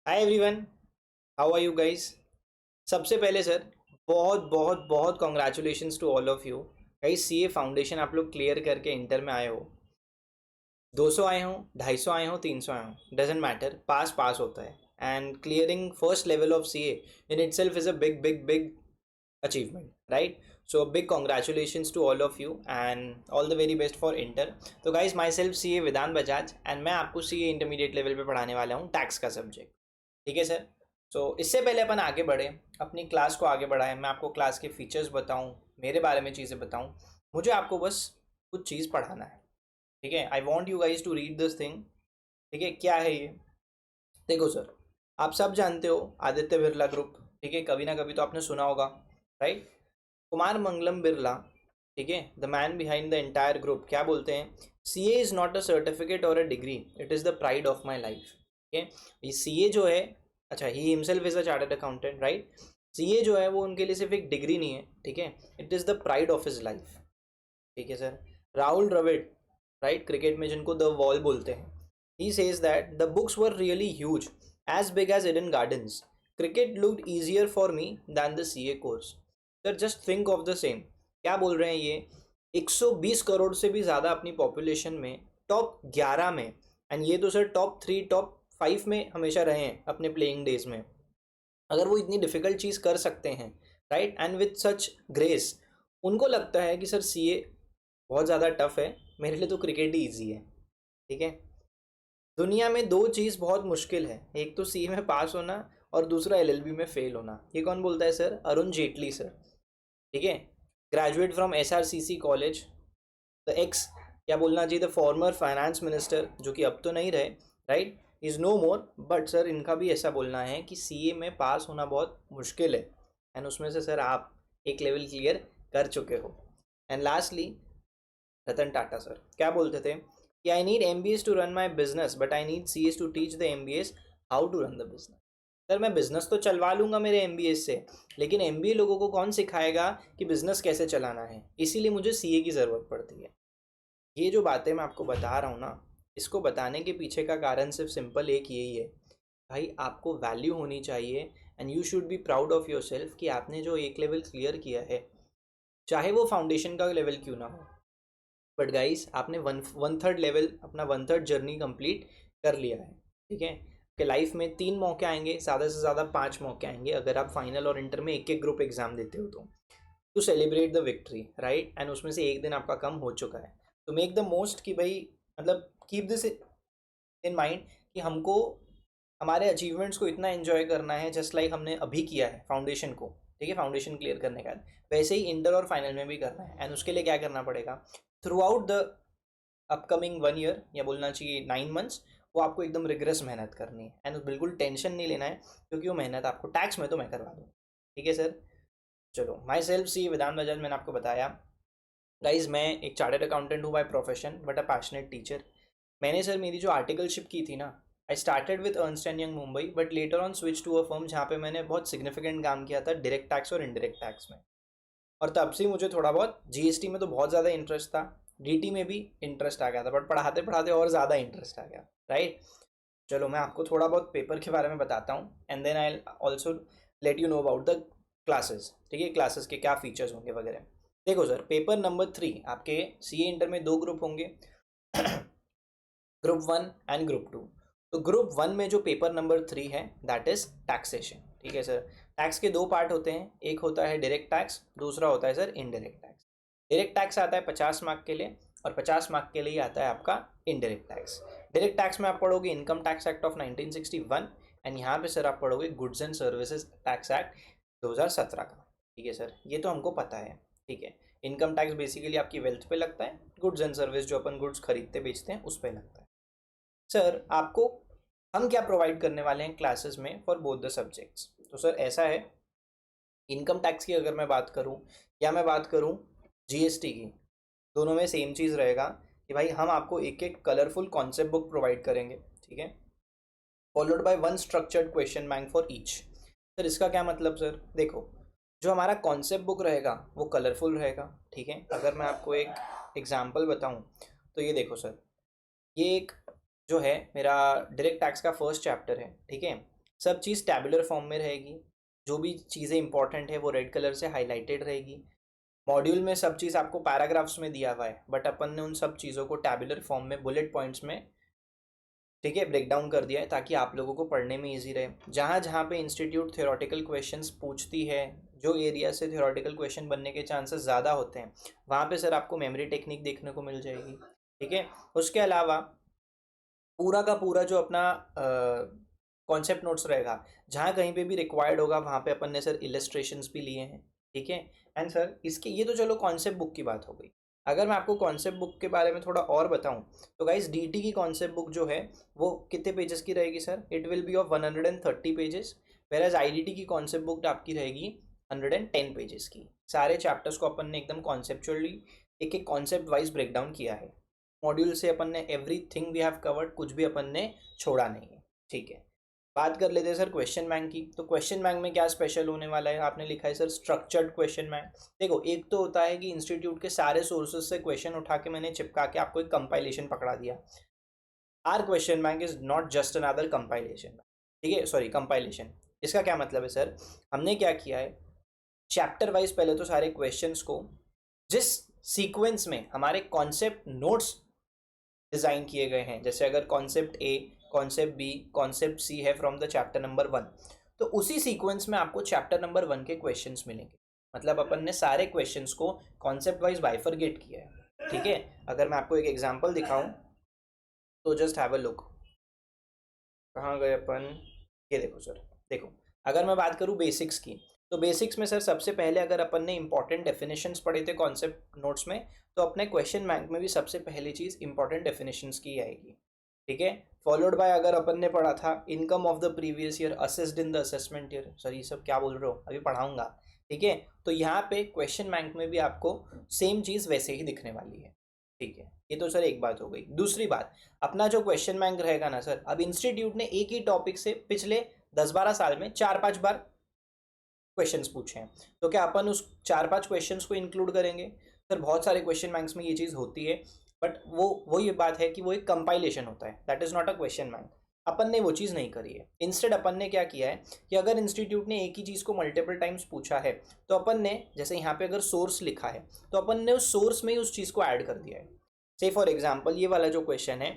Hi everyone, how are you guys. सबसे पहले sir बहुत बहुत बहुत congratulations to all of you guys. CA foundation आप लोग क्लियर करके इंटर में आए हो। 200 आए हो, 250 आए हो, 300 आए हो, डजेंट मैटर, पास पास होता है। And clearing first level of CA in it self is a big big big achievement, right? So big congratulations to all of you and all the very best for inter. तो guys, myself CA Vedant Bajaj and मैं आपको CA intermediate level पे पढ़ाने वाला हूँ tax का subject. ठीक है सर। सो इससे पहले अपन आगे बढ़े, अपनी क्लास को आगे बढ़ाएं, मैं आपको क्लास के फीचर्स बताऊं, मेरे बारे में चीज़ें बताऊं। मुझे आपको बस कुछ चीज़ पढ़ाना है। ठीक है, I want you guys to read this thing. ठीक है, क्या है ये? देखो सर, आप सब जानते हो आदित्य बिरला ग्रुप। ठीक है, कभी ना कभी तो आपने सुना होगा, राइट? कुमार मंगलम बिरला, ठीक है, the man behind the entire group, क्या बोलते हैं? CA is not a certificate और a degree, it is the pride of my life. ठीक है, ये सीए जो है, अच्छा, he himself is a chartered accountant, right? CA जो है वो उनके लिए सिर्फ एक डिग्री नहीं है, ठीक है, it is the pride of his life. ठीक है sir. Rahul Dravid, right, cricket में जिनको द वॉल बोलते हैं, he says that the books were really huge, as big as Eden Gardens, cricket looked easier for me than the CA course. Sir just think of the same. क्या बोल रहे हैं ये? 120 करोड़ से भी ज़्यादा अपनी पॉपुलेशन में, टॉप 11 में, एंड ये तो सर टॉप 3 टॉप 5 में हमेशा रहे हैं अपने प्लेइंग डेज में। अगर वो इतनी डिफ़िकल्ट चीज़ कर सकते हैं, right, and with such grace, उनको लगता है कि सर सीए बहुत ज़्यादा टफ है, मेरे लिए तो क्रिकेट ही ईजी है। ठीक है, दुनिया में दो चीज़ बहुत मुश्किल है, एक तो सीए में पास होना और दूसरा एलएलबी में फेल होना। ये कौन बोलता है सर? अरुण जेटली सर। ठीक है, graduate from SRCC college, the x, क्या बोलना चाहिए, द फॉर्मर फाइनेंस मिनिस्टर, जो कि अब तो नहीं रहे, right, is no more, but sir इनका भी ऐसा बोलना है कि सीए में पास होना बहुत मुश्किल है, एंड उसमें से सर आप एक लेवल क्लियर कर चुके हो। And lastly Ratan Tata sir क्या बोलते थे कि I need MBAs to run my business but I need CAs to teach the MBAs how to run the business. Sir मैं बिजनेस तो चलवा लूंगा मेरे एमबीएस से, लेकिन एमबीए लोगों को कौन सिखाएगा कि बिजनेस कैसे चलाना है, इसीलिए मुझे सीए की ज़रूरत पड़ती है। ये जो बातें मैं आपको बता रहा हूँ ना, इसको बताने के पीछे का कारण सिर्फ सिंपल एक यही है, भाई आपको वैल्यू होनी चाहिए and you should be proud of your self कि आपने जो एक लेवल क्लियर किया है, चाहे वो फाउंडेशन का लेवल क्यों ना हो, बट गाइस आपने वन थर्ड लेवल, अपना वन थर्ड जर्नी कंप्लीट कर लिया है। ठीक है, कि लाइफ में 3 मौके आएंगे, ज़्यादा से ज़्यादा 5 मौके आएंगे अगर आप फाइनल और इंटर में एक एक ग्रुप एग्जाम देते हो तो to celebrate the victory, right, and उसमें से एक दिन आपका कम हो चुका है, तो मेक द मोस्ट कि भाई, मतलब कीप दिस इन माइंड कि हमको हमारे अचीवमेंट्स को इतना एंजॉय करना है जस्ट लाइक हमने अभी किया है फाउंडेशन को। ठीक है, फाउंडेशन क्लियर करने का वैसे ही इंटर और फाइनल में भी करना है, एंड उसके लिए क्या करना पड़ेगा? Through out the upcoming 1 year, या बोलना चाहिए 9 मंथ्स, वो आपको एकदम रिग्रेस मेहनत करनी है, एंड बिल्कुल टेंशन नहीं लेना है, क्योंकि वो मेहनत आपको टैक्स में तो मैं करवा दूँ। ठीक है सर। चलो, माई सेल्फ सी वेदांत बजाज, मैंने आपको बताया। गाइज मैं एक चार्टर्ड अकाउंटेंट हूँ by profession, but a passionate teacher. मैंने सर मेरी जो आर्टिकलशिप की थी ना, I started with Ernst and Young Mumbai, but later on switch to a firm जहाँ पे मैंने बहुत सिग्निफिकेंट काम किया था डायरेक्ट टैक्स और इनडायरेक्ट टैक्स में। और तब से मुझे थोड़ा बहुत जीएसटी में तो बहुत ज़्यादा इंटरेस्ट था, डीटी में भी इंटरेस्ट आ गया था, बट पढ़ाते पढ़ाते और ज़्यादा इंटरेस्ट आ गया, राइट। चलो मैं आपको थोड़ा बहुत पेपर के बारे में बताता हूँ, and then I also let you know about the classes. ठीक है, क्लासेस के क्या फीचर्स होंगे वगैरह। देखो सर, पेपर नंबर 3 आपके सीए इंटर में 2 ग्रुप होंगे, ग्रुप 1 एंड ग्रुप 2। तो ग्रुप 1 में जो पेपर नंबर 3 है दैट इज टैक्सेशन। ठीक है सर, टैक्स के 2 पार्ट होते हैं, एक होता है डायरेक्ट टैक्स, दूसरा होता है sir indirect tax. Direct tax आता है 50 मार्क के लिए, और 50 मार्क के लिए आता है आपका इनडायरेक्ट टैक्स। डायरेक्ट टैक्स में आप पढ़ोगे income tax act of 1961, and यहाँ पे सर आप पढ़ोगे goods and services tax act 2017 का। ठीक है सर, ये तो हमको पता है। ठीक है, इनकम टैक्स बेसिकली आपकी वेल्थ पे लगता है, गुड्स एंड सर्विस जो अपन गुड्स खरीदते बेचते हैं उस पर लगता है। सर आपको हम क्या प्रोवाइड करने वाले हैं क्लासेस में फॉर बोथ द सब्जेक्ट्स? तो सर ऐसा है, इनकम टैक्स की अगर मैं बात करूं या मैं बात करूं जीएसटी की, दोनों में सेम चीज़ रहेगा कि भाई हम आपको एक एक कलरफुल कॉन्सेप्ट बुक प्रोवाइड करेंगे। ठीक है, followed by one structured question bank for each. Sir इसका क्या मतलब? सर देखो, जो हमारा कॉन्सेप्ट बुक रहेगा वो कलरफुल रहेगा। ठीक है, अगर मैं आपको एक एग्जांपल बताऊं, तो ये देखो सर, ये एक जो है मेरा डायरेक्ट टैक्स का फर्स्ट चैप्टर है। ठीक है, सब चीज़ टैबुलर फॉर्म में रहेगी, जो भी चीज़ें इंपॉर्टेंट है वो रेड कलर से हाईलाइटेड रहेगी। मॉड्यूल में सब चीज़ आपको पैराग्राफ्स में दिया हुआ है, बट अपन ने उन सब चीज़ों को टैबुलर फॉर्म में बुलेट पॉइंट्स में, ठीक है, ब्रेक डाउन कर दिया है ताकि आप लोगों को पढ़ने में ईजी रहे। जहाँ जहाँ पे इंस्टीट्यूट थ्योरेटिकल क्वेश्चंस पूछती है, जो एरिया से थ्योरेटिकल क्वेश्चन बनने के चांसेस ज़्यादा होते हैं, वहाँ पे सर आपको मेमोरी टेक्निक देखने को मिल जाएगी। ठीक है, उसके अलावा पूरा का पूरा जो अपना कॉन्सेप्ट नोट्स रहेगा, जहाँ कहीं पे भी रिक्वायर्ड होगा वहाँ पे अपन ने सर इलस्ट्रेशंस भी लिए हैं। ठीक है, एंड सर इसके ये तो चलो कॉन्सेप्ट बुक की बात हो गई। अगर मैं आपको कॉन्सेप्ट बुक के बारे में थोड़ा और बताऊं तो गाइस डीटी की कॉन्सेप्ट बुक जो है वो कितने पेजेस की रहेगी sir? It will be of 130 pages, whereas IDT की कॉन्सेप्ट बुक आपकी रहेगी 110 पेजेस की। सारे चैप्टर्स को अपन ने एकदम कॉन्सेप्चुअली एक एक कॉन्सेप्ट वाइज ब्रेक डाउन किया है। मॉड्यूल से अपन ने एवरीथिंग वी हैव कवर्ड, कुछ भी अपन ने छोड़ा नहीं है। ठीक है, बात कर लेते हैं सर क्वेश्चन बैंक की। तो क्वेश्चन बैंक में क्या स्पेशल होने वाला है? आपने लिखा है सर स्ट्रक्चर्ड क्वेश्चन बैंक। देखो, एक तो होता है कि इंस्टीट्यूट के सारे सोर्सेज से क्वेश्चन उठा के मैंने चिपका के आपको एक कंपाइलेशन पकड़ा दिया। Our question bank is not just another compilation. ठीक है, सॉरी, कंपाइलेशन। इसका क्या मतलब है सर? हमने क्या किया है, चैप्टर वाइज पहले तो सारे क्वेश्चंस को जिस सीक्वेंस में हमारे कॉन्सेप्ट नोट्स डिज़ाइन किए गए हैं, जैसे अगर कॉन्सेप्ट ए, कॉन्सेप्ट बी, कॉन्सेप्ट सी है फ्रॉम द चैप्टर नंबर 1, तो उसी सीक्वेंस में आपको चैप्टर नंबर 1 के क्वेश्चंस मिलेंगे। मतलब अपन ने सारे क्वेश्चंस को कॉन्सेप्ट वाइज बाइफरगेट किया है। ठीक है, अगर मैं आपको एक एग्जांपल दिखाऊं तो जस्ट हैव अ लुक। कहाँ गए अपन? ये देखो सर, देखो, अगर मैं बात करूँ बेसिक्स की, तो बेसिक्स में सर सबसे पहले अगर अपन ने इंपॉर्टेंट डेफिनेशंस पढ़े थे कॉन्सेप्ट नोट्स में, तो अपने क्वेश्चन बैंक में भी सबसे पहली चीज़ इंपॉर्टेंट डेफिनेशंस की आएगी। ठीक है, फॉलोड बाय अगर अपन ने पढ़ा था income of the previous year assessed in the assessment year. Sir ये सब क्या बोल रहे हो, अभी पढ़ाऊंगा। ठीक है, तो यहाँ पे क्वेश्चन बैंक में भी आपको सेम चीज़ वैसे ही दिखने वाली है। ठीक है, ये तो सर एक बात हो गई। दूसरी बात, अपना जो क्वेश्चन बैंक रहेगा ना सर, अब इंस्टीट्यूट ने एक ही टॉपिक से पिछले 10-12 साल में 4-5 बार क्वेश्चंस पूछे हैं, तो क्या अपन उस 4-5 क्वेश्चंस को इंक्लूड करेंगे? सर बहुत सारे क्वेश्चन बैंक्स में ये चीज़ होती है, बट वो ये बात है कि वो एक कंपाइलेशन होता है, that is not a question bank. अपन ने वो चीज़ नहीं करी है। इंस्टेड अपन ने क्या किया है कि अगर इंस्टीट्यूट ने एक ही चीज़ को मल्टीपल टाइम्स पूछा है, तो अपन ने जैसे यहाँ पे अगर सोर्स लिखा है, तो अपन ने उस सोर्स में ही उस चीज़ को ऐड कर दिया है। से फॉर एग्जाम्पल ये वाला जो क्वेश्चन है,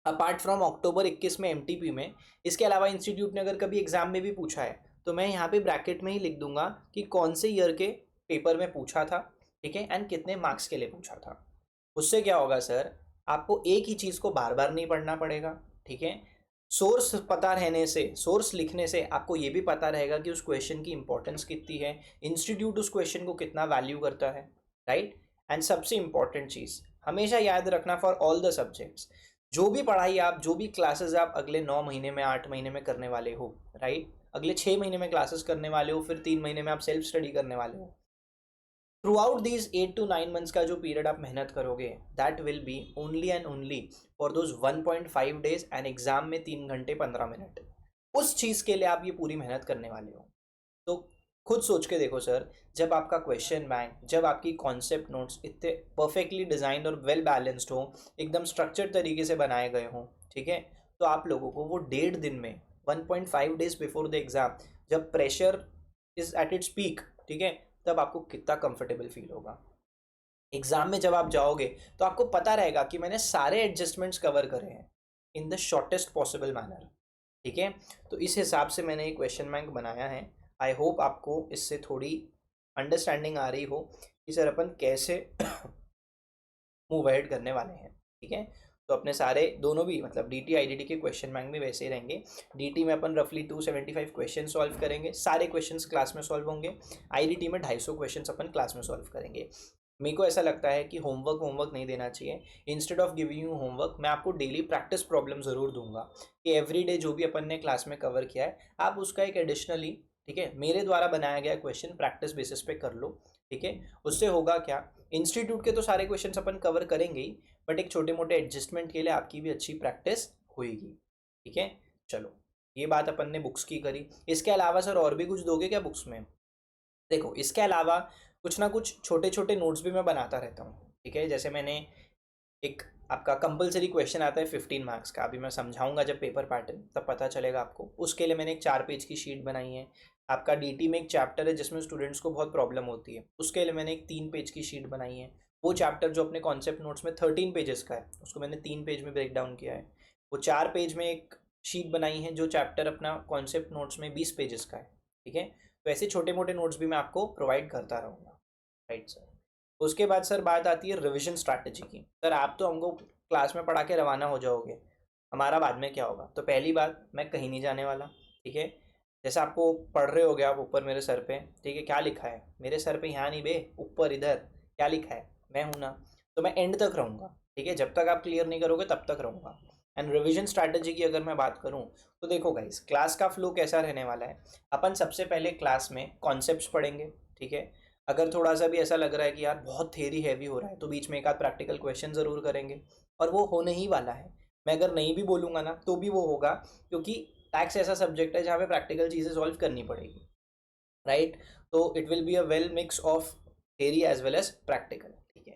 अपार्ट फ्रॉम अक्टूबर 21 में एमटीपी में, इसके अलावा इंस्टीट्यूट ने अगर कभी एग्जाम में भी पूछा है, तो मैं यहाँ पे ब्रैकेट में ही लिख दूंगा कि कौन से ईयर के पेपर में पूछा था, ठीक है, एंड कितने मार्क्स के लिए पूछा था। उससे क्या होगा सर, आपको एक ही चीज़ को बार बार नहीं पढ़ना पड़ेगा। ठीक है, सोर्स पता रहने से, सोर्स लिखने से आपको ये भी पता रहेगा कि उस क्वेश्चन की इंपॉर्टेंस कितनी है, इंस्टीट्यूट उस क्वेश्चन को कितना वैल्यू करता है। राइट, एंड सबसे इंपॉर्टेंट चीज़ हमेशा याद रखना फॉर ऑल द सब्जेक्ट्स, जो भी पढ़ाई आप, जो भी क्लासेस आप अगले 9 महीने में, 8 महीने में करने वाले हो, राइट, अगले 6 महीने में क्लासेस करने वाले हो, फिर 3 महीने में आप सेल्फ स्टडी करने वाले हो, through out these 8 to 9 months का जो पीरियड आप मेहनत करोगे, that will be only and only for those 1.5 days and exam में 3 घंटे 15 मिनट। उस चीज़ के लिए आप ये पूरी मेहनत करने वाले हो। तो खुद सोच के देखो सर, जब आपका क्वेश्चन बैंक, जब आपकी कॉन्सेप्ट नोट्स इतने परफेक्टली डिजाइंड और वेल बैलेंस्ड हो, एकदम स्ट्रक्चर्ड तरीके से बनाए गए हों, ठीक है, तो आप लोगों को वो 1.5 दिन में, 1.5 डेज बिफोर द एग्जाम, जब pressure is at its peak, ठीक है, तब आपको कितना कंफर्टेबल फील होगा। एग्जाम में जब आप जाओगे तो आपको पता रहेगा कि मैंने सारे एडजस्टमेंट्स कवर करे हैं in the shortest possible manner. ठीक है, तो इस हिसाब से मैंने एक क्वेश्चन बैंक बनाया है। आई होप आपको इससे थोड़ी अंडरस्टैंडिंग आ रही हो कि सर अपन कैसे मूव अहेड करने वाले हैं। ठीक है, तो अपने सारे दोनों भी, मतलब D T I D T के क्वेश्चन बैंक भी वैसे ही रहेंगे। डी टी में अपन रफली 275 क्वेश्चन सॉल्व करेंगे, सारे क्वेश्चंस क्लास में सॉल्व होंगे। आई डी टी में 250 क्वेश्चन अपन क्लास में सॉल्व करेंगे। मेरे को ऐसा लगता है कि होमवर्क नहीं देना चाहिए। Instead of giving you homework, मैं आपको डेली प्रैक्टिस प्रॉब्लम ज़रूर दूंगा कि एवरी डे जो भी अपन ने क्लास में कवर किया है, आप उसका एक एडिशनली, ठीक है, मेरे द्वारा बनाया गया क्वेश्चन प्रैक्टिस बेसिस पे कर लो। ठीक है, उससे होगा क्या, इंस्टीट्यूट के तो सारे क्वेश्चन अपन कवर करेंगे ही, बट एक छोटे मोटे एडजस्टमेंट के लिए आपकी भी अच्छी प्रैक्टिस होएगी। ठीक है, चलो, ये बात अपन ने बुक्स की करी। इसके अलावा सर और भी कुछ दोगे क्या बुक्स में? देखो, इसके अलावा कुछ ना कुछ छोटे छोटे नोट्स भी मैं बनाता रहता हूँ। ठीक है, जैसे मैंने एक आपका कंपलसरी क्वेश्चन आता है 15 मार्क्स का, अभी मैं समझाऊंगा जब पेपर पैटर्न तब पता चलेगा आपको। उसके लिए मैंने एक 4 पेज की शीट बनाई है। आपका डीटी में एक चैप्टर है जिसमें स्टूडेंट्स को बहुत प्रॉब्लम होती है, उसके लिए मैंने एक 3 पेज की शीट बनाई है। वो चैप्टर जो अपने कॉन्सेप्ट नोट्स में 13 पेजेस का है, उसको मैंने 3 पेज में ब्रेक डाउन किया है। वो 4 पेज में एक शीट बनाई है जो चैप्टर अपना कॉन्सेप्ट नोट्स में 20 पेजेस का है, ठीक है। तो ऐसे छोटे मोटे नोट्स भी मैं आपको प्रोवाइड करता रहूँगा, राइट सर। उसके बाद सर बात आती है रिविजन स्ट्रैटेजी की। सर आप तो हमको क्लास में पढ़ा के रवाना हो जाओगे, हमारा बाद में क्या होगा? तो पहली बात, मैं कहीं नहीं जाने वाला, ठीक है। जैसे आपको पढ़ रहे होगे आप ऊपर मेरे सर पे, ठीक है, क्या लिखा है मेरे सर पे? यहाँ नहीं बे, ऊपर इधर क्या लिखा है? मैं हूँ ना। तो मैं एंड तक रहूँगा, ठीक है, जब तक आप क्लियर नहीं करोगे तब तक रहूँगा। एंड रिविजन स्ट्रैटेजी की अगर मैं बात करूँ तो देखो गाइस, क्लास का फ्लो कैसा रहने वाला है। अपन सबसे पहले क्लास में कॉन्सेप्ट्स पढ़ेंगे, ठीक है। अगर थोड़ा सा भी ऐसा लग रहा है कि यार बहुत थेरी हैवी हो रहा है तो बीच में एक आध प्रैक्टिकल क्वेश्चन ज़रूर करेंगे, और वो होने ही वाला है। मैं अगर नहीं भी बोलूँगा ना तो भी वो होगा, क्योंकि टैक्स ऐसा सब्जेक्ट है जहाँ पे प्रैक्टिकल चीज़ें सॉल्व करनी पड़ेगी, राइट। तो it will be a well mix of theory as well as practical, ठीक है।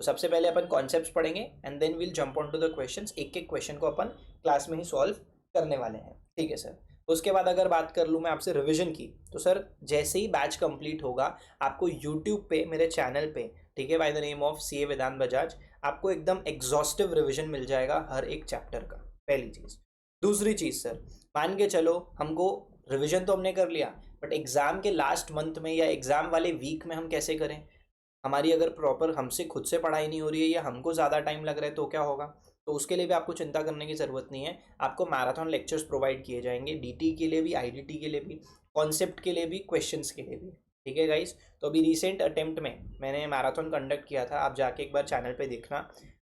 तो सबसे पहले अपन कॉन्सेप्ट्स पढ़ेंगे and then will jump on to the questions. एक एक क्वेश्चन को अपन क्लास में ही सॉल्व करने वाले हैं, ठीक है सर। उसके बाद अगर बात कर लूँ मैं आपसे रिविजन की, तो सर जैसे ही बैच कंप्लीट होगा आपको यूट्यूब पे मेरे चैनल पे, ठीक है, बाय द नेम ऑफ सी ए वेदांत बजाज, आपको एकदम एग्जॉस्टिव रिविजन मिल जाएगा हर एक चैप्टर का, पहली चीज़। दूसरी चीज़ सर, मान के चलो हमको रिविजन तो हमने कर लिया, बट एग्ज़ाम के लास्ट मंथ में या एग्ज़ाम वाले वीक में हम कैसे करें? हमारी अगर प्रॉपर हमसे खुद से पढ़ाई नहीं हो रही है या हमको ज़्यादा टाइम लग रहा है तो क्या होगा? तो उसके लिए भी आपको चिंता करने की ज़रूरत नहीं है। आपको मैराथन लेक्चर्स प्रोवाइड किए जाएंगे, डीटी के लिए भी, आईडीटी के लिए भी, कॉन्सेप्ट के लिए भी, क्वेश्चंस के लिए भी, ठीक है गाइस। तो अभी रिसेंट अटेम्प्ट में मैंने मैराथन कंडक्ट किया था, आप जाके एक बार चैनल पे देखना।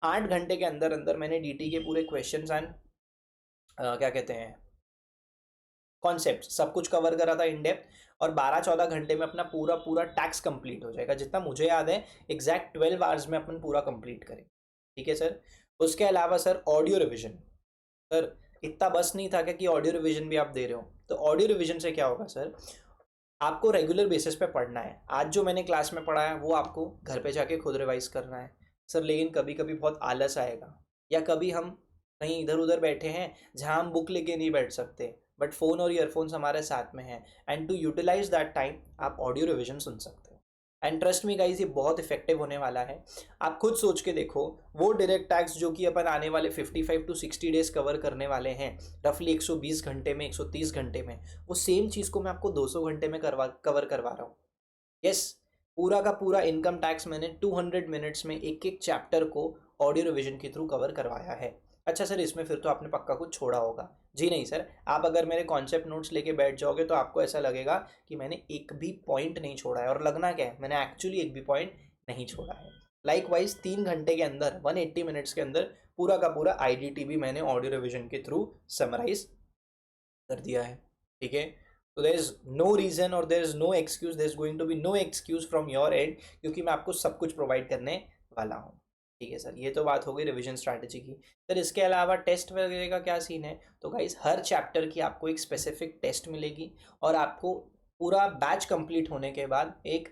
8 घंटे के अंदर अंदर मैंने डीटी के पूरे क्वेश्चन एंड क्या कहते हैं, कॉन्सेप्ट सब कुछ कवर करा था इन डेप्थ। और 12-14 घंटे में अपना पूरा पूरा टैक्स कंप्लीट हो जाएगा, जितना मुझे याद है एग्जैक्ट 12 आवर्स में अपन पूरा कंप्लीट करें, ठीक है सर। उसके अलावा सर ऑडियो रिविजन, सर इतना बस नहीं था क्या कि ऑडियो रिविजन भी आप दे रहे हो? तो ऑडियो रिविजन से क्या होगा सर, आपको रेगुलर बेसिस पे पढ़ना है। आज जो मैंने क्लास में पढ़ा है वो आपको घर पे जाके खुद रिवाइज करना है सर। लेकिन कभी कभी बहुत आलस आएगा, या कभी हम कहीं इधर उधर बैठे हैं जहां हम बुक लेके नहीं बैठ सकते, बट फ़ोन और ईयरफोन्स हमारे साथ में हैं, and to utilise that time आप ऑडियो रिविजन सुन सकते हो। एंड ट्रस्ट मी गाइस, ये बहुत इफेक्टिव होने वाला है। आप खुद सोच के देखो, वो डायरेक्ट टैक्स जो कि अपन आने वाले 55 टू 60 डेज कवर करने वाले हैं, रफली 120 घंटे में, 130 घंटे में, वो सेम चीज़ को मैं आपको 200 घंटे में कवर करवा रहा हूँ। यस, पूरा का पूरा इनकम टैक्स मैंने 200 मिनट्स में एक एक चैप्टर को ऑडियो रिविजन के थ्रू कवर करवाया है। अच्छा सर, इसमें फिर तो आपने पक्का कुछ छोड़ा होगा। जी नहीं सर, आप अगर मेरे कॉन्सेप्ट नोट्स लेके बैठ जाओगे तो आपको ऐसा लगेगा कि मैंने एक भी पॉइंट नहीं छोड़ा है, और लगना क्या है, मैंने एक्चुअली एक भी पॉइंट नहीं छोड़ा है। लाइकवाइज 3 घंटे के अंदर, 180 मिनट्स के अंदर पूरा का पूरा आईडीटी भी मैंने ऑडियो रिविजन के थ्रू समराइज कर दिया है, ठीक है। तो देर इज नो रीजन और there is no excuse, there is going to be no excuse from your end, क्योंकि मैं आपको सब कुछ प्रोवाइड करने वाला हूँ, ठीक है सर। ये तो बात हो गई रिविजन स्ट्रैटेजी की। सर इसके अलावा टेस्ट वगैरह का क्या सीन है? तो गाइस हर चैप्टर की आपको एक स्पेसिफिक टेस्ट मिलेगी, और आपको पूरा बैच कंप्लीट होने के बाद एक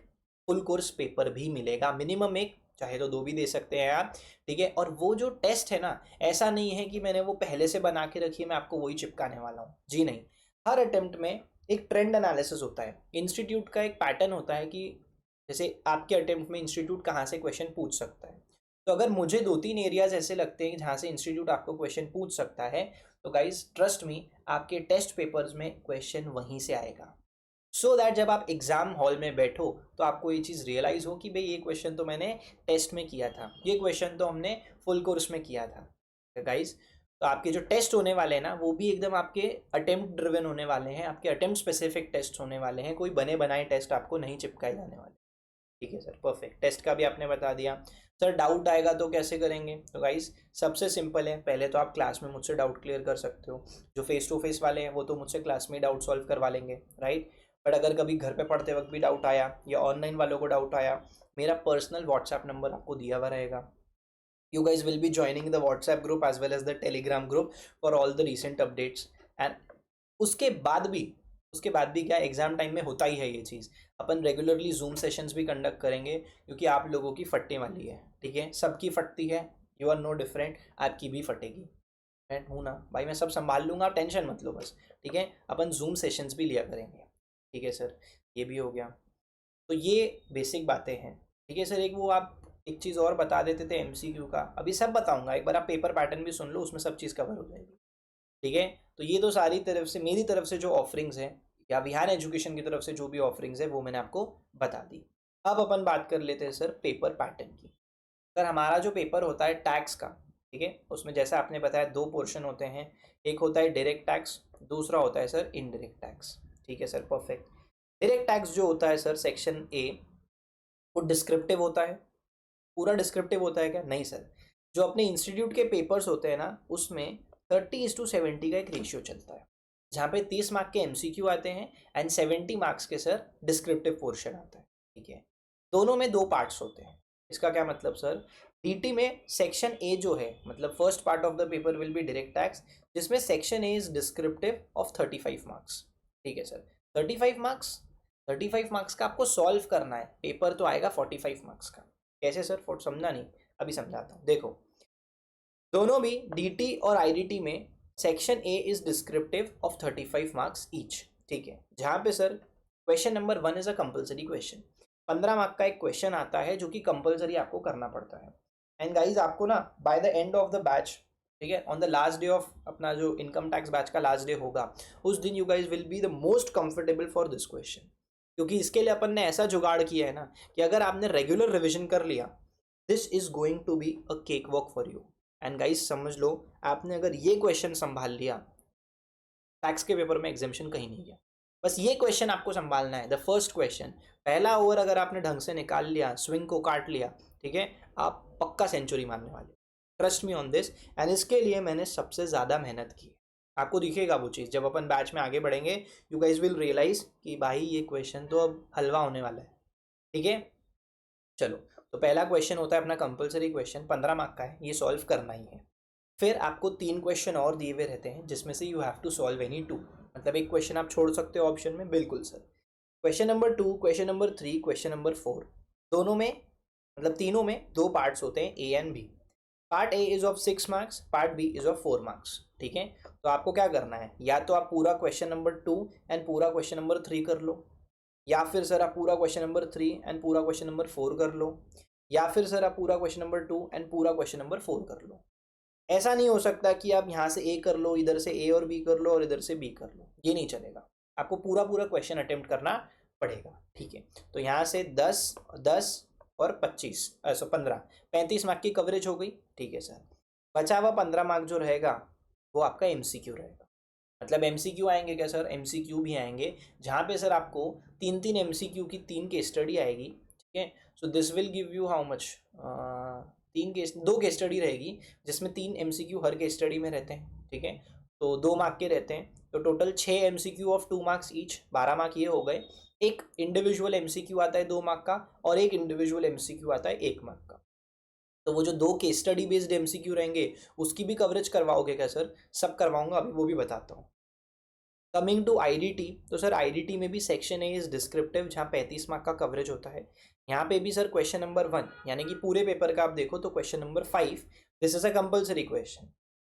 फुल कोर्स पेपर भी मिलेगा, मिनिमम एक, चाहे तो 2 भी दे सकते हैं आप, ठीक है। और वो जो टेस्ट है ना, ऐसा नहीं है कि मैंने वो पहले से बना के रखी है, मैं आपको वही चिपकाने वाला हूँ, जी नहीं। हर अटेम्प्ट में एक ट्रेंड एनालिसिस होता है, इंस्टीट्यूट का एक पैटर्न होता है कि जैसे आपके अटेम्प्ट में इंस्टीट्यूट कहाँ से क्वेश्चन पूछ सकता है। तो अगर मुझे 2-3 एरियाज ऐसे लगते हैं जहाँ से इंस्टीट्यूट आपको क्वेश्चन पूछ सकता है, तो गाइज ट्रस्ट मी, आपके टेस्ट पेपर्स में क्वेश्चन वहीं से आएगा। सो दैट जब आप एग्जाम हॉल में बैठो तो आपको ये चीज़ रियलाइज़ हो कि भाई ये क्वेश्चन तो मैंने टेस्ट में किया था, ये क्वेश्चन तो हमने फुल कोर्स में किया था, गाइज। तो आपके जो टेस्ट होने वाले हैं ना, वो भी एकदम आपके अटेम्प्ट ड्रिवन होने वाले हैं, आपके अटेम्प्ट स्पेसिफिक टेस्ट होने वाले हैं, कोई बने बनाए टेस्ट आपको नहीं चिपकाए जाने वाले, ठीक है सर। परफेक्ट, टेस्ट का भी आपने बता दिया। सर डाउट आएगा तो कैसे करेंगे? तो गाइस सबसे सिंपल है, पहले तो आप क्लास में मुझसे डाउट क्लियर कर सकते हो। जो फेस टू फेस वाले हैं वो तो मुझसे क्लास में डाउट सॉल्व करवा लेंगे, राइट। बट अगर कभी घर पे पढ़ते वक्त भी डाउट आया या ऑनलाइन वालों को डाउट आया, मेरा पर्सनल व्हाट्सएप नंबर आपको दिया हुआ रहेगा। You guys will be joining the WhatsApp group as well as the Telegram group for all the recent updates. And उसके बाद भी, उसके बाद भी क्या, एग्जाम टाइम में होता ही है ये चीज़, अपन रेगुलरली जूम सेशंस भी कंडक्ट करेंगे, क्योंकि आप लोगों की फटने वाली है, ठीक है, सबकी फटती है, यू आर नो डिफरेंट, आपकी भी फटेगी। मैं हूँ ना भाई, मैं सब संभाल लूँगा, आप टेंशन मत लो बस, ठीक है। अपन जूम सेशंस भी लिया करेंगे, ठीक है सर। ये भी हो गया, तो ये बेसिक बातें हैं, ठीक है सर। एक वो आप एक चीज़ और बता देते थे एमसीक्यू का, अभी सब बताऊंगा, एक बार आप पेपर पैटर्न भी सुन लो, उसमें सब चीज़ कवर हो जाएगी, ठीक है। तो ये तो सारी तरफ से मेरी तरफ से जो ऑफरिंग्स हैं या विहार एजुकेशन की तरफ से जो भी ऑफरिंग्स है वो मैंने आपको बता दी। अब अपन बात कर लेते हैं सर पेपर पैटर्न की। सर हमारा जो पेपर होता है टैक्स का, ठीक है, उसमें जैसा आपने बताया दो पोर्शन होते हैं, एक होता है डायरेक्ट टैक्स, दूसरा होता है सर इनडायरेक्ट टैक्स, ठीक है सर, परफेक्ट। डायरेक्ट टैक्स जो होता है सर सेक्शन ए, वो डिस्क्रिप्टिव होता है। पूरा डिस्क्रिप्टिव होता है क्या? नहीं सर, जो अपने इंस्टीट्यूट के पेपर्स होते हैं ना, उसमें 30:70 का एक रेशियो चलता है, जहाँ पे 30 मार्क के एमसीक्यू आते हैं एंड 70 मार्क्स के सर डिस्क्रिप्टिव पोर्शन आता है, ठीक है। दोनों में दो पार्ट्स होते हैं। इसका क्या मतलब सर, डीटी में सेक्शन ए जो है, मतलब first part of the paper will be direct tax, जिसमें section A is descriptive of 35 marks, ठीक है सर। 35 मार्क्स, 35 मार्क्स का आपको सॉल्व करना है, पेपर तो आएगा 45 मार्क्स का। कैसे सर? फोर्ट समझा नहीं, अभी समझाता हूँ। देखो, दोनों भी डीटी और आईडीटी में section A is descriptive of 35 marks each, ठीक है। जहाँ पे sir question number 1 is a compulsory question, 15 mark का एक क्वेश्चन आता है जो कि कंपलसरी आपको करना पड़ता है। एंड गाइज आपको ना by the end of the batch, ठीक है, on the last day of अपना जो इनकम टैक्स बैच का लास्ट डे होगा, उस दिन you guys will be the most comfortable for this question, क्योंकि इसके लिए अपन ने ऐसा जुगाड़ किया है ना कि अगर आपने रेगुलर रिविजन कर लिया, this is going to be a cakewalk for you. And guys समझ लो, आपने अगर ये क्वेश्चन संभाल लिया, टैक्स के पेपर में एग्जामिशन कहीं नहीं गया। बस ये क्वेश्चन आपको संभालना है, द फर्स्ट क्वेश्चन, पहला ओवर अगर आपने ढंग से निकाल लिया, स्विंग को काट लिया, ठीक है, आप पक्का सेंचुरी मारने वाले, trust me on this. And इसके लिए मैंने सबसे ज़्यादा मेहनत की। आपको दिखेगा वो चीज़ जब अपन बैच में आगे बढ़ेंगे, यू गाइज विल रियलाइज कि भाई ये क्वेश्चन तो अब हलवा होने वाला है, ठीक है। चलो, तो पहला क्वेश्चन होता है अपना कंपलसरी क्वेश्चन, 15 मार्क का है, ये सॉल्व करना ही है। फिर आपको 3 क्वेश्चन और दिए हुए रहते हैं, जिसमें से you have to solve any 2, मतलब एक क्वेश्चन आप छोड़ सकते हो ऑप्शन में, बिल्कुल sir. Question number 2, question number 3, question number 4, दोनों में, मतलब तीनों में दो पार्ट्स होते हैं, A and B. Part A is of 6 marks, part B is of 4 marks, ठीक है। तो आपको क्या करना है, या तो आप पूरा क्वेश्चन नंबर 2 एंड पूरा क्वेश्चन नंबर 3 कर लो, या फिर सर आप पूरा क्वेश्चन नंबर 3 एंड पूरा क्वेश्चन नंबर 4 कर लो, या फिर सर आप पूरा क्वेश्चन नंबर 2 एंड पूरा क्वेश्चन नंबर 4 कर लो। ऐसा नहीं हो सकता कि आप यहाँ से ए कर लो, इधर से ए और बी कर लो और इधर से बी कर लो, ये नहीं चलेगा। आपको पूरा पूरा क्वेश्चन अटेम्प्ट करना पड़ेगा, ठीक है। तो यहाँ से 10, 10 और 25, ऐसा 15, 35 मार्क की कवरेज हो गई, ठीक है सर। बचा हुआ 15 मार्क जो रहेगा वो आपका एमसीक्यू रहेगा। मतलब एमसीक्यू आएंगे क्या सर? एमसीक्यू भी आएंगे, जहाँ पे सर आपको 3-3 एमसीक्यू की 3 केस स्टडी आएगी, ठीक है। So this will give you how much, 2 case study रहेगी, जिसमें 3 एमसीक्यू हर केस स्टडी में रहते हैं, ठीक है। तो 2 मार्क के रहते हैं, तो total 6 MCQ of 2 marks each, 12 mark ये हो गए। एक इंडिविजुअल एमसीक्यू आता है 2 मार्क का, और एक इंडिविजुअल एमसीक्यू आता है 1 मार्क का। तो वो जो 2 केस स्टडी बेस्ड एमसीक्यू रहेंगे, उसकी भी कवरेज करवाओगे क्या सर? सब करवाऊंगा, अभी वो भी बताता हूँ। कमिंग टू आईडीटी, तो सर आईडीटी में भी सेक्शन ए इज डिस्क्रिप्टिव, जहाँ 35 मार्क का कवरेज होता है। यहाँ पे भी सर क्वेश्चन नंबर 1, यानी कि पूरे पेपर का आप देखो तो question number 5, this is a compulsory question,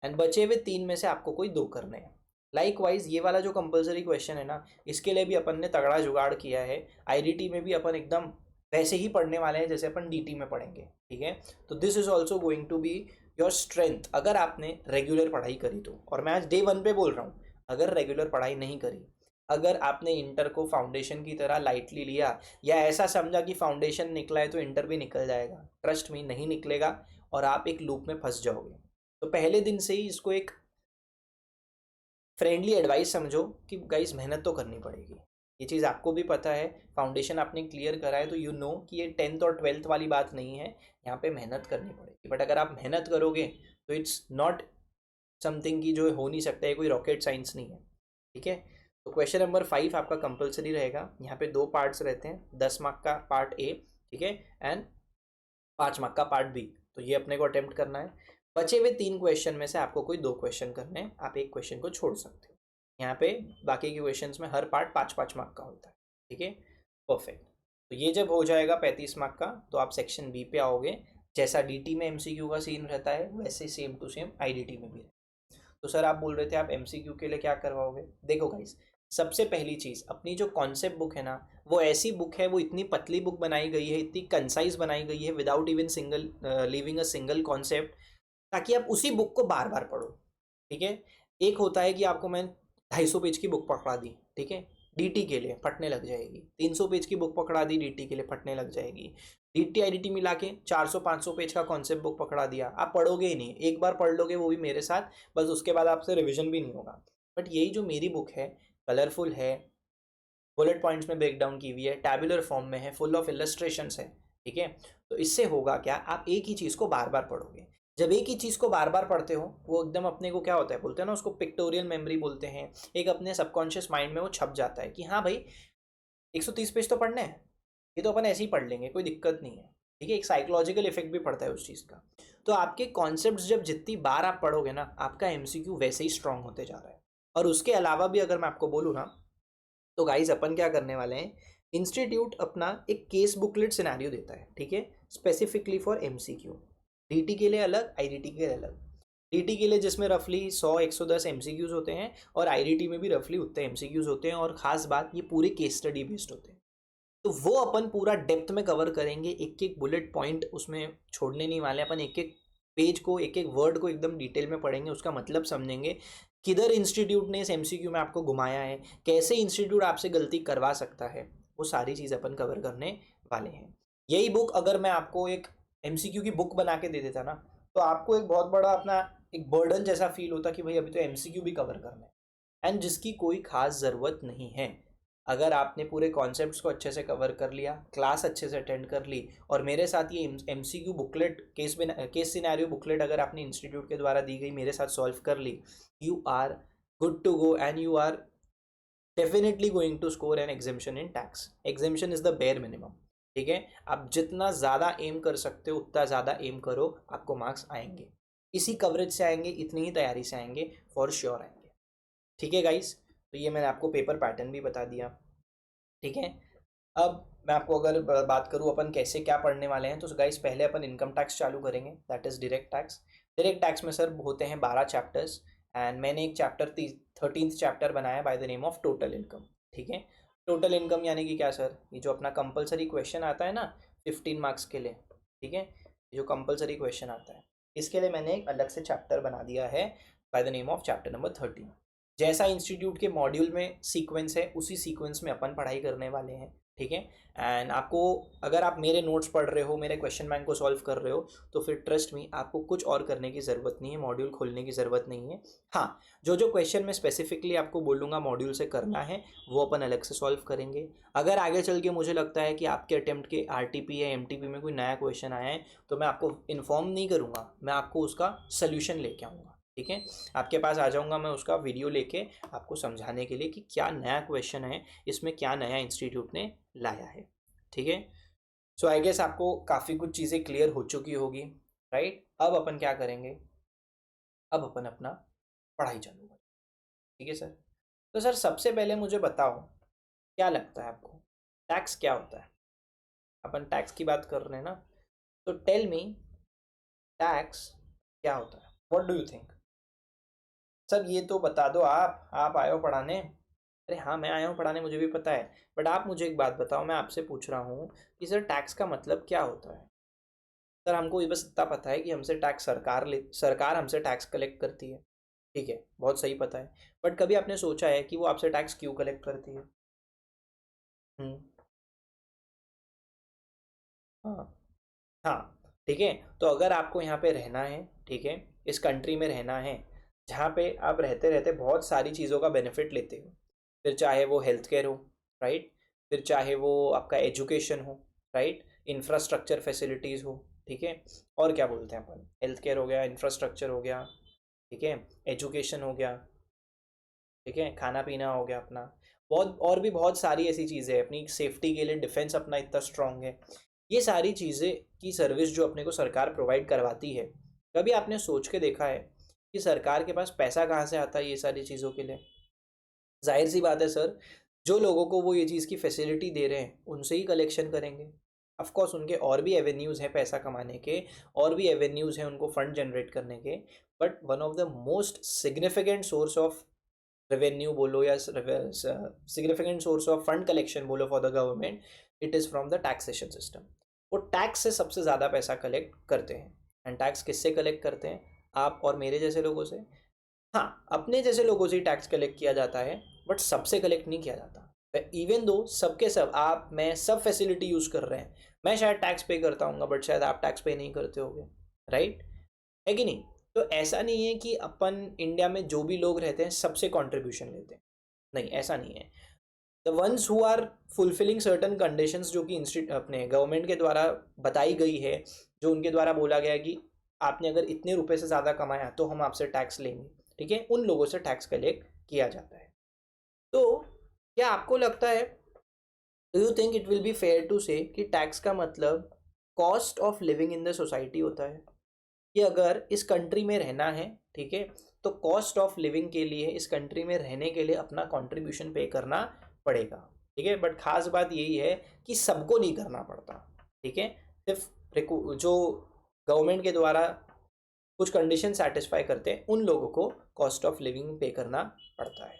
and बचे हुए 3 में से आपको कोई 2 करने हैं। लाइक वाइज ये वाला जो कंपलसरी क्वेश्चन है ना, इसके लिए भी अपन ने तगड़ा जुगाड़ किया है। आईडीटी में भी अपन एकदम वैसे ही पढ़ने वाले हैं जैसे अपन डीटी में पढ़ेंगे, ठीक है। तो this is also going to be your strength, अगर आपने रेगुलर पढ़ाई करी तो। और मैं आज डे 1 पे बोल रहा हूँ, अगर रेगुलर पढ़ाई नहीं करी, अगर आपने इंटर को फाउंडेशन की तरह लाइटली लिया, या ऐसा समझा कि फाउंडेशन निकला है तो इंटर भी निकल जाएगा, ट्रस्ट मी नहीं निकलेगा, और आप एक लूप में फंस जाओगे। तो पहले दिन से ही इसको एक फ्रेंडली एडवाइस समझो कि गाइस मेहनत तो करनी पड़ेगी। ये चीज़ आपको भी पता है, फाउंडेशन आपने क्लियर करा है तो यू नो कि ये 10th और 12th वाली बात नहीं है, यहाँ पे मेहनत करनी पड़ेगी। बट अगर आप मेहनत करोगे तो इट्स नॉट समथिंग की जो हो नहीं सकता है, कोई रॉकेट साइंस नहीं है, ठीक है। तो क्वेश्चन नंबर 5 आपका कंपलसरी रहेगा। यहाँ पे 2 पार्ट्स रहते हैं, 10 मार्क का पार्ट ए, ठीक है, एंड 5 मार्क का पार्ट बी। तो ये अपने को अटेम्प्ट करना है। बचे हुए 3 क्वेश्चन में से आपको कोई 2 क्वेश्चन करने हैं, आप एक क्वेश्चन को छोड़ सकते हो। यहाँ पे बाकी के क्वेश्चंस में हर पार्ट 5-5 मार्क का होता है, ठीक है, परफेक्ट। तो ये जब हो जाएगा 35 मार्क का, तो आप सेक्शन बी पे आओगे, जैसा डीटी में एमसीक्यू का सीन रहता है वैसे सेम टू सेम आईडीटी में भी है। तो सर आप बोल रहे थे आप एमसीक्यू के लिए क्या करवाओगे? देखो गाइस, सबसे पहली चीज़, अपनी जो कॉन्सेप्ट बुक है ना, वो ऐसी बुक है, वो इतनी पतली बुक बनाई गई है, इतनी कंसाइज बनाई गई है, without even single living a single concept, ताकि आप उसी बुक को बार बार पढ़ो। ठीक है, एक होता है कि आपको मैं 250 पेज की बुक पकड़ा दी, ठीक है, डीटी के लिए फटने लग जाएगी। 300 पेज की बुक पकड़ा दी, डीटी के लिए फटने लग जाएगी। डीटी आईडीटी मिला के 400-500 पेज का कॉन्सेप्ट बुक पकड़ा दिया, आप पढ़ोगे ही नहीं। एक बार पढ़ लोगे वो भी मेरे साथ, बस उसके बाद आपसे रिविजन भी नहीं होगा। बट यही जो मेरी बुक है, कलरफुल है, बुलेट पॉइंट्स में ब्रेक डाउन की हुई है, टैबुलर फॉर्म में है, फुल ऑफ इलस्ट्रेशंस है। ठीक है, तो इससे होगा क्या, आप एक ही चीज़ को बार बार पढ़ोगे। जब एक ही चीज़ को बार बार पढ़ते हो, वो एकदम अपने को क्या होता है, बोलते हैं ना उसको पिक्टोरियल मेमोरी बोलते हैं, एक अपने सबकॉन्शियस माइंड में वो छप जाता है कि हाँ भाई 130 पेज तो पढ़ने हैं, ये तो अपन ऐसे ही पढ़ लेंगे, कोई दिक्कत नहीं है। ठीक है, एक साइकोलॉजिकल इफेक्ट भी पड़ता है उस चीज़ का। तो आपके कॉन्सेप्ट्स जब जितनी बार आप पढ़ोगे ना, आपका एमसीक्यू वैसे ही स्ट्रांग होते जा रहा है। और उसके अलावा भी अगर मैं आपको बोलूँ ना, तो गाइज अपन क्या करने वाले हैं, इंस्टीट्यूट अपना एक केस बुकलेट सिनेरियो देता है, ठीक है, स्पेसिफिकली फॉर एमसीक्यू। डीटी के लिए अलग, आईडीटी के लिए अलग। डीटी के लिए जिसमें रफली 100-110 एमसीक्यूज होते हैं, और आईडीटी में भी रफली उतने एमसीक्यूज होते हैं, और ख़ास बात ये पूरे केस स्टडी बेस्ड होते हैं। तो वो अपन पूरा डेप्थ में कवर करेंगे, एक एक बुलेट पॉइंट उसमें छोड़ने नहीं वाले अपन, एक एक पेज को, एक एक वर्ड को एकदम डिटेल में पढ़ेंगे, उसका मतलब समझेंगे, किधर इंस्टीट्यूट ने इस एमसीक्यू में आपको घुमाया है, कैसे इंस्टीट्यूट आपसे गलती करवा सकता है, वो सारी चीज़ अपन कवर करने वाले हैं। यही बुक अगर मैं आपको एक एमसीक्यू की बुक बना के दे देता ना, तो आपको एक बहुत बड़ा अपना एक बर्डन जैसा फील होता कि भाई अभी तो एमसीक्यू भी कवर करना है, एंड जिसकी कोई खास ज़रूरत नहीं है। अगर आपने पूरे कॉन्सेप्ट्स को अच्छे से कवर कर लिया, क्लास अच्छे से अटेंड कर ली, और मेरे साथ ये MCQ booklet, case scenario booklet अगर आपने इंस्टीट्यूट के द्वारा दी गई मेरे साथ सॉल्व कर ली, you are good to go, and you are definitely going to score an exemption in tax. Exemption is the bare minimum. ठीक है, आप जितना ज़्यादा एम कर सकते हो उतना ज़्यादा एम करो, आपको मार्क्स आएंगे, इसी कवरेज से आएंगे, इतनी ही तैयारी से आएंगे, फॉर श्योर आएंगे। ठीक है गाइस, तो ये मैंने आपको पेपर पैटर्न भी बता दिया। ठीक है, अब मैं आपको अगर बात करूँ अपन कैसे क्या पढ़ने वाले हैं, तो गाइस पहले अपन इनकम टैक्स चालू करेंगे, that is direct tax. Direct tax में सर होते हैं 12 चैप्टर्स, एंड मैंने एक चैप्टर 13th चैप्टर बनाया by the name of total income. ठीक है, टोटल इनकम यानी कि क्या सर, ये जो अपना कंपलसरी क्वेश्चन आता है ना 15 मार्क्स के लिए, ठीक है, ये जो कंपलसरी क्वेश्चन आता है, इसके लिए मैंने एक अलग से चैप्टर बना दिया है by the name of chapter number 13। जैसा इंस्टीट्यूट के मॉड्यूल में सीक्वेंस है, उसी सीक्वेंस में अपन पढ़ाई करने वाले हैं। ठीक है, एंड आपको, अगर आप मेरे नोट्स पढ़ रहे हो, मेरे क्वेश्चन बैंक को सॉल्व कर रहे हो, तो फिर ट्रस्ट मी आपको कुछ और करने की ज़रूरत नहीं है, मॉड्यूल खोलने की ज़रूरत नहीं है। हाँ, जो जो क्वेश्चन मैं स्पेसिफिकली आपको बोलूँगा मॉड्यूल से करना है, वो अपन अलग से सॉल्व करेंगे। अगर आगे चल के मुझे लगता है कि आपके अटेम्प्ट के आरटीपी या एमटीपी में कोई नया क्वेश्चन आया है, तो मैं आपको इन्फॉर्म नहीं करूँगा, मैं आपको उसका सल्यूशन लेके आऊँगा। ठीक है, आपके पास आ जाऊँगा मैं उसका वीडियो लेके, आपको समझाने के लिए कि क्या नया क्वेश्चन है, इसमें क्या नया इंस्टीट्यूट ने लाया है। ठीक है, सो आई गेस आपको काफ़ी कुछ चीज़ें क्लियर हो चुकी होगी, राइट। अब अपन क्या करेंगे, अब अपन अपना पढ़ाई चालू करें। ठीक है सर, तो सर सबसे पहले मुझे बताओ, क्या लगता है आपको टैक्स क्या होता है? अपन टैक्स की बात कर रहे हैं ना, तो टेल मी, टैक्स क्या होता है, what do you think? Sir ये तो बता दो, आप आए हो पढ़ाने। अरे हाँ, मैं आया हूँ पढ़ाने, मुझे भी पता है, बट आप मुझे एक बात बताओ, मैं आपसे पूछ रहा हूँ कि सर टैक्स का मतलब क्या होता है? सर हमको ये बस इतना पता है कि हमसे टैक्स सरकार हमसे टैक्स कलेक्ट करती है। ठीक है, बहुत सही पता है, बट कभी आपने सोचा है कि वो आपसे टैक्स क्यों कलेक्ट करती है? हम्म। हाँ। हाँ, ठीक है, तो अगर आपको यहाँ पे रहना है, ठीक है, इस कंट्री में रहना है, जहाँ पे आप रहते रहते बहुत सारी चीज़ों का बेनिफिट लेते हो, फिर चाहे वो हेल्थ केयर हो, राइट, फिर चाहे वो आपका एजुकेशन हो, राइट, इंफ्रास्ट्रक्चर फैसिलिटीज़ हो, ठीक है, और क्या बोलते हैं अपन, हेल्थ केयर हो गया, इंफ्रास्ट्रक्चर हो गया, ठीक है, एजुकेशन हो गया, ठीक है, खाना पीना हो गया अपना, बहुत और भी बहुत सारी ऐसी चीज़ें हैं, अपनी सेफ्टी के लिए डिफेंस अपना इतना स्ट्रांग है। ये सारी चीज़ें की सर्विस जो अपने को सरकार प्रोवाइड करवाती है, कभी आपने सोच के देखा है कि सरकार के पास पैसा कहाँ से आता है ये सारी चीज़ों के लिए? जाहिर सी बात है सर, जो लोगों को वो ये चीज़ की फैसिलिटी दे रहे हैं उनसे ही कलेक्शन करेंगे। ऑफ कोर्स उनके और भी एवेन्यूज़ हैं पैसा कमाने के, और भी एवेन्यूज़ हैं उनको फंड जनरेट करने के, but one of the most significant source of revenue बोलो या significant source of fund collection बोलो for the government, it is from the taxation system. वो टैक्स से सबसे ज़्यादा पैसा कलेक्ट करते हैं। एंड टैक्स किससे कलेक्ट करते हैं? आप और मेरे जैसे लोगों से। हाँ, अपने जैसे लोगों से ही टैक्स कलेक्ट किया जाता है, बट सबसे कलेक्ट नहीं किया जाता। इवन दो सबके सब, आप मैं सब फैसिलिटी यूज़ कर रहे हैं, मैं शायद टैक्स पे करता हूँ बट शायद आप टैक्स पे नहीं करते होगे, राइट? है कि नहीं? तो ऐसा नहीं है कि अपन इंडिया में जो भी लोग रहते हैं सबसे कंट्रीब्यूशन लेते हैं, नहीं, ऐसा नहीं है। The ones who are fulfilling certain conditions जो कि इंस्टीट्यूट अपने गवर्नमेंट के द्वारा बताई गई है, जो उनके द्वारा बोला गया है कि आपने अगर इतने रुपए से ज़्यादा कमाया तो हम आपसे टैक्स लेंगे, ठीक है, उन लोगों से टैक्स कलेक्ट किया जाता है। तो क्या आपको लगता है, do you think it will be fair to say कि टैक्स का मतलब cost of living in the society होता है, कि अगर इस कंट्री में रहना है, ठीक है, तो कॉस्ट ऑफ लिविंग के लिए इस कंट्री में रहने के लिए अपना कंट्रीब्यूशन पे करना पड़ेगा, ठीक है? बट खास बात यही है कि सबको नहीं करना पड़ता, ठीक है, सिर्फ जो गवर्नमेंट के द्वारा कुछ कंडीशन सेटिस्फाई करते हैं उन लोगों को कॉस्ट ऑफ लिविंग पे करना पड़ता है,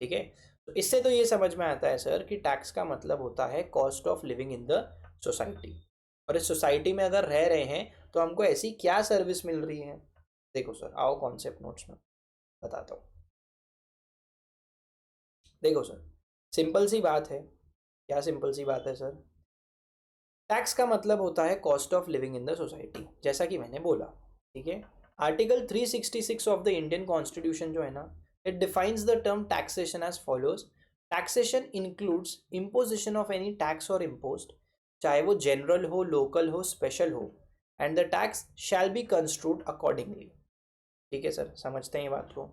ठीक है? तो इससे तो ये समझ में आता है सर कि टैक्स का मतलब होता है cost of living in the society, और इस सोसाइटी में अगर रह रहे हैं तो हमको ऐसी क्या सर्विस मिल रही है। देखो सर, आओ कॉन्सेप्ट नोट्स में बताता हूँ। देखो सर, सिंपल सी बात है। क्या सिंपल सी बात है सर? टैक्स का मतलब होता है cost of living in the society, जैसा कि मैंने बोला, ठीक है। Article 366 of the Indian constitution जो है ना, it defines the term taxation as follows. Taxation includes imposition of any tax or impost, चाहे वो जनरल हो, लोकल हो, स्पेशल हो, and the tax shall be construed accordingly. ठीक है सर, समझते हैं ये बात को।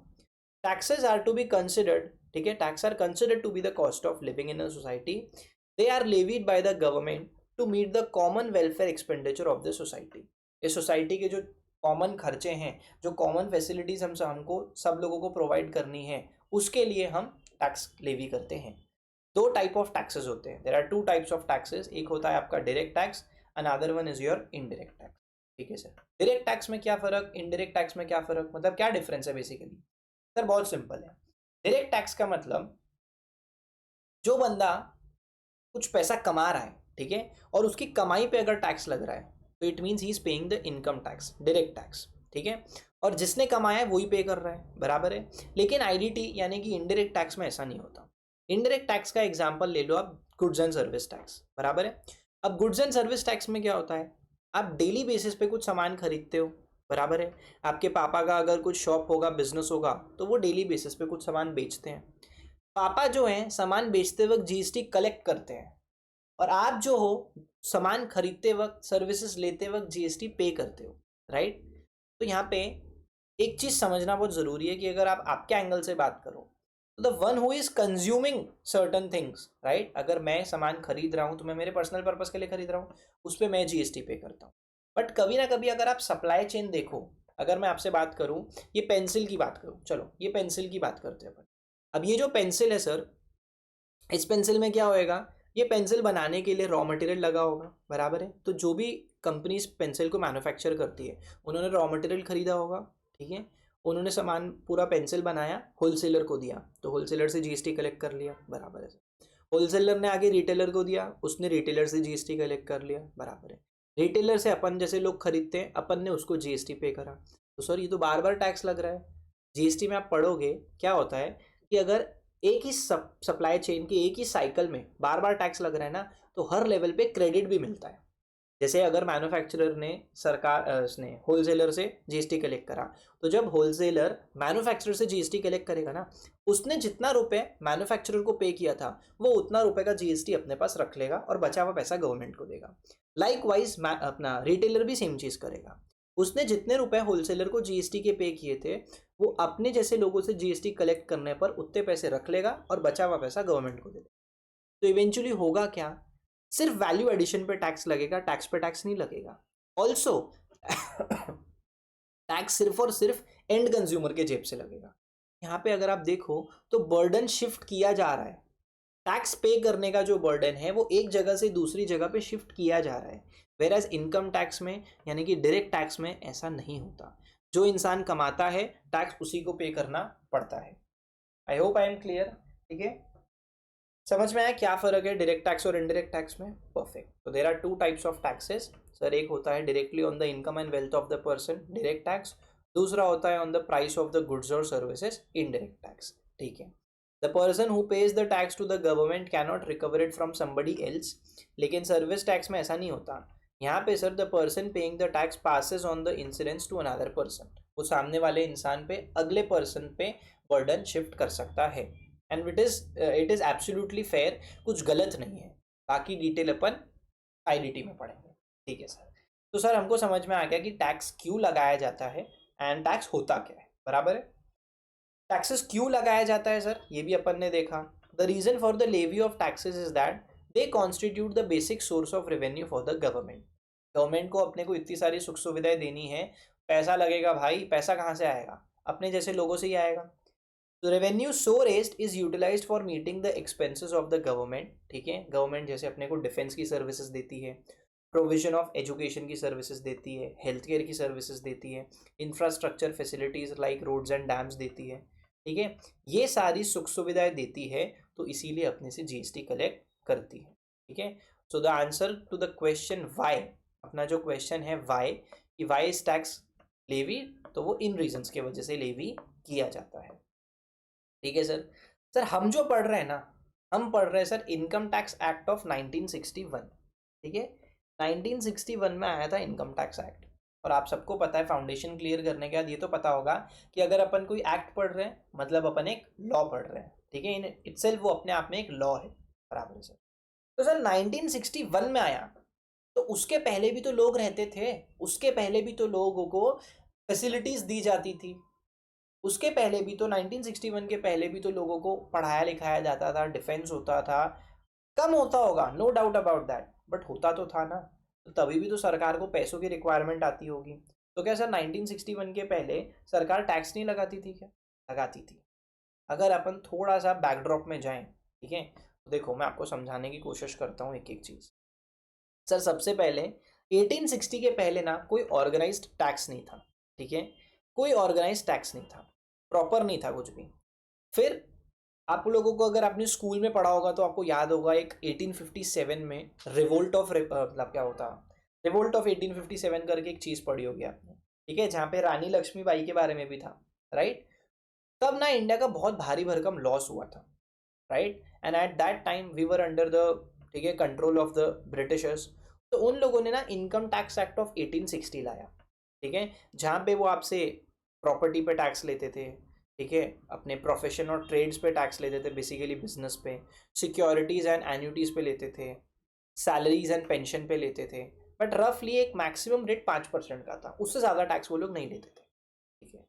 Taxes are to be considered, ठीक है, tax are considered to be the cost of living in a society. They are levied by the government to meet the common welfare expenditure of the society. इस society के जो common खर्चे हैं, जो common facilities हमको सब लोगों को प्रोवाइड करनी है, उसके लिए हम टैक्स लेवी करते हैं। दो टाइप ऑफ टैक्सेस होते हैं, there are two types of taxes. एक होता है आपका direct tax, another one is your indirect tax, ठीक है सर। डायरेक्ट टैक्स में क्या फर्क, इनडायरेक्ट टैक्स में क्या फर्क, मतलब क्या डिफरेंस है बेसिकली? सर बहुत सिंपल है। डायरेक्ट टैक्स का मतलब जो बंदा कुछ पैसा कमा रहा है, ठीक है, और उसकी कमाई पे अगर टैक्स लग रहा है तो it means he is paying the income tax, direct tax, ठीक है। और जिसने कमाया है वही पे कर रहा है, बराबर है। लेकिन आईडीटी यानी कि इनडायरेक्ट टैक्स में ऐसा नहीं होता। इनडायरेक्ट टैक्स का एग्जांपल ले लो आप, गुड्स एंड सर्विस टैक्स, बराबर है। अब गुड्स एंड सर्विस टैक्स में क्या होता है, आप डेली बेसिस पे कुछ सामान खरीदते हो, बराबर है। आपके पापा का अगर कुछ शॉप होगा, बिजनेस होगा, तो वो डेली बेसिस पे कुछ सामान बेचते हैं। पापा जो हैं सामान बेचते वक्त जीएसटी कलेक्ट करते हैं, और आप जो हो सामान खरीदते वक्त, सर्विसेज लेते वक्त जीएसटी पे करते हो, राइट। तो यहाँ पे एक चीज समझना बहुत जरूरी है कि अगर आप आपके एंगल से बात करो तो the one who is consuming certain things, right, अगर मैं सामान खरीद रहा हूँ तो मैं मेरे पर्सनल पर्पस के लिए खरीद रहा हूँ, उस पर मैं जीएसटी पे करता हूँ। बट कभी ना कभी अगर आप सप्लाई चेन देखो, अगर मैं आपसे बात करूँ, ये पेंसिल की बात करूँ, चलो ये पेंसिल की बात करते हैं अपन। अब ये जो पेंसिल है सर, इस पेंसिल में क्या होएगा, ये पेंसिल बनाने के लिए रॉ मटेरियल लगा होगा, बराबर है। तो जो भी कंपनी इस पेंसिल को मैन्युफैक्चर करती है, उन्होंने रॉ मटेरियल खरीदा होगा, ठीक है, उन्होंने सामान पूरा पेंसिल बनाया, होलसेलर को दिया, तो होलसेलर से जीएसटी कलेक्ट कर लिया, बराबर है। होलसेलर ने आगे रिटेलर को दिया, उसने रिटेलर से जीएसटी कलेक्ट कर लिया, बराबर है। रिटेलर से अपन जैसे लोग खरीदते हैं, अपन ने उसको जीएसटी पे करा। तो सर ये तो बार बार टैक्स लग रहा है। जीएसटी में आप पढ़ोगे क्या होता है कि अगर एक ही सप्लाई चेन की एक ही साइकिल में बार बार टैक्स लग रहा है ना, तो हर लेवल पे क्रेडिट भी मिलता है। जैसे अगर मैन्युफैक्चरर ने उसने होलसेलर से जीएसटी कलेक्ट करा, तो जब होलसेलर मैन्युफैक्चरर से जीएसटी कलेक्ट करेगा ना, उसने जितना रुपए मैन्युफैक्चरर को पे किया था वो उतना रुपए का जीएसटी अपने पास रख लेगा और बचा हुआ पैसा गवर्नमेंट को देगा। लाइकवाइज अपना रिटेलर भी सेम चीज करेगा। उसने जितने रुपए होलसेलर को जीएसटी के पे किए थे, वो अपने जैसे लोगों से जीएसटी कलेक्ट करने पर उतने पैसे रख लेगा और बचा हुआ पैसा गवर्नमेंट को दे देगा। तो इवेंचुअली होगा क्या, सिर्फ वैल्यू एडिशन पे टैक्स लगेगा, टैक्स पे टैक्स नहीं लगेगा। ऑल्सो टैक्स सिर्फ और सिर्फ एंड कंज्यूमर के जेब से लगेगा। यहाँ पे अगर आप देखो तो बर्डन शिफ्ट किया जा रहा है, टैक्स पे करने का जो बर्डन है वो एक जगह से दूसरी जगह पे शिफ्ट किया जा रहा है, वेर एज इनकम टैक्स में यानी कि डायरेक्ट टैक्स में ऐसा नहीं होता। जो इंसान कमाता है टैक्स उसी को पे करना पड़ता है। I hope I am clear. ठीक है, समझ में आया क्या फर्क है डायरेक्ट टैक्स और इनडायरेक्ट टैक्स में? परफेक्ट। तो there are two types of taxes sir. एक होता है directly on the income and wealth of the person, direct tax. दूसरा होता है on the price of the goods और सर्विसेज, इनडायरेक्ट टैक्स। ठीक है, the person who pays the tax to the government can not recover it from somebody else. लेकिन service tax में ऐसा नहीं होता। यहाँ पे sir the person paying the tax passes on the incidence to another person. वो सामने वाले इंसान पे, अगले पर्सन पे बर्डन शिफ्ट कर सकता है। And it is absolutely fair, कुछ गलत नहीं है। बाकी डिटेल अपन आईडीटी में पढ़ेंगे। ठीक है सर। तो सर हमको समझ में आ गया कि टैक्स क्यों लगाया जाता है एंड टैक्स होता क्या है, बराबर है। टैक्सेस क्यों लगाया जाता है सर, ये भी अपन ने देखा। The reason for the levy of taxes is that they constitute the basic source of revenue for the government. Government को अपने को इतनी सारी सुख सुविधाएं देनी है, पैसा लगेगा भाई, पैसा कहाँ से आएगा? अपने जैसे लोगों से ही आएगा। तो revenue so raised is utilised for meeting the expenses of the government. ठीक है, गवर्नमेंट जैसे अपने को डिफेंस की सर्विसेज देती है, प्रोविजन ऑफ एजुकेशन की सर्विसेज देती है, हेल्थ केयर की सर्विसेज देती है, infrastructure facilities like roads and dams देती है। ठीक है, ये सारी सुख सुविधाएं देती है, तो इसीलिए अपने से जीएसटी कलेक्ट करती है। ठीक है, so the answer to the question why, अपना जो क्वेश्चन है वाई, कि वाई इज टैक्स लेवी, तो वो इन रीजंस के वजह से लेवी किया जाता है। ठीक है सर। सर हम जो पढ़ रहे हैं ना, हम पढ़ रहे हैं sir income tax act of 1961। ठीक है, 1961 में आया था इनकम टैक्स एक्ट। और आप सबको पता है, फाउंडेशन क्लियर करने के बाद ये तो पता होगा कि अगर अपन कोई एक्ट पढ़ रहे हैं मतलब अपन एक लॉ पढ़ रहे हैं। ठीक है, इन इटसेल्फ वो अपने आप में एक लॉ है, बराबर है सर। तो सर 1961 में आया, तो उसके पहले भी तो लोग रहते थे, उसके पहले भी तो लोगों को फैसिलिटीज दी जाती थी, उसके पहले भी तो 1961 के पहले भी तो लोगों को पढ़ाया लिखाया जाता था, डिफेंस होता था। कम होता होगा, no doubt about that, but होता तो था ना। तो तभी भी तो सरकार को पैसों की रिक्वायरमेंट आती होगी। तो क्या सर 1961 के पहले सरकार टैक्स नहीं लगाती थी क्या? लगाती थी। अगर अपन थोड़ा सा बैकड्रॉप में जाएं, ठीक है, तो देखो मैं आपको समझाने की कोशिश करता हूँ एक एक चीज़। सर सबसे पहले 1860 के पहले ना कोई ऑर्गेनाइज्ड टैक्स नहीं था। ठीक है, कोई ऑर्गेनाइज्ड टैक्स नहीं था, प्रॉपर नहीं था कुछ भी। फिर आप लोगों को अगर आपने स्कूल में पढ़ा होगा तो आपको याद होगा एक 1857 में रिवोल्ट ऑफ मतलब क्या होता, रिवोल्ट ऑफ 1857 करके एक चीज़ पढ़ी होगी आपने। ठीक है, जहाँ पे रानी लक्ष्मीबाई के बारे में भी था, राइट। तब ना इंडिया का बहुत भारी भरकम लॉस हुआ था, right. And at that time we were under the, ठीक है, कंट्रोल ऑफ द ब्रिटिशर्स। तो उन लोगों ने ना इनकम टैक्स एक्ट ऑफ 1860 लाया। ठीक है, जहाँ पे वो आपसे प्रॉपर्टी पे टैक्स लेते थे, ठीक है, अपने प्रोफेशन और ट्रेड्स पे टैक्स लेते थे, बेसिकली बिजनेस पे, सिक्योरिटीज़ एंड एन्यूटीज़ पे लेते थे, सैलरीज एंड पेंशन पे लेते थे। बट रफली एक मैक्सिमम रेट 5% का था, उससे ज़्यादा टैक्स वो लोग नहीं लेते थे। ठीक है,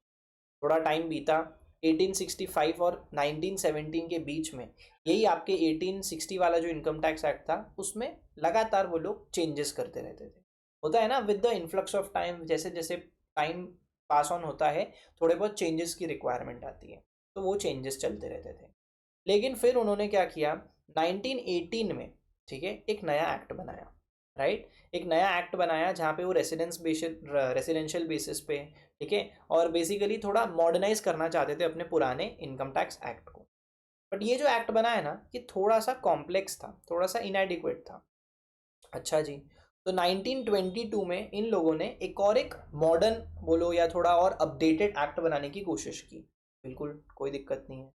थोड़ा टाइम बीता, 1865 और 1917 के बीच में, यही आपके 1860 वाला जो इनकम टैक्स एक्ट था उसमें लगातार वो लोग चेंजेस करते रहते थे। होता है ना, with the influx of time, जैसे जैसे टाइम पास ऑन होता है थोड़े बहुत चेंजेस की रिक्वायरमेंट आती है, तो वो चेंजेस चलते रहते थे। लेकिन फिर उन्होंने क्या किया, 1918 में, ठीक है, एक नया एक्ट बनाया, राइट। एक नया एक्ट बनाया जहाँ पे वो रेसिडेंशियल बेसिस पे, ठीक है, और बेसिकली थोड़ा मॉडर्नाइज करना चाहते थे अपने पुराने इनकम टैक्स एक्ट को। बट ये जो एक्ट बना है ना, ये थोड़ा सा कॉम्प्लेक्स था, थोड़ा सा इनएडिक्वेट था। अच्छा जी, तो 1922 में इन लोगों ने एक मॉडर्न बोलो या थोड़ा और अपडेटेड एक्ट बनाने की कोशिश की। बिल्कुल कोई दिक्कत नहीं है।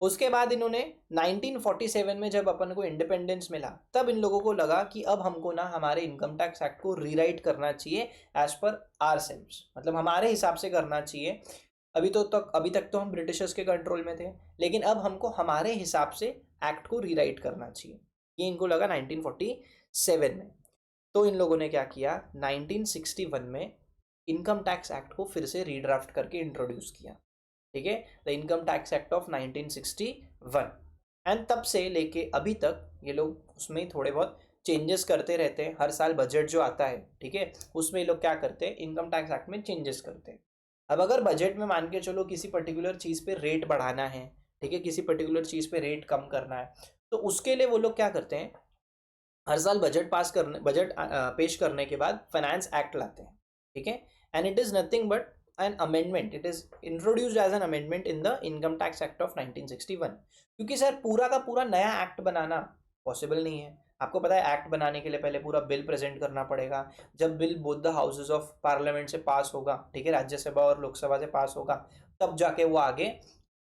उसके बाद इन्होंने 1947 में जब अपन को इंडिपेंडेंस मिला, तब इन लोगों को लगा कि अब हमको ना हमारे इनकम टैक्स एक्ट को रीराइट करना चाहिए एज पर आर सेल्व्स, मतलब हमारे हिसाब से करना चाहिए। अभी तक तो हम ब्रिटिशर्स के कंट्रोल में थे, लेकिन अब हमको हमारे हिसाब से एक्ट को रीराइट करना चाहिए। ये इनको लगा 1947 में। तो इन लोगों ने क्या किया, 1961 में इनकम टैक्स एक्ट को फिर से रीड्राफ्ट करके इंट्रोड्यूस किया। ठीक है, the income tax act of 1961। And तब से लेके अभी तक ये लोग उसमें थोड़े बहुत चेंजेस करते रहते हैं। हर साल बजट जो आता है, ठीक है, उसमें ये लोग क्या करते हैं, इनकम टैक्स एक्ट में चेंजेस करते हैं। अब अगर बजट में मान के चलो किसी पर्टिकुलर चीज़ पे रेट बढ़ाना है, ठीक है, किसी पर्टिकुलर चीज़ पे रेट कम करना है, तो उसके लिए वो लोग क्या करते हैं, हर साल बजट पेश करने के बाद फाइनेंस एक्ट लाते हैं, ठीक है। And it is nothing but an amendment, it is introduced as an amendment in the income tax act of 1961। क्योंकि सर पूरा का पूरा नया एक्ट बनाना पॉसिबल नहीं है। आपको पता है एक्ट बनाने के लिए पहले पूरा बिल प्रेजेंट करना पड़ेगा। जब bill both the houses of parliament से पास होगा, ठीक है, राज्यसभा और लोकसभा से पास होगा, तब जाके वो आगे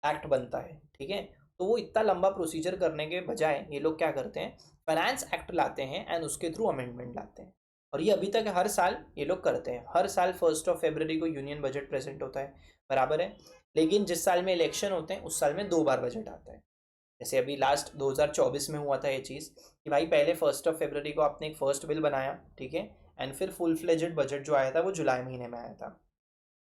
एक्ट बनता है, ठीक है। तो वो इतना लंबा प्रोसीजर करने के बजाय ये लोग क्या करते हैं, फाइनेंस एक्ट लाते हैं एंड उसके थ्रू अमेंडमेंट लाते हैं। और ये अभी तक हर साल ये लोग करते हैं। हर साल 1 को यूनियन बजट प्रेजेंट होता है, बराबर है। लेकिन जिस साल में इलेक्शन होते हैं उस साल में 2 बार बजट आता है। जैसे अभी लास्ट 2024 में हुआ था ये चीज़ कि भाई पहले 1 को आपने एक फर्स्ट बिल बनाया, ठीक है, एंड फिर फुल फ्लेजेड बजट जो आया था वो जुलाई महीने में आया था।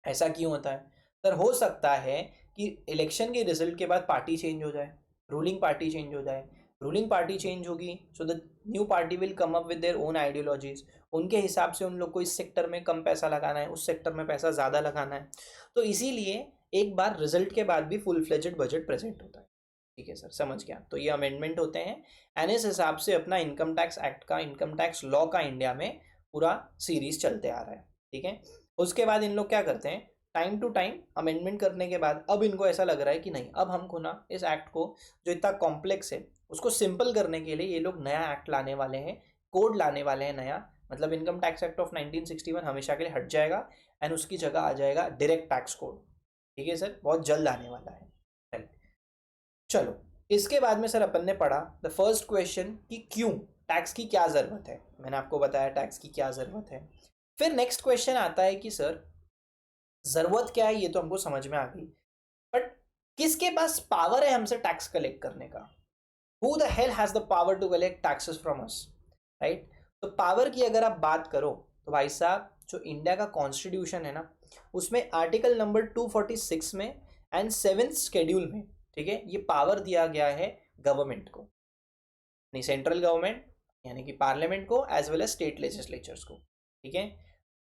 ऐसा क्यों होता है सर? हो सकता है कि इलेक्शन के रिजल्ट के बाद पार्टी चेंज हो जाए, रूलिंग पार्टी चेंज हो जाए। रूलिंग पार्टी चेंज होगी so the new party will come up with their own ideologies. उनके हिसाब से उन लोग को इस सेक्टर में कम पैसा लगाना है, उस सेक्टर में पैसा ज़्यादा लगाना है। तो इसीलिए एक बार रिजल्ट के बाद भी फुल फ्लेजेड बजट प्रेजेंट होता है, ठीक है सर, समझ गया। तो ये अमेंडमेंट होते हैं एंड इस हिसाब से अपना इनकम टैक्स एक्ट का, इनकम टैक्स लॉ का इंडिया में पूरा सीरीज चलते आ रहा है, ठीक है। उसके बाद इन लोग क्या करते हैं, टाइम टू टाइम अमेंडमेंट करने के बाद अब इनको ऐसा लग रहा है कि नहीं, अब हमको ना इस एक्ट को जो इतना कॉम्प्लेक्स है उसको सिंपल करने के लिए ये लोग नया एक्ट लाने वाले हैं, कोड लाने वाले हैं नया। मतलब इनकम टैक्स एक्ट ऑफ 1961 हमेशा के लिए हट जाएगा एंड उसकी जगह आ जाएगा डायरेक्ट टैक्स कोड, ठीक है सर, बहुत जल्द आने वाला है, राइट। चलो, इसके बाद में सर अपन ने पढ़ा द फर्स्ट क्वेश्चन कि क्यों टैक्स की क्या ज़रूरत है। मैंने आपको बताया टैक्स की क्या ज़रूरत है। फिर नेक्स्ट क्वेश्चन आता है कि सर ज़रूरत क्या है, ये तो हमको समझ में आ गई, बट किसके पास पावर है हमसे टैक्स कलेक्ट करने का? Who the hell has the power to collect taxes from us, right. तो पावर की अगर आप बात करो तो भाई साहब जो इंडिया का कॉन्स्टिट्यूशन है ना, उसमें आर्टिकल नंबर 246 में एंड 7th शेड्यूल में, ठीक है, ये पावर दिया गया है गवर्नमेंट को, नहीं सेंट्रल गवर्नमेंट यानी कि पार्लियामेंट को as well as state legislatures को, ठीक है।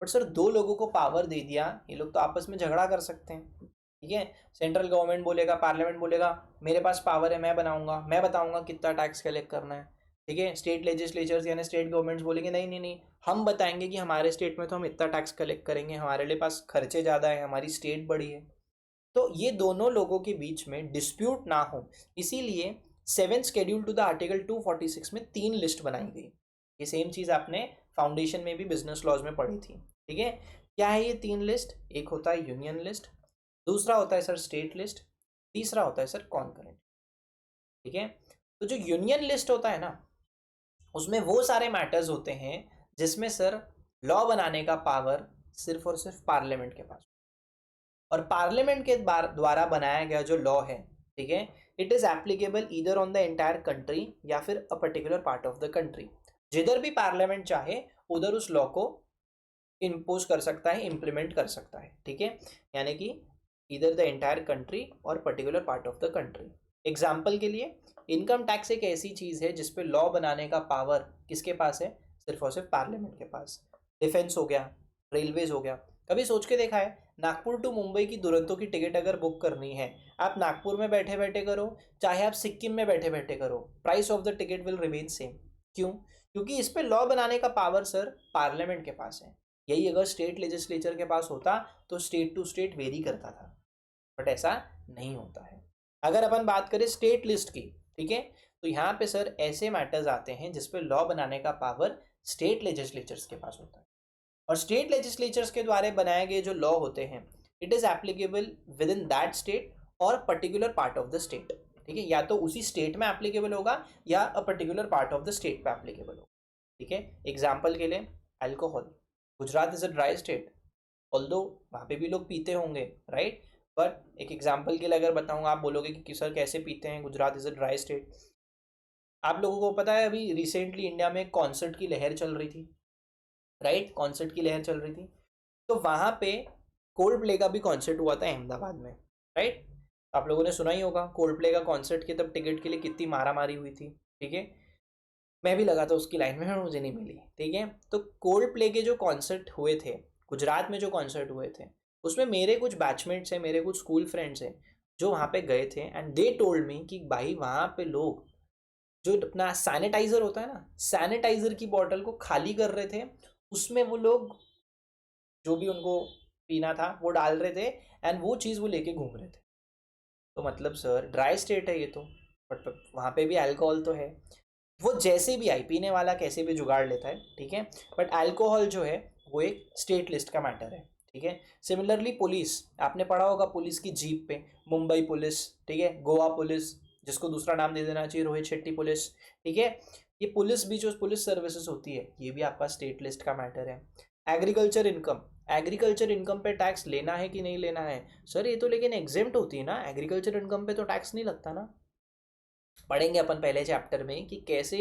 बट सर 2 लोगों को पावर दे दिया, ये लोग तो आपस में झगड़ा कर सकते हैं, ठीक है। सेंट्रल गवर्नमेंट बोलेगा, पार्लियामेंट बोलेगा मेरे पास पावर है, मैं बनाऊंगा, मैं बताऊंगा कितना टैक्स कलेक्ट करना है, ठीक है। स्टेट लेजिस्लेचर्स यानी स्टेट गवर्नमेंट्स बोलेंगे नहीं नहीं नहीं, हम बताएंगे कि हमारे स्टेट में तो हम इतना टैक्स कलेक्ट करेंगे, हमारे लिए पास खर्चे ज़्यादा है, हमारी स्टेट बड़ी है। तो ये दोनों लोगों के बीच में डिस्प्यूट ना हो, इसीलिए 7th schedule to the article 246 में 3 लिस्ट बनाई गई। ये सेम चीज़ आपने फाउंडेशन में भी बिजनेस लॉज में पढ़ी थी, ठीक है। क्या है ये 3 लिस्ट? एक होता है यूनियन लिस्ट, दूसरा होता है सर स्टेट लिस्ट, तीसरा होता है सर कॉन्करेंट, ठीक है। तो जो यूनियन लिस्ट होता है ना, उसमें वो सारे मैटर्स होते हैं जिसमें सर लॉ बनाने का पावर सिर्फ और सिर्फ पार्लियामेंट के पास, और पार्लियामेंट के द्वारा बनाया गया जो लॉ है, ठीक है, it is applicable either on the entire country या फिर a particular part of the country. जिधर भी पार्लियामेंट चाहे उधर उस लॉ को इम्पोज कर सकता है, इम्प्लीमेंट कर सकता है, ठीक है। यानी कि इधर द एंटायर कंट्री और particular part of the country. Example के लिए इनकम टैक्स एक ऐसी चीज़ है जिसपे लॉ बनाने का पावर किसके पास है? सिर्फ और सिर्फ पार्लियामेंट के पास। डिफेंस हो गया, रेलवेज हो गया। कभी सोच के देखा है नागपुर टू मुंबई की दुरंतो की टिकट अगर बुक करनी है, आप नागपुर में बैठे बैठे करो चाहे आप सिक्किम में बैठे बैठे करो, price of the ticket will remain same. क्यों? क्योंकि इस पे लॉ बनाने का पावर सर पार्लियामेंट के पास है। यही अगर स्टेट लेजिस्लेचर के पास होता तो स्टेट टू स्टेट वेरी करता था, बट ऐसा नहीं होता है। अगर अपन बात करें स्टेट लिस्ट की, ठीक है, तो यहाँ पे सर ऐसे मैटर्स आते हैं जिसपे लॉ बनाने का पावर स्टेट लेजिस्लेचर्स के पास होता है, और स्टेट लेजिस्लेचर्स के द्वारा बनाए गए जो लॉ होते हैं it is applicable within that state और particular part of the state, ठीक है। या तो उसी स्टेट में एप्लीकेबल होगा या a particular part of the state पे एप्लीकेबल होगा, ठीक है। एग्जाम्पल के लिए alcohol, Gujarat is a dry state, although वहाँ पे भी लोग पीते होंगे, राइट। बट एक एग्जाम्पल के लिए अगर बताऊँ, आप बोलोगे कि सर कैसे पीते हैं, Gujarat is a dry state. आप लोगों को पता है अभी रिसेंटली इंडिया में कॉन्सर्ट की लहर चल रही थी, राइट, कॉन्सर्ट की लहर चल रही थी। तो वहाँ पे कोल्ड प्ले का भी कॉन्सर्ट हुआ था अहमदाबाद में, राइट। आप लोगों ने सुना ही होगा कोल्ड प्ले का कॉन्सर्ट के तब टिकट के लिए कितनी मारा मारी हुई थी, ठीक है। मैं भी लगा था उसकी लाइन में, मुझे नहीं मिली, ठीक है। तो कोल्ड प्ले के जो कॉन्सर्ट हुए थे गुजरात में, जो कॉन्सर्ट हुए थे उसमें मेरे कुछ बैचमेट्स हैं, मेरे कुछ स्कूल फ्रेंड्स हैं जो वहाँ पे गए थे एंड दे टोल्ड मी कि भाई वहाँ पे लोग जो अपना सैनिटाइजर होता है ना, सैनिटाइजर की बॉटल को खाली कर रहे थे, उसमें वो लोग जो भी उनको पीना था वो डाल रहे थे, एंड वो चीज़ वो लेके घूम रहे थे। तो मतलब सर ड्राई स्टेट है ये तो, बट वहाँ पे भी अल्कोहल तो है। वो जैसे भी आई, पीने वाला कैसे भी जुगाड़ लेता है, ठीक है, बट अल्कोहल जो है वो एक स्टेट लिस्ट का मैटर है, ठीक है। सिमिलरली पुलिस, आपने पढ़ा होगा पुलिस की जीप पे, मुंबई पुलिस, ठीक है, गोवा पुलिस, जिसको दूसरा नाम दे देना चाहिए रोहित शेट्टी पुलिस, ठीक है। ये पुलिस भी, जो पुलिस सर्विसेज होती है, ये भी आपका स्टेट लिस्ट का मैटर है। एग्रीकल्चर इनकम, एग्रीकल्चर इनकम पे टैक्स लेना है कि नहीं लेना है सर, ये तो लेकिन एग्जेम्प्ट होती है ना, एग्रीकल्चर इनकम पे तो टैक्स नहीं लगता ना। पढ़ेंगे अपन पहले चैप्टर में कि कैसे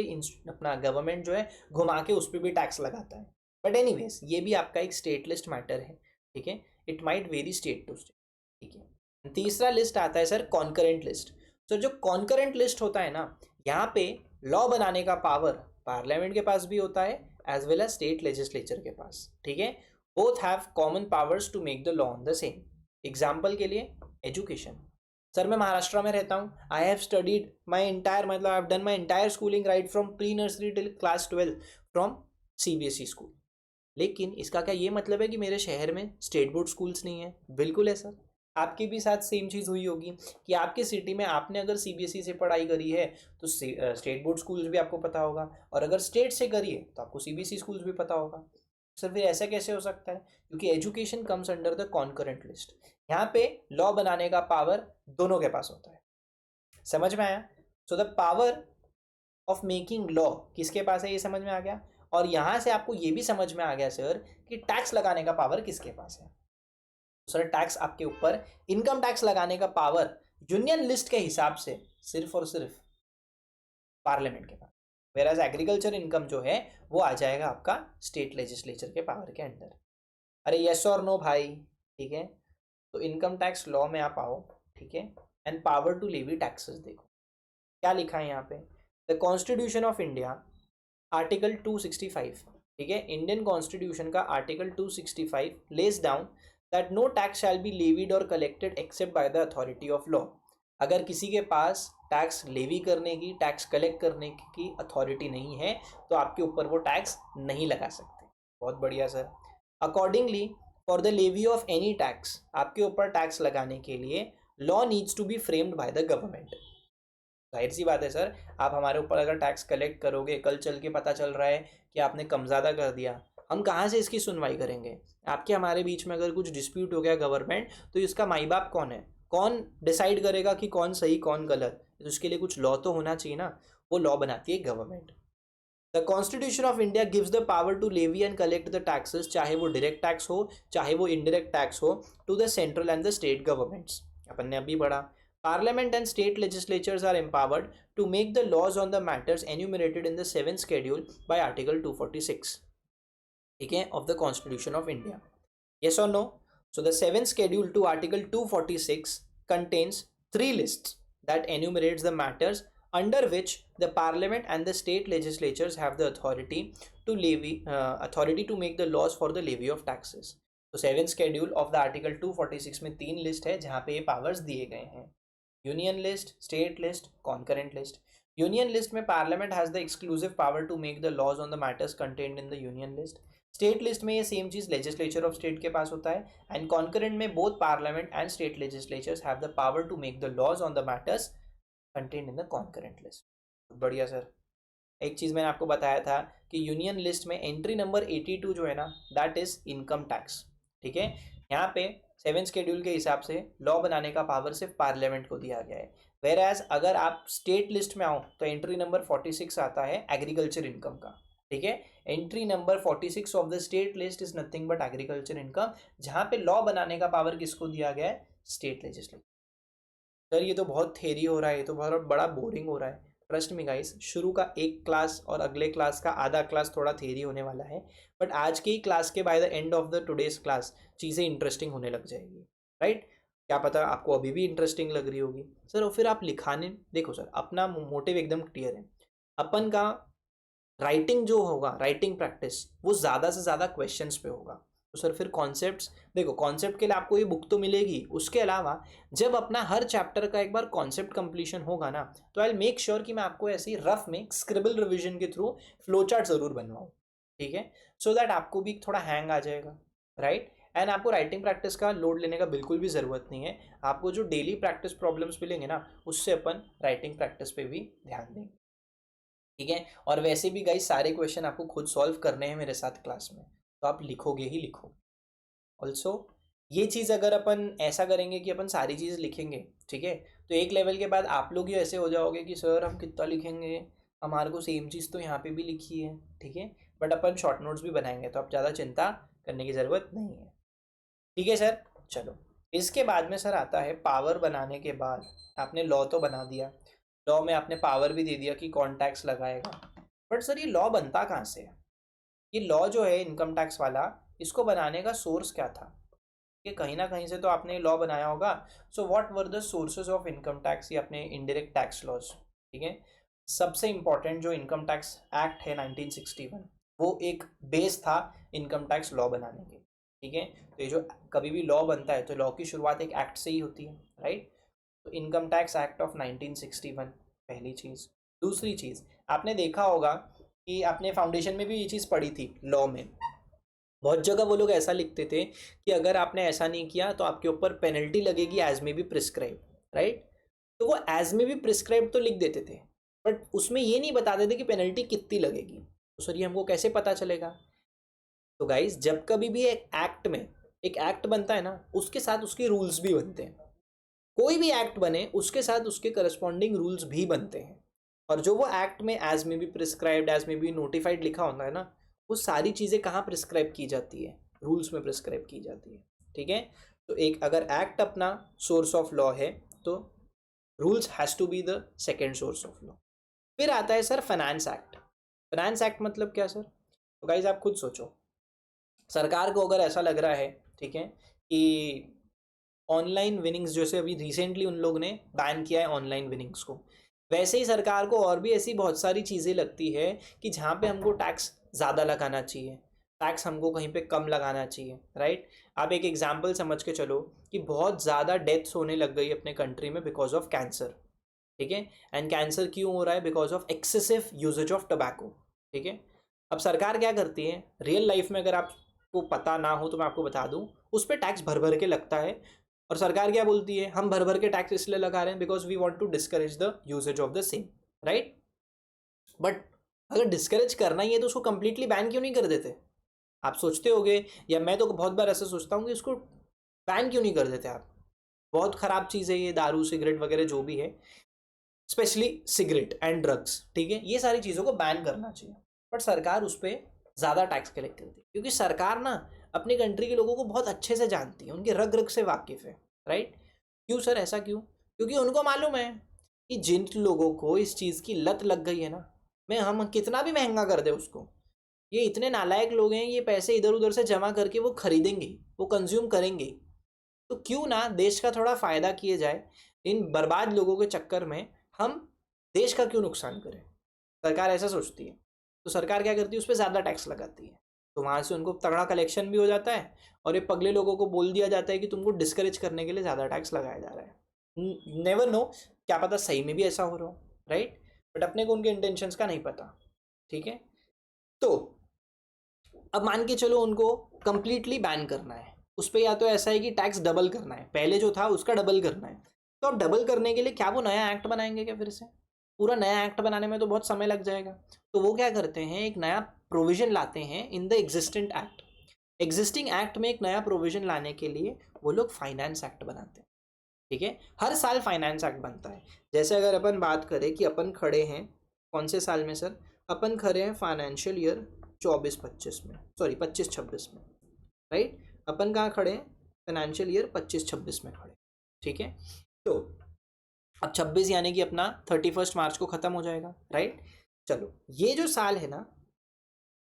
अपना गवर्नमेंट जो है घुमा के उस पर भी टैक्स लगाता है। बट एनीवेज ये भी आपका एक स्टेट लिस्ट मैटर है, ठीक है, it might vary state to state, ठीक है। तीसरा लिस्ट आता है सर कॉन्करेंट लिस्ट। सर जो कॉन्करेंट लिस्ट होता है ना, यहाँ पे लॉ बनाने का पावर पार्लियामेंट के पास भी होता है as well as state legislature के पास, ठीक है। Both have common powers to make the law on the same. Example के लिए एजुकेशन, सर मैं महाराष्ट्र में रहता हूँ, I have studied my entire, मतलब I have done my entire schooling right from pre nursery till class 12 from CBSE school. लेकिन इसका क्या ये मतलब है कि मेरे शहर में स्टेट बोर्ड स्कूल्स नहीं है? बिल्कुल है सर। आपके भी साथ सेम चीज़ हुई होगी कि आपके सिटी में आपने अगर CBSE से पढ़ाई करी है तो स्टेट बोर्ड स्कूल्स भी आपको पता होगा, और अगर स्टेट से करी है तो आपको CBSE स्कूल्स भी पता होगा। सर फिर ऐसा कैसे हो सकता है? क्योंकि education comes under the concurrent list. यहाँ पे लॉ बनाने का पावर दोनों के पास होता है। समझ में आया? So the power of making law किसके पास है, ये समझ में आ गया। और यहां से आपको ये भी समझ में आ गया सर कि टैक्स लगाने का पावर किसके पास है। सर टैक्स आपके ऊपर, इनकम टैक्स लगाने का पावर यूनियन लिस्ट के हिसाब से सिर्फ और सिर्फ पार्लियामेंट के पास, वेराज एग्रीकल्चर इनकम जो है वो आ जाएगा आपका स्टेट लेजिस्लेचर के पावर के अंडर। अरे यस और नो भाई, ठीक है। तो इनकम टैक्स लॉ में आप आओ, ठीक है, and power to levy taxes देखो क्या लिखा है यहाँ पे। The constitution of India article 265, ठीक है, इंडियन कॉन्स्टिट्यूशन का article 265 lays down that no tax shall be levied और collected except by the authority of law. अगर किसी के पास टैक्स लेवी करने की, टैक्स कलेक्ट करने की अथॉरिटी नहीं है तो आपके ऊपर वो टैक्स नहीं लगा सकते। बहुत बढ़िया sir. Accordingly for the levy of any tax, आपके ऊपर टैक्स लगाने के लिए law needs to be framed by the government. जाहिर सी बात है सर, आप हमारे ऊपर अगर टैक्स कलेक्ट करोगे, कल चल के पता चल रहा है कि आपने कम ज़्यादा कर दिया, हम कहाँ से इसकी सुनवाई करेंगे? आपके हमारे बीच में अगर कुछ डिस्प्यूट हो गया गवर्नमेंट, तो इसका माई बाप कौन है? कौन डिसाइड करेगा कि कौन सही कौन गलत? तो उसके लिए कुछ लॉ तो होना चाहिए ना, वो लॉ बनाती है government. The constitution of India gives the power to levy and collect the taxes, चाहे वो डायरेक्ट टैक्स हो चाहे वो इनडायरेक्ट टैक्स हो, to the central and the state governments. अपन ने अभी पढ़ा, parliament and state legislatures are empowered to make the laws on the matters enumerated in the 7th schedule by article 246, ठीक है, of the constitution of India. Yes or no? So the 7th schedule to article 246 contains 3 lists that enumerates the matters under which the parliament and the state legislatures have the authority to authority to make the laws for the levy of taxes. तो seven schedule of the article 246 में 3 list है जहाँ पे ये powers दिए गए हैं। Union list, state list, concurrent list. Union list में parliament has the exclusive power to make the laws on the matters contained in the union list. State list में ये सेम चीज लेजिस्लेचर ऑफ स्टेट के पास होता है, and concurrent में both parliament and state legislatures have the power to make the laws on the matters contained in the concurrent list. बढ़िया sir. एक चीज़ मैंने आपको बताया था कि यूनियन लिस्ट में एंट्री नंबर 82 जो है ना, दैट इज इनकम टैक्स, ठीक है। यहाँ पे 7 शेड्यूल के हिसाब से लॉ बनाने का पावर सिर्फ पार्लियामेंट को दिया गया है। वेर एज अगर आप स्टेट लिस्ट में आओ तो एंट्री नंबर 46 आता है एग्रीकल्चर इनकम का, ठीक है। Entry number 46 of the state list is nothing but agriculture income, जहाँ पे लॉ बनाने का पावर किसको दिया गया है? State legislature. सर ये तो बहुत थेरी हो रहा है, ये तो बहुत बड़ा बोरिंग हो रहा है। ट्रस्ट मी गाइस, शुरू का एक क्लास और अगले क्लास का आधा क्लास थोड़ा थेरी होने वाला है, बट आज के ही क्लास के by the end of the today's class चीज़ें इंटरेस्टिंग होने लग जाएगी, राइट? क्या पता आपको अभी भी इंटरेस्टिंग लग रही होगी सर। और फिर आप लिखाने देखो सर, अपना मोटिव एकदम क्लियर है। अपन का राइटिंग जो होगा, राइटिंग प्रैक्टिस, वो ज़्यादा से ज़्यादा क्वेश्चंस पे होगा। तो सर फिर कॉन्सेप्ट्स, देखो कॉन्सेप्ट के लिए आपको ये बुक तो मिलेगी, उसके अलावा जब अपना हर चैप्टर का एक बार कॉन्सेप्ट कंप्लीशन होगा ना, तो आई मेक श्योर कि मैं आपको ऐसे ही रफ में स्क्रिबल रिविजन के थ्रू फ्लो चार्ट जरूर बनवाऊँ, ठीक है, सो दैट आपको भी थोड़ा हैंग आ जाएगा, राइट। एंड आपको राइटिंग प्रैक्टिस का लोड लेने का बिल्कुल भी ज़रूरत नहीं है, आपको जो डेली प्रैक्टिस प्रॉब्लम्स मिलेंगे ना, उससे अपन राइटिंग प्रैक्टिस पे भी ध्यान देंगे, ठीक है। और वैसे भी गाइस सारे क्वेश्चन आपको खुद सॉल्व करने हैं मेरे साथ क्लास में, तो आप लिखोगे ही लिखो। ऑल्सो ये चीज़ अगर अपन ऐसा करेंगे कि अपन सारी चीज़ लिखेंगे, ठीक है, तो एक लेवल के बाद आप लोग ही ऐसे हो जाओगे कि सर हम कितना लिखेंगे, हमारे को सेम चीज़ तो यहाँ पे भी लिखी है, ठीक है, बट अपन शॉर्ट नोट्स भी बनाएंगे, तो आप ज़्यादा चिंता करने की ज़रूरत नहीं है, ठीक है सर। चलो इसके बाद में सर आता है पावर बनाने के बाद, आपने लॉ तो बना दिया, लॉ में आपने पावर भी दे दिया कि कौन टैक्स लगाएगा, बट सर ये लॉ बनता कहाँ से है? ये लॉ जो है इनकम टैक्स वाला, इसको बनाने का सोर्स क्या था? ये कहीं ना कहीं से तो आपने लॉ बनाया होगा। So what were the sources of income tax, ये अपने इनडायरेक्ट टैक्स लॉज, ठीक है। सबसे इंपॉर्टेंट जो इनकम टैक्स एक्ट है 1961, वो एक बेस था इनकम टैक्स लॉ बनाने के, ठीक है। तो ये जो कभी भी लॉ बनता है तो लॉ की शुरुआत एक एक्ट से ही होती है, राइट। तो इनकम टैक्स एक्ट ऑफ 1961 पहली चीज़। दूसरी चीज़ आपने देखा होगा कि आपने फाउंडेशन में भी ये चीज़ पढ़ी थी, लॉ में बहुत जगह वो लोग ऐसा लिखते थे कि अगर आपने ऐसा नहीं किया तो आपके ऊपर पेनल्टी लगेगी एज में भी प्रिस्क्राइब, राइट। तो वो एज में भी प्रिस्क्राइब तो लिख देते थे, बट उसमें ये नहीं बताते थे कि पेनल्टी कितनी लगेगी। तो सर ये हमको कैसे पता चलेगा? तो गाइज जब कभी भी एक एक्ट में एक एक्ट बनता है ना, उसके साथ उसके रूल्स भी बनते हैं। कोई भी एक्ट बने उसके साथ उसके करस्पॉन्डिंग रूल्स भी बनते हैं, और जो वो एक्ट में एज में बी प्रिस्क्राइब्ड, एज में बी नोटिफाइड लिखा होता है ना, वो सारी चीज़ें कहाँ प्रिस्क्राइब की जाती है? रूल्स में प्रिस्क्राइब की जाती है, ठीक है। तो एक अगर एक्ट अपना सोर्स ऑफ लॉ है, तो rules has to be the second source of law. फिर आता है sir finance act. Finance act मतलब क्या सर? तो गाइज आप खुद सोचो, सरकार को अगर ऐसा लग रहा है, ठीक है, कि ऑनलाइन विनिंग्स, जैसे अभी रिसेंटली उन लोग ने बैन किया है ऑनलाइन विनिंग्स को, वैसे ही सरकार को और भी ऐसी बहुत सारी चीज़ें लगती है कि जहाँ पे हमको टैक्स ज़्यादा लगाना चाहिए, टैक्स हमको कहीं पे कम लगाना चाहिए, राइट। आप एक एग्जांपल समझ के चलो कि बहुत ज़्यादा डेथ्स होने लग गई अपने कंट्री में बिकॉज ऑफ कैंसर, ठीक है। एंड कैंसर क्यों हो रहा है? Because of excessive usage of tobacco, ठीक है। अब सरकार क्या करती है रियल लाइफ में, अगर आपको पता ना हो तो मैं आपको बता दूं, उस पर टैक्स भर भर के लगता है। और सरकार क्या बोलती है? हम भर भर के टैक्स इसलिए लगा रहे हैं because we want to discourage the usage of the same, right. But अगर डिस्करेज करना ही है तो उसको कंप्लीटली बैन क्यों नहीं कर देते? आप सोचते होगे, या मैं तो बहुत बार ऐसा सोचता हूँ कि इसको बैन क्यों नहीं कर देते आप? बहुत ख़राब चीज़ है ये, दारू सिगरेट वगैरह जो भी है, स्पेशली सिगरेट एंड ड्रग्स, ठीक है, ये सारी चीज़ों को बैन करना चाहिए। बट सरकार उस पर ज़्यादा टैक्स कलेक्ट करती है, क्योंकि सरकार ना अपनी कंट्री के लोगों को बहुत अच्छे से जानती है, उनके रग रग से वाकिफ़ है, राइट। क्यों सर, ऐसा क्यों? क्योंकि उनको मालूम है कि जिन लोगों को इस चीज़ की लत लग गई है ना, मैं हम कितना भी महंगा कर दे उसको, ये इतने नालायक लोग हैं, ये पैसे इधर उधर से जमा करके वो खरीदेंगे, वो कंज्यूम करेंगे। तो क्यों ना देश का थोड़ा फ़ायदा किए जाए, इन बर्बाद लोगों के चक्कर में हम देश का क्यों नुकसान करें? सरकार ऐसा सोचती है, तो सरकार क्या करती है? उस पर ज़्यादा टैक्स लगाती है, तो वहाँ से उनको तगड़ा कलेक्शन भी हो जाता है, और ये पगले लोगों को बोल दिया जाता है कि तुमको डिस्करेज करने के लिए ज़्यादा टैक्स लगाया जा रहा है। नेवर नो, क्या पता सही में भी ऐसा हो रहा हो, राइट। बट अपने को उनके इंटेंशंस का नहीं पता, ठीक है। तो अब मान के चलो उनको कंप्लीटली बैन करना है, उस पर या तो ऐसा है कि टैक्स डबल करना है, पहले जो था उसका डबल करना है। तो अब डबल करने के लिए क्या वो नया एक्ट बनाएंगे क्या? फिर से पूरा नया एक्ट बनाने में तो बहुत समय लग जाएगा। तो वो क्या करते हैं, एक नया प्रोविजन लाते हैं in the existent act. Existing act में एक नया प्रोविजन लाने के लिए वो लोग फाइनेंस एक्ट बनाते हैं, ठीक है। हर साल फाइनेंस एक्ट बनता है। जैसे अगर अपन बात करें कि अपन खड़े हैं कौन से साल में सर? अपन खड़े हैं फाइनेंशियल ईयर 24-25 में, सॉरी 25-26 में, राइट। अपन कहाँ खड़े हैं? फाइनेंशियल ईयर 25-26 में खड़े, ठीक है। तो अब 26 यानी कि अपना 31 मार्च को ख़त्म हो जाएगा, राइट। चलो ये जो साल है ना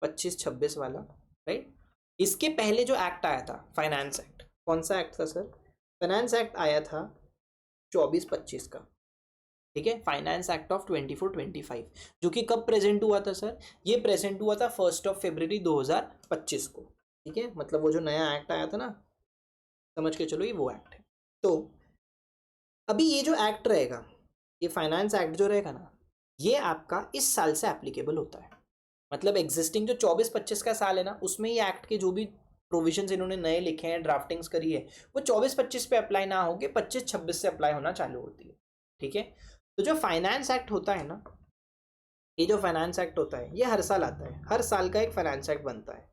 25-26 वाला, राइट, इसके पहले जो एक्ट आया था फाइनेंस एक्ट, कौन सा एक्ट था सर? फाइनेंस एक्ट आया था 24-25 का, ठीक है। फाइनेंस एक्ट ऑफ 24-25, जो कि कब प्रेजेंट हुआ था सर? ये प्रेजेंट हुआ था 1 फरवरी 2025 को, ठीक है, मतलब वो जो नया एक्ट आया था ना, समझ के चलो ये वो एक्ट है। तो अभी ये जो एक्ट रहेगा, ये फाइनेंस एक्ट जो रहेगा ना, ये आपका इस साल से एप्लीकेबल होता है। मतलब एग्जिस्टिंग जो 24-25 का साल है ना, उसमें ये एक्ट के जो भी प्रोविजंस इन्होंने नए लिखे हैं, ड्राफ्टिंग्स करी है, वो 24-25 पे अप्लाई ना होके 25-26 से अप्लाई होना चालू होती है। ठीक है, तो जो फाइनेंस एक्ट होता है ना, ये जो फाइनेंस एक्ट होता है ये हर साल आता है, हर साल का एक फाइनेंस एक्ट बनता है,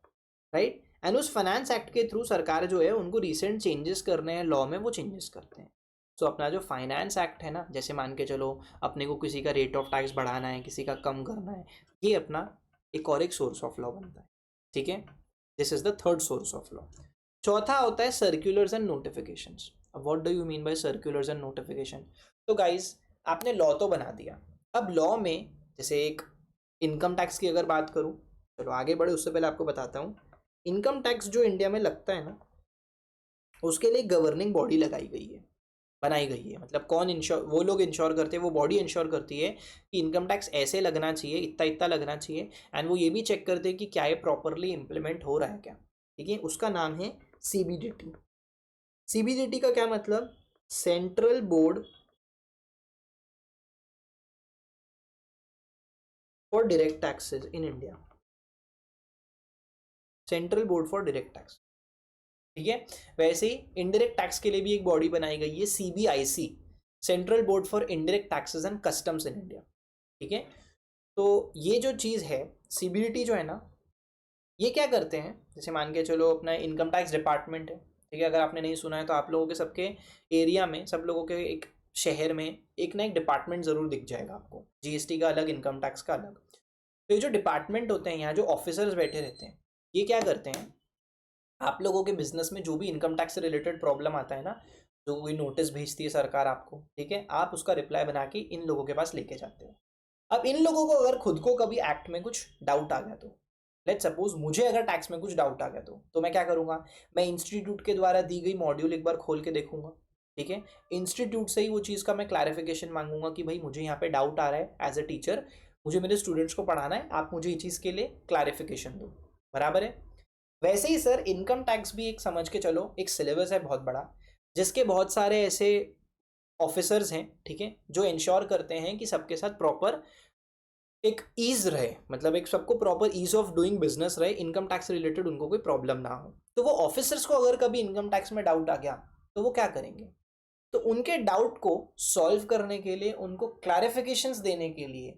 राइट। एंड उस फाइनेंस एक्ट के थ्रू सरकार जो है उनको रिसेंट चेंजेस करने हैं लॉ में, वो चेंजेस करते हैं। सो अपना जो फाइनेंस एक्ट है ना, जैसे मान के चलो अपने को किसी का रेट ऑफ टैक्स बढ़ाना है, किसी का कम करना है, ये अपना एक और एक सोर्स ऑफ लॉ बनता है। ठीक है, this is the third source of law. चौथा होता है सर्क्यूलर्स एंड नोटिफिकेशंस। अब what do you mean by circulars and notification? तो गाइज, आपने लॉ तो बना दिया, अब लॉ में जैसे एक इनकम टैक्स की अगर बात करूं, चलो आगे बढ़े उससे पहले आपको बताता हूँ। इनकम टैक्स जो इंडिया में लगता है ना, उसके लिए गवर्निंग बॉडी लगाई गई है, बनाई गई है। मतलब कौन इंश्योर, वो लोग इंश्योर करते हैं, वो बॉडी इंश्योर करती है कि इनकम टैक्स ऐसे लगना चाहिए, इतना इतना लगना चाहिए। एंड वो ये भी चेक करते हैं कि क्या ये प्रॉपरली इम्प्लीमेंट हो रहा है क्या। ठीक है, उसका नाम है सीबीडीटी। सीबीडीटी का क्या मतलब? Central board for direct taxes in India. Central board for direct tax. ठीक है, वैसे ही इनडायरेक्ट टैक्स के लिए भी एक बॉडी बनाई गई है, CBIC, central board for indirect taxes and customs in India. ठीक है, तो ये जो चीज़ है, सीबीडीटी जो है ना, ये क्या करते हैं, जैसे मान के चलो अपना इनकम टैक्स डिपार्टमेंट है। ठीक है, अगर आपने नहीं सुना है तो आप लोगों के सबके एरिया में, सब लोगों के एक शहर में एक ना एक डिपार्टमेंट ज़रूर दिख जाएगा आपको, जीएसटी का अलग, इनकम टैक्स का अलग। तो ये जो डिपार्टमेंट होते हैं, यहाँ जो ऑफिसर्स बैठे रहते हैं, ये क्या करते हैं, आप लोगों के बिजनेस में जो भी इनकम टैक्स से रिलेटेड प्रॉब्लम आता है ना, जो कोई नोटिस भेजती है सरकार आपको, ठीक है, आप उसका रिप्लाई बना के इन लोगों के पास लेके जाते हो। अब इन लोगों को अगर खुद को कभी एक्ट में कुछ डाउट आ गया, तो लेट सपोज मुझे अगर टैक्स में कुछ डाउट आ गया, तो मैं क्या करूंगा, मैं इंस्टीट्यूट के द्वारा दी गई मॉड्यूल एक बार खोल के देखूंगा। ठीक है, इंस्टीट्यूट से ही वो चीज़ का मैं क्लैरिफिकेशन मांगूंगा कि भाई मुझे यहाँ पे डाउट आ रहा है, एज अ टीचर मुझे मेरे स्टूडेंट्स को पढ़ाना है, आप मुझे ये चीज़ के लिए क्लैरिफिकेशन दो। बराबर है। वैसे ही सर इनकम टैक्स भी एक, समझ के चलो, एक सिलेबस है बहुत बड़ा, जिसके बहुत सारे ऐसे ऑफिसर्स हैं, ठीक है, जो इंश्योर करते हैं कि सबके साथ प्रॉपर एक ईज रहे, मतलब एक सबको proper ease of doing business रहे, इनकम टैक्स रिलेटेड उनको कोई प्रॉब्लम ना हो। तो वो ऑफिसर्स को अगर कभी इनकम टैक्स में डाउट आ गया, तो वो क्या करेंगे, तो उनके डाउट को सॉल्व करने के लिए, उनको क्लैरिफिकेशंस देने के लिए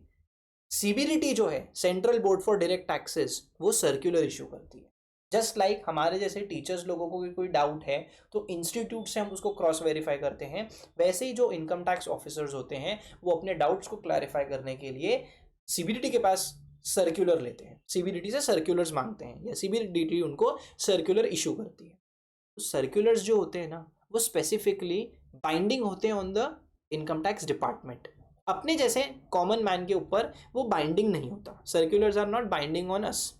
सीबीडीटी जो है, central board for direct taxes, वो सर्कुलर इशू करती है। जस्ट लाइक हमारे जैसे टीचर्स लोगों को भी कोई डाउट है तो इंस्टीट्यूट से हम उसको क्रॉस वेरीफाई करते हैं, वैसे ही जो इनकम टैक्स ऑफिसर्स होते हैं वो अपने डाउट्स को क्लैरिफाई करने के लिए सीबीडीटी के पास सर्कुलर लेते हैं, सीबीडीटी से सर्कुलर्स मांगते हैं, या सीबीडीटी उनको सर्कुलर इशू करती है। तो सर्कुलर्स जो होते हैं ना, वो स्पेसिफिकली बाइंडिंग होते हैं on the income tax department. अपने जैसे कॉमन मैन के ऊपर वो बाइंडिंग नहीं होता, circulars are not binding on us.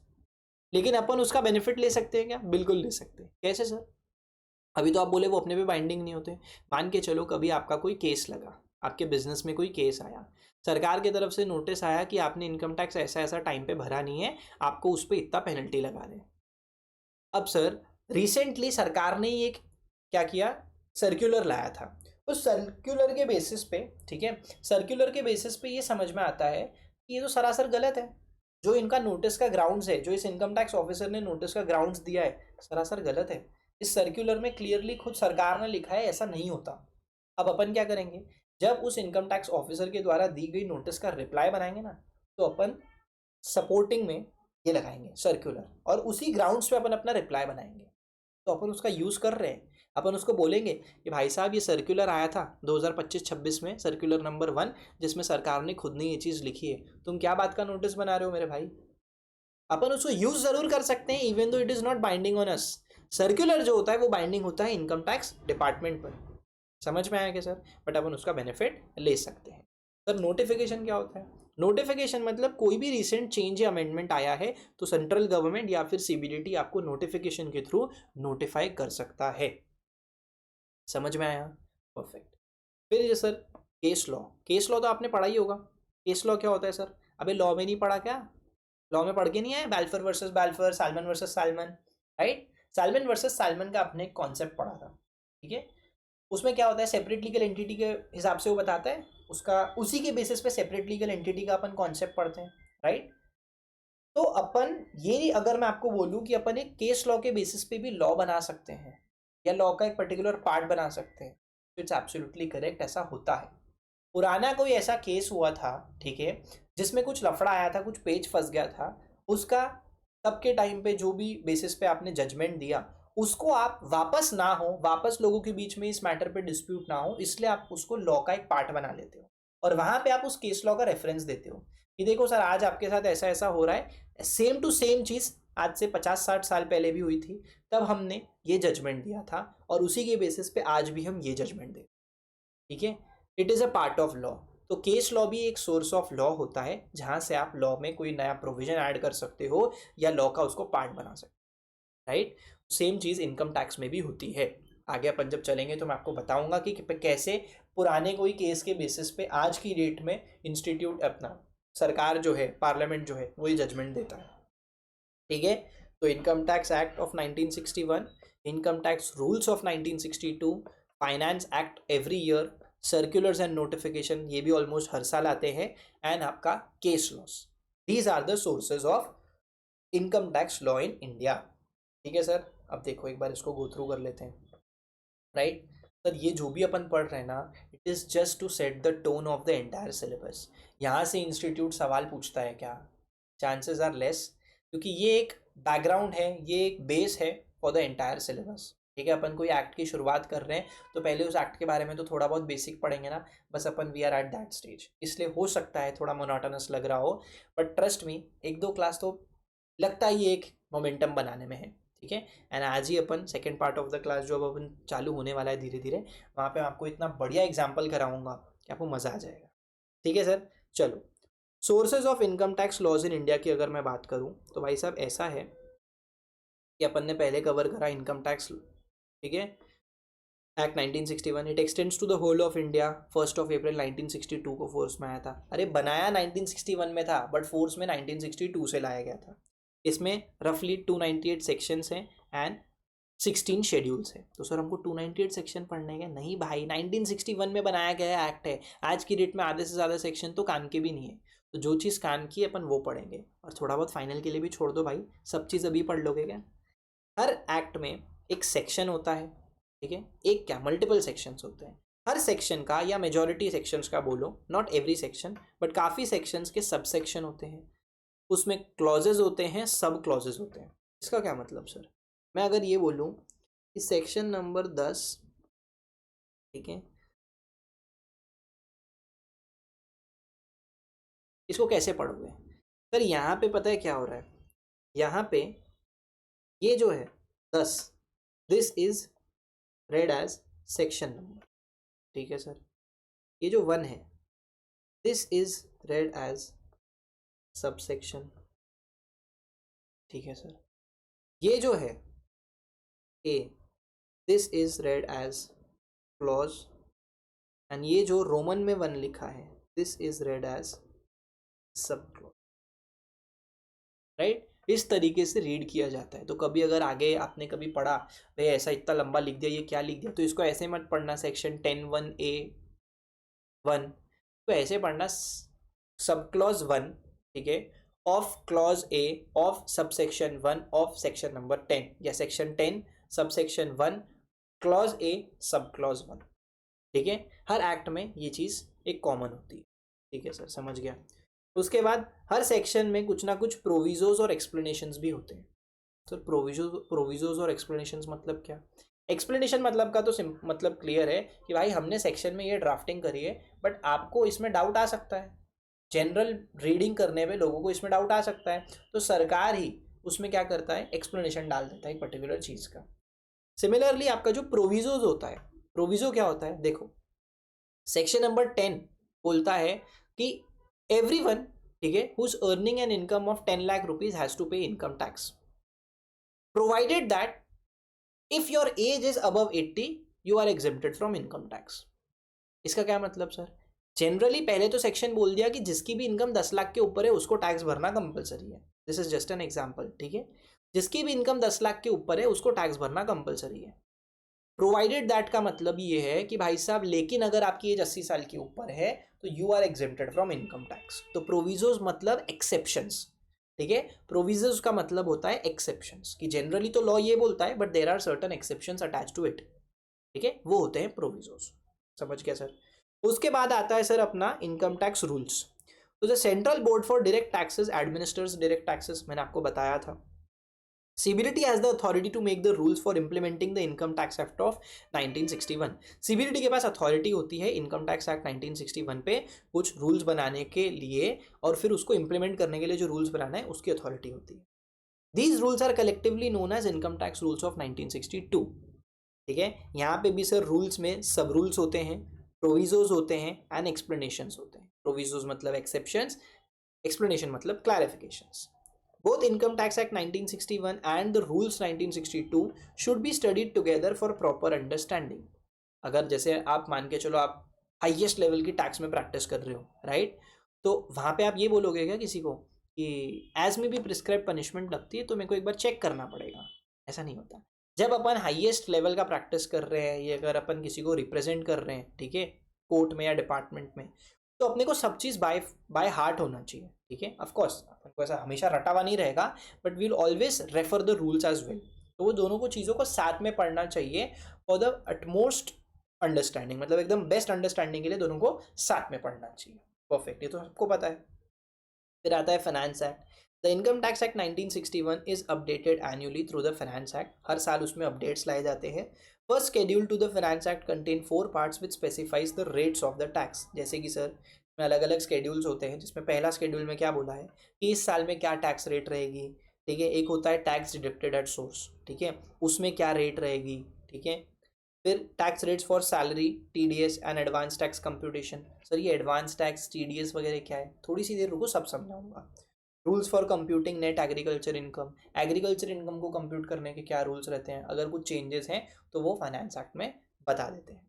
लेकिन अपन उसका बेनिफिट ले सकते हैं क्या? बिल्कुल ले सकते हैं। कैसे सर? अभी तो आप बोले वो अपने पे बाइंडिंग नहीं होते। मान के चलो कभी आपका कोई केस लगा, आपके बिजनेस में कोई केस आया, सरकार की तरफ से नोटिस आया कि आपने इनकम टैक्स ऐसा ऐसा टाइम पे भरा नहीं है, आपको उस पर इतना पेनल्टी लगा दें। अब सर रिसेंटली सरकार ने एक क्या किया, सर्कुलर लाया था। उस सर्कुलर के बेसिस पे, ठीक है, सर्कुलर के बेसिस पे ये समझ में आता है कि ये तो सरासर गलत है। जो इनका नोटिस का ग्राउंड्स है, जो इस इनकम टैक्स ऑफिसर ने नोटिस का ग्राउंड्स दिया है, सरासर गलत है। इस सर्कुलर में क्लियरली खुद सरकार ने लिखा है ऐसा नहीं होता। अब अपन क्या करेंगे, जब उस इनकम टैक्स ऑफिसर के द्वारा दी गई नोटिस का रिप्लाई बनाएंगे ना, तो अपन सपोर्टिंग में ये लगाएंगे सर्कुलर, और उसी ग्राउंड्स पे अपन अपना रिप्लाई बनाएंगे। तो अपन उसका यूज़ कर रहे हैं, अपन उसको बोलेंगे कि भाई साहब ये सर्कुलर आया था 2025-26 में, सर्कुलर नंबर 1, जिसमें सरकार ने खुद ने ये चीज़ लिखी है, तुम क्या बात का नोटिस बना रहे हो मेरे भाई। अपन उसको यूज़ ज़रूर कर सकते हैं, even though it is not binding on us. Circular जो होता है वो बाइंडिंग होता है इनकम टैक्स डिपार्टमेंट पर। समझ में आया क्या सर? बट अपन उसका बेनिफिट ले सकते हैं। सर नोटिफिकेशन क्या होता है? नोटिफिकेशन मतलब कोई भी रिसेंट चेंज या अमेंडमेंट आया है तो सेंट्रल गवर्नमेंट या फिर सीबीडीटी आपको नोटिफिकेशन के थ्रू नोटिफाई कर सकता है। समझ में आया? परफेक्ट। फिर ये sir case law, case law तो आपने पढ़ा ही होगा। केस लॉ क्या होता है सर? अबे लॉ में नहीं पढ़ा क्या? लॉ में पढ़ के नहीं आए, Balfour versus Balfour, salmon versus salmon, right. Salmon versus salmon का आपने कॉन्सेप्ट पढ़ा था, ठीक है। उसमें क्या होता है, सेपरेट लीगल एंटिटी के हिसाब से वो बताता है, उसका उसी के बेसिस पे सेपरेट लीगल एंटिटी का अपन कॉन्सेप्ट पढ़ते हैं, राइट। तो अपन ये, अगर मैं आपको बोलूं कि अपन एक केस लॉ के बेसिस पे भी लॉ बना सकते हैं या लॉ का एक पर्टिकुलर पार्ट बना सकते हैं, तो इट्स एब्सोल्युटली करेक्ट, ऐसा होता है। पुराना कोई ऐसा केस हुआ था, ठीक है, जिसमें कुछ लफड़ा आया था, कुछ पेज फंस गया था, उसका तब के टाइम पे जो भी बेसिस पे आपने जजमेंट दिया, उसको आप वापस ना हो, वापस लोगों के बीच में इस मैटर पे डिस्प्यूट ना हो, इसलिए आप उसको लॉ का एक पार्ट बना लेते हो और वहां पे आप उस केस लॉ का रेफरेंस देते हो कि देखो सर आज आपके साथ ऐसा ऐसा हो रहा है, सेम टू सेम चीज आज से 50-60 साल पहले भी हुई थी, तब हमने ये जजमेंट दिया था और उसी के बेसिस पे आज भी हम ये जजमेंट दें, ठीक है। It is a part of law. तो केस लॉ भी एक सोर्स ऑफ लॉ होता है जहां से आप लॉ में कोई नया प्रोविजन ऐड कर सकते हो या लॉ का उसको पार्ट बना सकते हो, राइट। सेम चीज़ इनकम टैक्स में भी होती है। आगे अपन जब चलेंगे तो मैं आपको बताऊंगा कि कैसे पुराने कोई केस के बेसिस पे आज की डेट में इंस्टीट्यूट अपना सरकार जो है, पार्लियामेंट जो है, वही जजमेंट देता है, ठीक है। तो income tax act of 1961, income tax rules of 1962, finance act every year, circulars and notification ये भी ऑलमोस्ट हर साल आते हैं, एंड आपका case laws, these are the sources of income tax law in India, ठीक है सर। अब देखो एक बार इसको गो थ्रू कर लेते हैं, राइट। सर ये जो भी अपन पढ़ रहे हैं ना, it is just to set the tone of the entire syllabus. यहाँ से इंस्टीट्यूट सवाल पूछता है क्या, चांसेस आर लेस, क्योंकि ये एक बैकग्राउंड है, ये एक बेस है फॉर द एंटायर सिलेबस, ठीक है। अपन कोई एक्ट की शुरुआत कर रहे हैं तो पहले उस एक्ट के बारे में तो थोड़ा बहुत बेसिक पढ़ेंगे ना, बस अपन we are at that stage, इसलिए हो सकता है थोड़ा मोनोटोनस लग रहा हो, बट ट्रस्ट मी एक दो क्लास तो लगता ही एक मोमेंटम बनाने में है, ठीक है। एंड आज ही अपन second part of the class जो अब अपन चालू होने वाला है धीरे धीरे, वहाँ पे मैं आपको इतना बढ़िया एग्जाम्पल कराऊंगा कि आपको मज़ा आ जाएगा, ठीक है सर। चलो, sources of income tax laws in India की अगर मैं बात करूं तो भाई साहब ऐसा है कि अपन ने पहले कवर करा इनकम टैक्स, ठीक है, act 1961, it extends to the whole of India, 1 April 1962 को फोर्स में आया था। अरे बनाया 1961 में था बट फोर्स में 1962 से लाया गया था। इसमें रफली 298 सेक्शंस हैं एंड 16 शेड्यूल्स है। तो सर हमको 298 सेक्शन पढ़ने के नहीं भाई, 1961 में बनाया गया एक्ट है, आज की डेट में आधे से ज़्यादा सेक्शन तो काम के भी नहीं है। तो जो चीज़ काम की अपन वो पढ़ेंगे और थोड़ा बहुत फाइनल के लिए भी छोड़ दो भाई, सब चीज़ अभी पढ़ लोगे क्या। हर एक्ट में एक सेक्शन होता है, ठीक है, एक क्या मल्टीपल सेक्शंस होते हैं। हर सेक्शन का या मेजॉरिटी सेक्शंस का बोलो, नॉट एवरी सेक्शन बट काफ़ी सेक्शंस के सब सेक्शन होते हैं, उसमें क्लॉजेज होते हैं, सब क्लॉजेज होते हैं। इसका क्या मतलब सर, मैं अगर ये बोलूँ कि सेक्शन नंबर 10, ठीक है, इसको कैसे पढ़ोगे सर, यहाँ पे पता है क्या हो रहा है, यहाँ पे ये जो है 10, this is read as section number, ठीक है सर। ये जो 1 है, this is read as sub section, ठीक है सर। ये जो है A, this is read as clause, and ये जो रोमन में 1 लिखा है, this is read as sub clause, right. इस तरीके से रीड किया जाता है। तो कभी अगर आगे आपने कभी पढ़ा भाई ऐसा इतना लंबा लिख दिया, ये क्या लिख दिया, तो इसको ऐसे मत पढ़ना सेक्शन 10(1)(a)(1), तो ऐसे पढ़ना सब क्लॉज 1, ठीक है, of clause A of sub section 1 of section number 10, या section 10 sub section 1 clause A sub clause 1, ठीक है। हर एक्ट में ये चीज़ एक कॉमन होती है, ठीक है सर, समझ गया। उसके बाद हर सेक्शन में कुछ ना कुछ प्रोविजोज और एक्सप्लेनेशंस भी होते हैं। सर प्रोविजोज और एक्सप्लेनेशंस मतलब क्या, एक्सप्लेनेशन मतलब का तो मतलब क्लियर है कि भाई हमने सेक्शन में ये ड्राफ्टिंग करी है बट आपको इसमें डाउट आ सकता है, जनरल रीडिंग करने में लोगों को इसमें डाउट आ सकता है, तो सरकार ही उसमें क्या करता है, एक्सप्लेनेशन डाल देता है एक पर्टिकुलर चीज़ का। सिमिलरली आपका जो प्रोविजोज होता है, प्रोविजो क्या होता है, देखो सेक्शन नंबर 10 बोलता है कि एवरीवन, ठीक है, whose earning an income of 10 lakh rupees has to pay income tax, provided that if your age is above 80 you are exempted from income tax. इसका क्या मतलब सर, जनरली पहले तो सेक्शन बोल दिया कि जिसकी भी इनकम 10 लाख के ऊपर है उसको टैक्स भरना कंपलसरी है, this is just an example, ठीक है। जिसकी भी इनकम 10 लाख के ऊपर है उसको टैक्स भरना कंपलसरी है। प्रोवाइडेड दैट का मतलब ये है कि भाई साहब लेकिन अगर आपकी एज 80 साल के ऊपर है तो you are exempted from income tax. तो प्रोविजोज मतलब एक्सेप्शंस, ठीक है। प्रोविजोज का मतलब होता है एक्सेप्शंस, कि जनरली तो लॉ ये बोलता है but there are certain exceptions attach to it, ठीक है, वो होते हैं प्रोविजोज। समझ गया सर। उसके बाद आता है सर अपना इनकम टैक्स रूल्स। तो the central board for direct taxes administers direct taxes, मैंने आपको बताया था। CBDT has the authority to make the rules for implementing the Income Tax Act of 1961। CBDT के पास अथॉरिटी होती है इनकम टैक्स एक्ट 1961 पे कुछ रूल्स बनाने के लिए, और फिर उसको इम्प्लीमेंट करने के लिए जो रूल्स बनाना है उसकी अथॉरिटी होती है। These rules are collectively known as Income Tax Rules of 1962। ठीक है, यहाँ पे भी सर रूल्स में सब रूल्स होते हैं, प्रोविजोज होते हैं एंड एक्सप्लेनेशंस होते हैं। प्रोविजोज मतलब एक्सेप्शंस, एक्सप्लेनेशन मतलब clarifications. Both Income Tax Act 1961 and the Rules 1962 should be studied together for proper understanding। अगर जैसे आप मान के चलो आप हाईएस्ट लेवल की टैक्स में प्रैक्टिस कर रहे हो, राइट, तो वहाँ पे आप ये बोलोगे क्या किसी को कि एज में भी प्रिस्क्राइब पनिशमेंट लगती है तो मेरे को एक बार चेक करना पड़ेगा? ऐसा नहीं होता। जब अपन हाईएस्ट लेवल का प्रैक्टिस कर रहे हैं, ये अगर अपन किसी को रिप्रेजेंट कर रहे हैं, ठीक है, कोर्ट में या डिपार्टमेंट में, तो अपने को सब चीज़ बाय हार्ट होना चाहिए, ठीक है। ऑफ कोर्स अपन को ऐसा हमेशा रटा हुआ नहीं रहेगा, but we'll always refer the rules as well. तो वो दोनों को चीज़ों को साथ में पढ़ना चाहिए फॉर द अटमोस्ट अंडरस्टैंडिंग, मतलब एकदम बेस्ट अंडरस्टैंडिंग के लिए दोनों को साथ में पढ़ना चाहिए। परफेक्ट, ये तो सबको पता है। फिर आता है finance act. The income tax act 1961 is updated annually through the finance act. हर साल उसमें अपडेट्स लाए जाते हैं। First schedule to the finance act contain 4 parts which specifies the rates of the tax. जैसे कि सर में अलग अलग स्केड्यूल्स होते हैं, जिसमें पहला स्केड्यूल में क्या बोला है कि इस साल में क्या टैक्स रेट रहेगी, ठीक है। एक होता है टैक्स डिडक्टेड एट सोर्स, ठीक है, उसमें क्या रेट रहेगी, ठीक है। फिर tax rates for salary, TDS and advance tax computation. Sir ये एडवांस टैक्स TDS वगैरह क्या है, थोड़ी सी देर रुको सब समझाऊंगा। Rules for computing net agriculture income, agriculture income को कंप्यूट करने के क्या रूल्स रहते हैं, अगर कुछ चेंजेस हैं तो वो फाइनेंस एक्ट में बता देते हैं।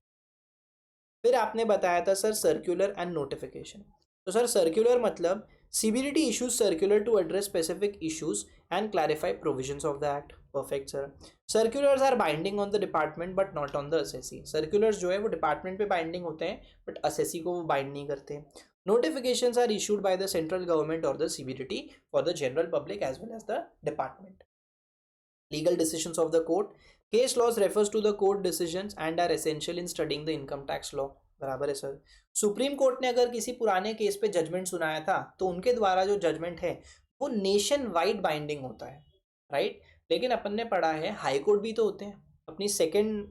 फिर आपने बताया था सर सर्कुलर एंड नोटिफिकेशन। तो सर सर्कुलर मतलब CBDT issues circular to address specific issues and clarify provisions of the act। Perfect sir। Circulars are binding on the department but not on the assessee। Circulars जो है वो department पे binding होते हैं but assessee को वो bind नहीं करते। Notifications are issued by the central government or the CBDT for the general public as well as the department। Legal decisions of the court। Case laws refers to the court decisions and are essential in studying the income tax law। बराबर है sir. Supreme court ने अगर किसी पुराने case पे judgement सुनाया था तो उनके द्वारा जो जजमेंट है वो नेशन वाइड बाइंडिंग होता है, राइट। लेकिन अपन ने पढ़ा है हाई कोर्ट भी तो होते हैं। अपनी second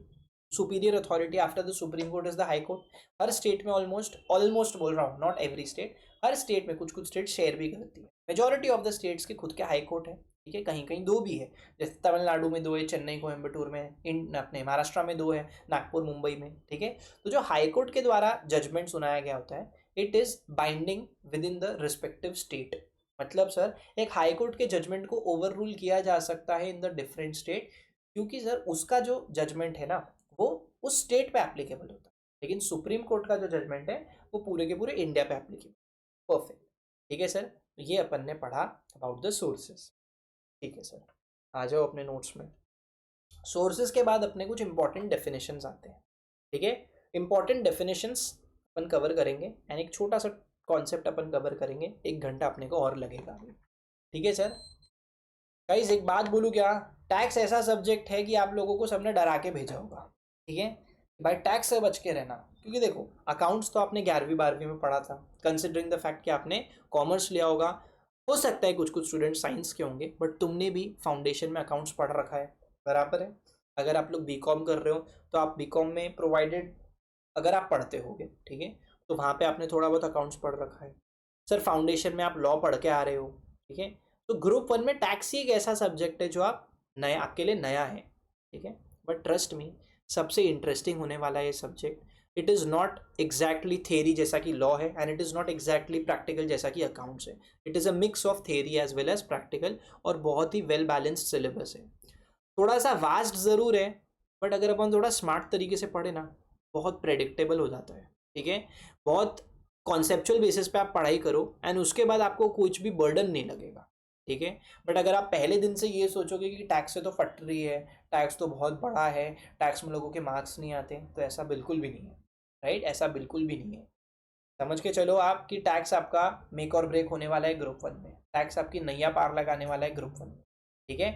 superior authority after the supreme court is the high court. Her state में ऑलमोस्ट बोल रहा हूँ, not every state, her state में कुछ कुछ स्टेट शेयर भी करती है। मेजोरिटी ऑफ द स्टेट्स के खुद के हाई कोर्ट है, ठीक है। कहीं कहीं 2 भी है, जैसे तमिलनाडु में 2 है, चेन्नई कोयम्बटूर में, इन अपने महाराष्ट्र में 2 है, नागपुर मुंबई में, ठीक है। तो जो हाई कोर्ट के द्वारा जजमेंट सुनाया गया होता है it is binding with in the respective state. मतलब सर एक हाई कोर्ट के जजमेंट को ओवर रूल किया जा सकता है इन द डिफरेंट स्टेट, क्योंकि सर उसका जो जजमेंट है ना वो उस स्टेट पे एप्लीकेबल होता है, लेकिन सुप्रीम कोर्ट का जो जजमेंट है वो पूरे के पूरे इंडिया पे एप्लीकेबल। परफेक्ट, ठीक है सर। तो ये अपन ने पढ़ा अबाउट द सोर्सेस, ठीक है सर। आ जाओ अपने नोट्स में। सोर्सेज के बाद अपने कुछ इंपॉर्टेंट डेफिनेशंस आते हैं, ठीक है। इंपॉर्टेंट डेफिनेशंस अपन कवर करेंगे एंड एक छोटा सा कॉन्सेप्ट अपन कवर करेंगे, 1 घंटा अपने को और लगेगा, ठीक है सर। गाइस एक बात बोलूँ क्या, टैक्स ऐसा सब्जेक्ट है कि आप लोगों को सबने डरा के भेजा होगा, ठीक है। भाई टैक्स से बच के रहना, क्योंकि देखो अकाउंट्स तो आपने 11वीं 12वीं में पढ़ा था, कंसिडरिंग द फैक्ट कि आपने कॉमर्स लिया होगा, हो सकता है कुछ कुछ स्टूडेंट साइंस के होंगे, बट तुमने भी फाउंडेशन में अकाउंट्स पढ़ रखा है, बराबर है। अगर आप लोग BCom कर रहे हो तो आप BCom में प्रोवाइडेड अगर आप पढ़ते होगे, ठीक है, तो वहाँ पे आपने थोड़ा बहुत अकाउंट्स पढ़ रखा है। सर फाउंडेशन में आप लॉ पढ़ के आ रहे हो, ठीक है। तो ग्रुप 1 में टैक्स ही एक ऐसा सब्जेक्ट है जो आप नया, आपके लिए नया है, ठीक है। बट ट्रस्ट मी सबसे इंटरेस्टिंग होने वाला है ये subject. It is not exactly theory जैसा कि लॉ है and it is not exactly practical जैसा कि अकाउंट्स है। It is a mix of theory as well as practical, और बहुत ही वेल बैलेंस्ड सिलेबस है। थोड़ा सा वास्ट ज़रूर है, बट अगर अपन थोड़ा स्मार्ट तरीके से पढ़े ना बहुत प्रेडिक्टेबल हो जाता है, ठीक है। बहुत कॉन्सेप्चुअल बेसिस पे आप पढ़ाई करो एंड उसके बाद आपको कुछ भी बर्डन नहीं लगेगा, ठीक है। बट अगर आप पहले दिन से ये सोचोगे कि टैक्स से तो फट रही है, टैक्स तो बहुत बड़ा है, टैक्स में लोगों के मार्क्स नहीं आते, तो ऐसा बिल्कुल भी नहीं है, राइट, ऐसा बिल्कुल भी नहीं है। समझ के चलो आप कि टैक्स आपका मेक और ब्रेक होने वाला है ग्रुप 1 में, टैक्स आपकी नैया पार लगाने वाला है ग्रुप 1 में, ठीक है।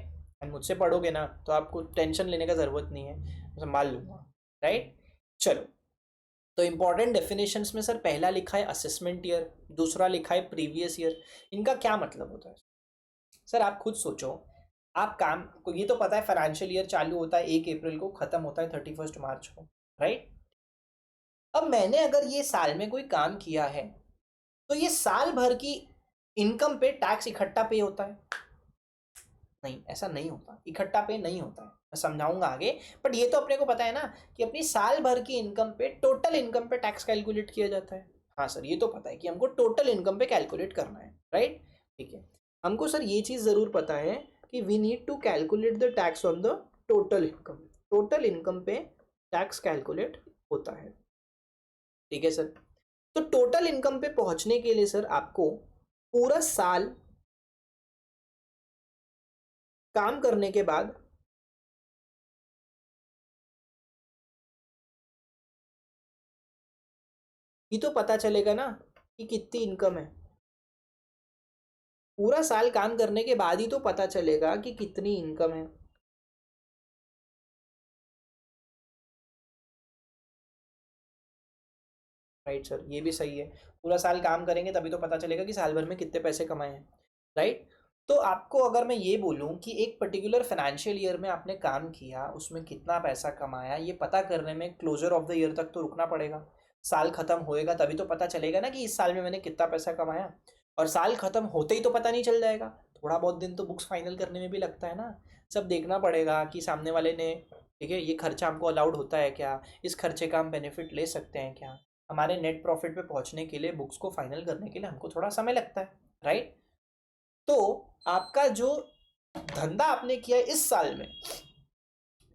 एंड मुझसे पढ़ोगे ना तो आपको टेंशन लेने का ज़रूरत नहीं है, मैं संभाल लूँगा, राइट। चलो, तो इंपॉर्टेंट डेफिनेशंस में सर पहला लिखा है असेसमेंट ईयर, दूसरा लिखा है प्रीवियस ईयर। इनका क्या मतलब होता है सर? आप खुद सोचो, आप काम को, ये तो पता है फाइनेंशियल ईयर चालू होता है 1 अप्रैल को, खत्म होता है 31 मार्च को, राइट। अब मैंने अगर ये साल में कोई काम किया है तो ये साल भर की इनकम पे टैक्स इकट्ठा पे होता है? नहीं, ऐसा नहीं होता, इकट्ठा पे नहीं होता है, मैं समझाऊंगा आगे। बट ये तो अपने को पता है ना कि अपनी साल भर की इनकम पे, टोटल इनकम पे टैक्स कैलकुलेट किया जाता है। हाँ सर, ये तो पता है कि हमको टोटल इनकम पे कैलकुलेट करना है, राइट। ठीक है, हमको सर ये चीज़ ज़रूर पता है कि we need to calculate the tax on the total income, total income पे टैक्स कैलकुलेट होता है, ठीक है सर। तो टोटल इनकम पे पहुंचने के लिए सर आपको पूरा साल काम करने के बाद ही तो पता चलेगा ना कि कितनी इनकम है। पूरा साल काम करने के बाद ही तो पता चलेगा कि कितनी इनकम है। राइट सर, ये भी सही है, पूरा साल काम करेंगे तभी तो पता चलेगा कि साल भर में कितने पैसे कमाए हैं, राइट। तो आपको अगर मैं ये बोलूं कि एक पर्टिकुलर फाइनेंशियल ईयर में आपने काम किया, उसमें कितना पैसा कमाया, ये पता करने में क्लोजर ऑफ द ईयर तक तो रुकना पड़ेगा। साल खत्म होएगा तभी तो पता चलेगा ना कि इस साल में मैंने कितना पैसा कमाया। और साल खत्म होते ही तो पता नहीं चल जाएगा, थोड़ा बहुत दिन तो बुक्स फाइनल करने में भी लगता है ना। सब देखना पड़ेगा कि सामने वाले ने, ठीक है, ये खर्चा हमको अलाउड होता है क्या, इस खर्चे का हम बेनिफिट ले सकते हैं क्या। हमारे नेट प्रॉफिट पे पहुंचने के लिए, बुक्स को फाइनल करने के लिए हमको थोड़ा समय लगता है, राइट। तो आपका जो धंधा आपने किया है इस साल में,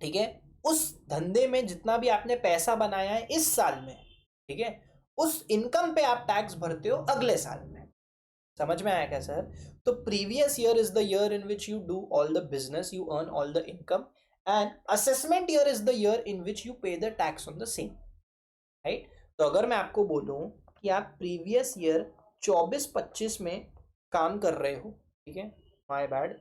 ठीक है, उस धंधे में जितना भी आपने पैसा बनाया है इस साल में, ठीक है, उस इनकम पे आप टैक्स भरते हो अगले साल में। समझ में आया क्या सर? तो previous year is the year in which you do all the business, you earn all the income, and assessment year is the year in which you pay the tax on the same, right. तो अगर मैं आपको बोलूं कि आप previous year 24-25 में काम कर रहे हो, ठीक है, माय बैड,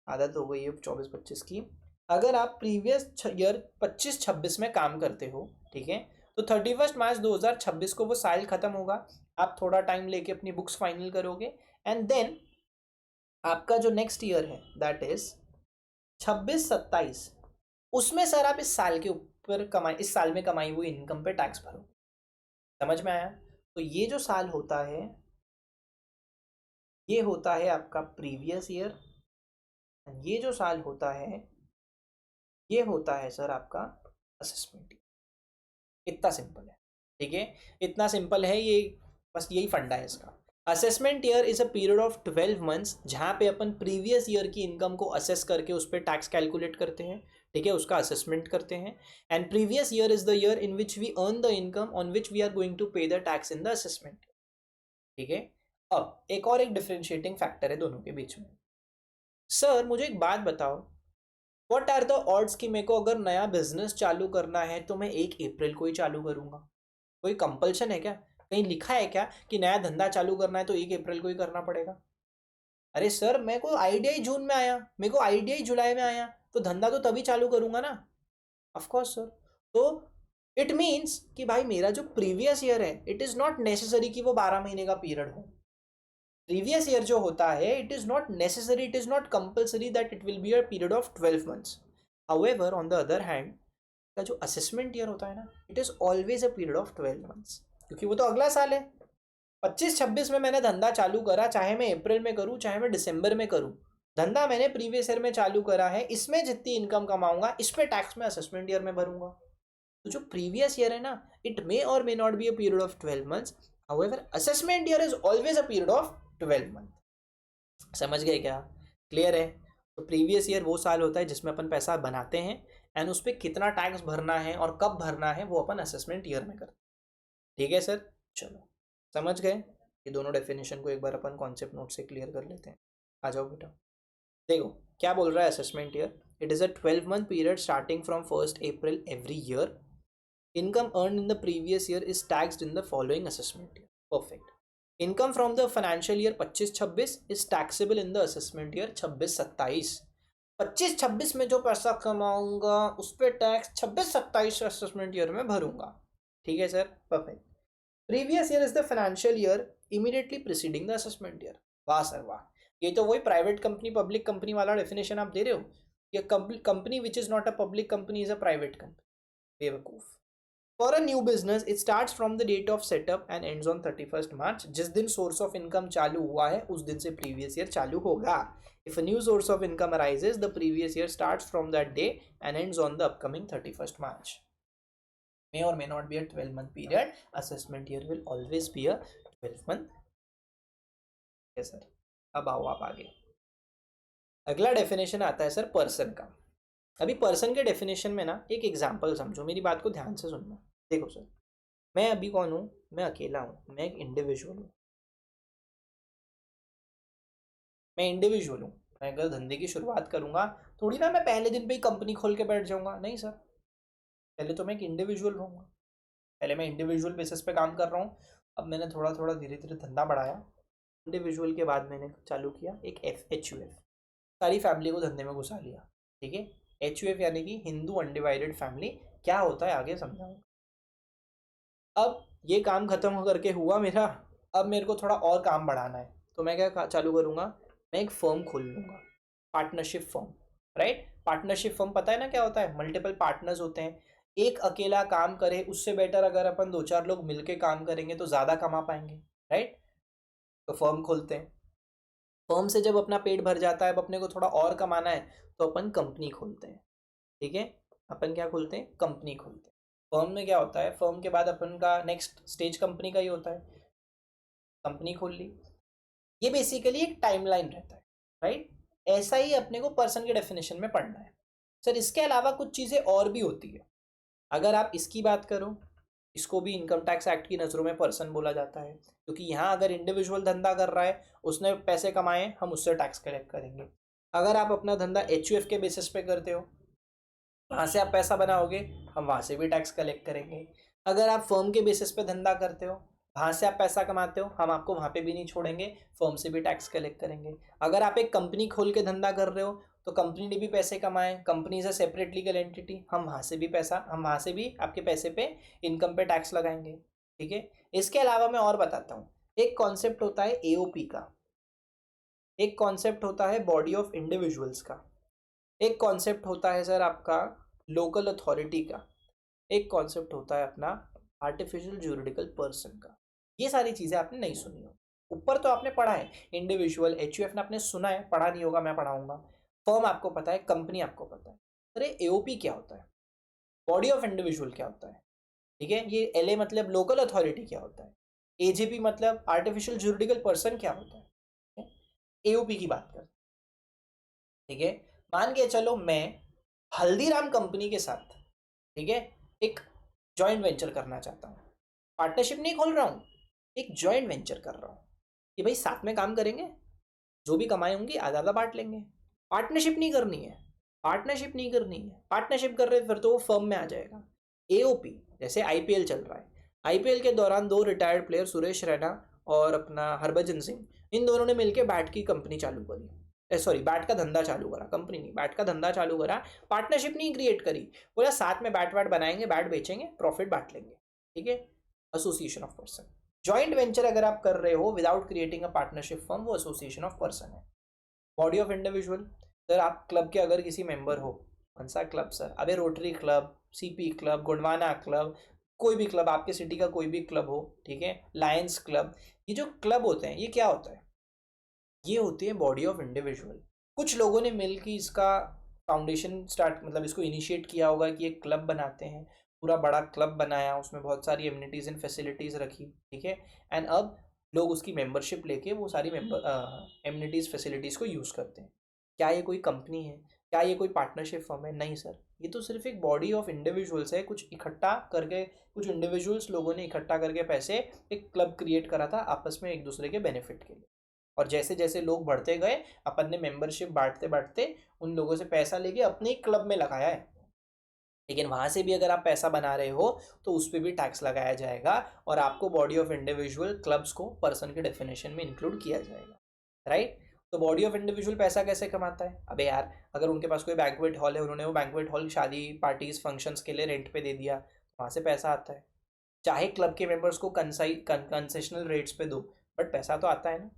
आदत हो गई है 24-25 की। अगर आप प्रीवियस ईयर 25-26 में काम करते हो, ठीक है, तो 31 मार्च 2026 को वो साल खत्म होगा। आप थोड़ा टाइम लेके अपनी बुक्स फाइनल करोगे, एंड देन आपका जो नेक्स्ट ईयर है दैट इज 26-27, उसमें सर आप इस साल के ऊपर कमाई, इस साल में कमाई हुई इनकम पे टैक्स भरो। समझ में आया? तो ये जो साल होता है, ये होता है आपका प्रीवियस ईयर, ये जो साल होता है ये होता है सर आपका असेसमेंट। इतना सिंपल है, ठीक है, इतना सिंपल है ये, बस यही फंडा है इसका। Assessment year is a period of 12 months जहाँ पे अपन प्रीवियस ईयर की इनकम को असेस करके उस पर टैक्स कैलकुलेट करते हैं, ठीक है, उसका असेसमेंट करते हैं। And previous year is the year in which we earn the income on which we are going to pay the tax in the assessment, ठीक है। अब एक और एक डिफरेंशिएटिंग फैक्टर है दोनों के बीच में। सर मुझे एक बात बताओ, व्हाट आर द ऑड्स कि मेरे को अगर नया बिजनेस चालू करना है तो मैं 1 अप्रैल को ही चालू करूंगा? कोई कंपल्शन है क्या? कहीं लिखा है क्या कि नया धंधा चालू करना है तो 1 अप्रैल को ही करना पड़ेगा? अरे सर, मेरे को आइडिया ही जून में आया, मेरे को आइडिया ही जुलाई में आया, तो धंधा तो तभी चालू करूंगा ना। Of course sir. तो इट मीन्स कि भाई मेरा जो प्रीवियस ईयर है, इट इज नॉट नेसेसरी कि वो 12 महीने का पीरियड हो। प्रीवियस ईयर जो होता है, it is not necessary, it is not compulsory that it will be a period of 12 months. However on the other hand, का जो असेसमेंट ईयर होता है ना, it is always a period of 12 months, क्योंकि वो तो अगला साल है। 25-26 में मैंने धंधा चालू करा, चाहे मैं अप्रैल में करूँ चाहे मैं दिसंबर में करूँ, धंधा मैंने प्रीवियस ईयर में चालू करा है, इसमें जितनी इनकम कमाऊंगा इस पे टैक्स में असेसमेंट ईयर में भरूंगा। तो जो प्रीवियस ईयर है ना, इट मे और may not be a period of 12 months, however assessment year is always a period of 12 month. समझ गए क्या? क्लियर है? तो प्रीवियस ईयर वो साल होता है जिसमें अपन पैसा बनाते हैं, एंड उस पर कितना टैक्स भरना है और कब भरना है वो अपन असेसमेंट ईयर में करते हैं, ठीक है सर। चलो, समझ गए? ये दोनों डेफिनेशन को एक बार अपन कॉन्सेप्ट नोट से क्लियर कर लेते हैं। आ जाओ बेटा। देखो क्या बोल रहा है assessment year, it is a 12 month period starting from 1st April every year. Income earned in the previous year is taxed in the following assessment year. Perfect. Income from the financial year 25-26 is taxable in the assessment year 26-27. 25-26 में जो पैसा कमाऊंगा उस पर tax 26-27 assessment year में भरूंगा। ठीक है sir, perfect. Previous year is the financial year immediately preceding the assessment year. वाह sir वाह, ये तो वही प्राइवेट कंपनी पब्लिक कंपनी वाला डेफिनेशन आप दे रहे हो। ये company which is not a public company is a private company. बेवकूफ। For a new business, it starts from the date of setup and ends on 31st March. जिस दिन source of income चालू हुआ है उस दिन से previous year चालू होगा। If a new source of income arises, the previous year starts from that day and ends on the upcoming 31st March. May or may not be a 12-month period. Assessment year will always be a 12-month. Yes sir. अब आओ आप आगे। अगला definition आता है sir person का। अभी person के डेफिनेशन में ना एक एग्जाम्पल समझो, मेरी बात को ध्यान से सुनना। देखो सर, मैं अभी कौन हूँ? मैं अकेला हूँ, मैं एक इंडिविजुअल हूँ। मैं इंडिविजुअल हूँ। मैं अगर धंधे की शुरुआत करूँगा थोड़ी ना मैं पहले दिन पे ही कंपनी खोल के बैठ जाऊँगा, नहीं सर। पहले तो मैं एक इंडिविजुअल रहूँगा। पहले मैं इंडिविजुअल बेसिस पे काम कर रहा हूँ। अब मैंने थोड़ा थोड़ा धीरे धीरे धंधा बढ़ाया। इंडिविजुअल के बाद मैंने चालू किया एक HUF, सारी फैमिली को धंधे में घुसा लिया। ठीक है, HUF यानी कि हिंदू अनडिवाइडेड फैमिली। क्या होता है आगे समझाऊंगा। अब ये काम खत्म करके हुआ मेरा, अब मेरे को थोड़ा और काम बढ़ाना है, तो मैं क्या चालू करूँगा? मैं एक फर्म खोल लूँगा, partnership firm. Right, partnership firm पता है ना क्या होता है? मल्टीपल पार्टनर्स होते हैं। एक अकेला काम करे उससे बेटर अगर अपन 2-4 लोग मिलके काम करेंगे तो ज़्यादा कमा पाएंगे। राइट, तो फर्म खोलते हैं। फर्म से जब अपना पेट भर जाता है, अब अपने को थोड़ा और कमाना है, तो अपन कंपनी खोलते हैं। ठीक है, अपन क्या खोलते हैं? कंपनी खोलते हैं। फर्म में क्या होता है? फर्म के बाद अपन का नेक्स्ट स्टेज कंपनी का ही होता है। कंपनी खोल ली, ये बेसिकली एक टाइमलाइन रहता है। राइट, ऐसा ही अपने को पर्सन के डेफिनेशन में पढ़ना है। सर इसके अलावा कुछ चीज़ें और भी होती है। अगर आप इसकी बात करो, इसको भी इनकम टैक्स एक्ट की नज़रों में पर्सन बोला जाता है, क्योंकि यहाँ अगर इंडिविजुअल धंधा कर रहा है, उसने पैसे कमाए, हम उससे टैक्स कलेक्ट करेंगे। अगर आप अपना धंधा HUF के बेसिस पे करते हो, वहाँ से आप पैसा बनाओगे, हम वहाँ से भी टैक्स कलेक्ट करेंगे। अगर आप फर्म के बेसिस पे धंधा करते हो, वहाँ से आप पैसा कमाते हो, हम आपको वहाँ पे भी नहीं छोड़ेंगे, फर्म से भी टैक्स कलेक्ट करेंगे। अगर आप एक कंपनी खोल के धंधा कर रहे हो, तो कंपनी ने भी पैसे कमाए, company is a separate legal entity, हम वहाँ से भी आपके पैसे पे इनकम पे टैक्स लगाएंगे। ठीक है, इसके अलावा मैं और बताता हूँ। एक कॉन्सेप्ट होता है AOP का, एक कॉन्सेप्ट होता है बॉडी ऑफ इंडिविजुअल्स का, एक कॉन्सेप्ट होता है सर आपका लोकल अथॉरिटी का, एक कॉन्सेप्ट होता है अपना आर्टिफिशियल ज्यूरिडिकल पर्सन का। ये सारी चीज़ें आपने नहीं सुनी हो, ऊपर तो आपने पढ़ा है। इंडिविजुअल HUF ने आपने सुना है, पढ़ा नहीं होगा, मैं पढ़ाऊंगा। फर्म आपको पता है, कंपनी आपको पता है। अरे AOP क्या होता है? बॉडी ऑफ इंडिविजुअल क्या होता है? ठीक है, ये LA मतलब लोकल अथॉरिटी क्या होता है? AJP मतलब आर्टिफिशियल ज्यूरिडिकल पर्सन क्या होता है? AOP की बात कर। ठीक है, मान के चलो मैं हल्दीराम कंपनी के साथ, ठीक है, एक जॉइंट वेंचर करना चाहता हूँ। पार्टनरशिप नहीं खोल रहा हूँ, एक जॉइंट वेंचर कर रहा हूँ कि भाई साथ में काम करेंगे, जो भी कमाई होंगी आधा आधा बांट लेंगे। पार्टनरशिप नहीं करनी है, पार्टनरशिप नहीं करनी है। पार्टनरशिप कर रहे फिर तो वो फर्म में आ जाएगा। AOP जैसे IPL चल रहा है, IPL के दौरान 2 रिटायर्ड प्लेयर सुरेश रैना और अपना हरभजन सिंह, इन दोनों ने मिलकर बैट की कंपनी चालू करी, सॉरी बैट का धंधा चालू करा, कंपनी नहीं, बैट का धंधा चालू करा। पार्टनरशिप नहीं क्रिएट करी, बोला साथ में बैट बनाएंगे, बैट बेचेंगे, प्रॉफिट बांट लेंगे। ठीक है, association of person. Joint venture अगर आप कर रहे हो without creating a partnership firm, वो एसोसिएशन ऑफ पर्सन है। बॉडी ऑफ इंडिविजुअल, सर आप क्लब के अगर किसी मेंबर हो, कौन सा क्लब सर? अबे Rotary club, CP club, Gondwana club, कोई भी क्लब, आपके सिटी का कोई भी क्लब हो, ठीक है, लायंस क्लब, ये जो क्लब होते हैं ये क्या होता है? ये होती है बॉडी ऑफ इंडिविजुअल। कुछ लोगों ने मिलकर इसका फाउंडेशन स्टार्ट, मतलब इसको इनिशिएट किया होगा कि एक क्लब बनाते हैं, पूरा बड़ा क्लब बनाया, उसमें बहुत सारी एमिनिटीज़ एंड फैसिलिटीज़ रखी। ठीक है, एंड अब लोग उसकी मेंबरशिप लेके वो सारी एमिनिटीज़ फैसिलिटीज़ को यूज़ करते हैं। क्या ये कोई कंपनी है? क्या ये कोई पार्टनरशिप फर्म है? नहीं सर, ये तो सिर्फ एक बॉडी ऑफ इंडिविजुअल्स है। कुछ इकट्ठा करके, कुछ इंडिविजुअल्स लोगों ने इकट्ठा करके पैसे एक क्लब क्रिएट करा था आपस में एक दूसरे के बेनिफिट के लिए। और जैसे जैसे लोग बढ़ते गए अपन ने मेंबरशिप बांटते बांटते उन लोगों से पैसा लेके अपने ही क्लब में लगाया है। लेकिन वहां से भी अगर आप पैसा बना रहे हो तो उस पर भी टैक्स लगाया जाएगा और आपको बॉडी ऑफ इंडिविजुअल क्लब्स को पर्सन के डेफिनेशन में इंक्लूड किया जाएगा, राइट। तो बॉडी ऑफ इंडिविजुअल पैसा कैसे कमाता है? अबे यार, अगर उनके पास कोई बैंक्वेट हॉल है, उन्होंने वो बैंक्वेट हॉल शादी पार्टीज फंक्शंस के लिए रेंट पे दे दिया, वहां से पैसा आता है। चाहे क्लब के मेंबर्स को कंसेशनल रेट्स पे दो, बट पैसा तो आता है ना।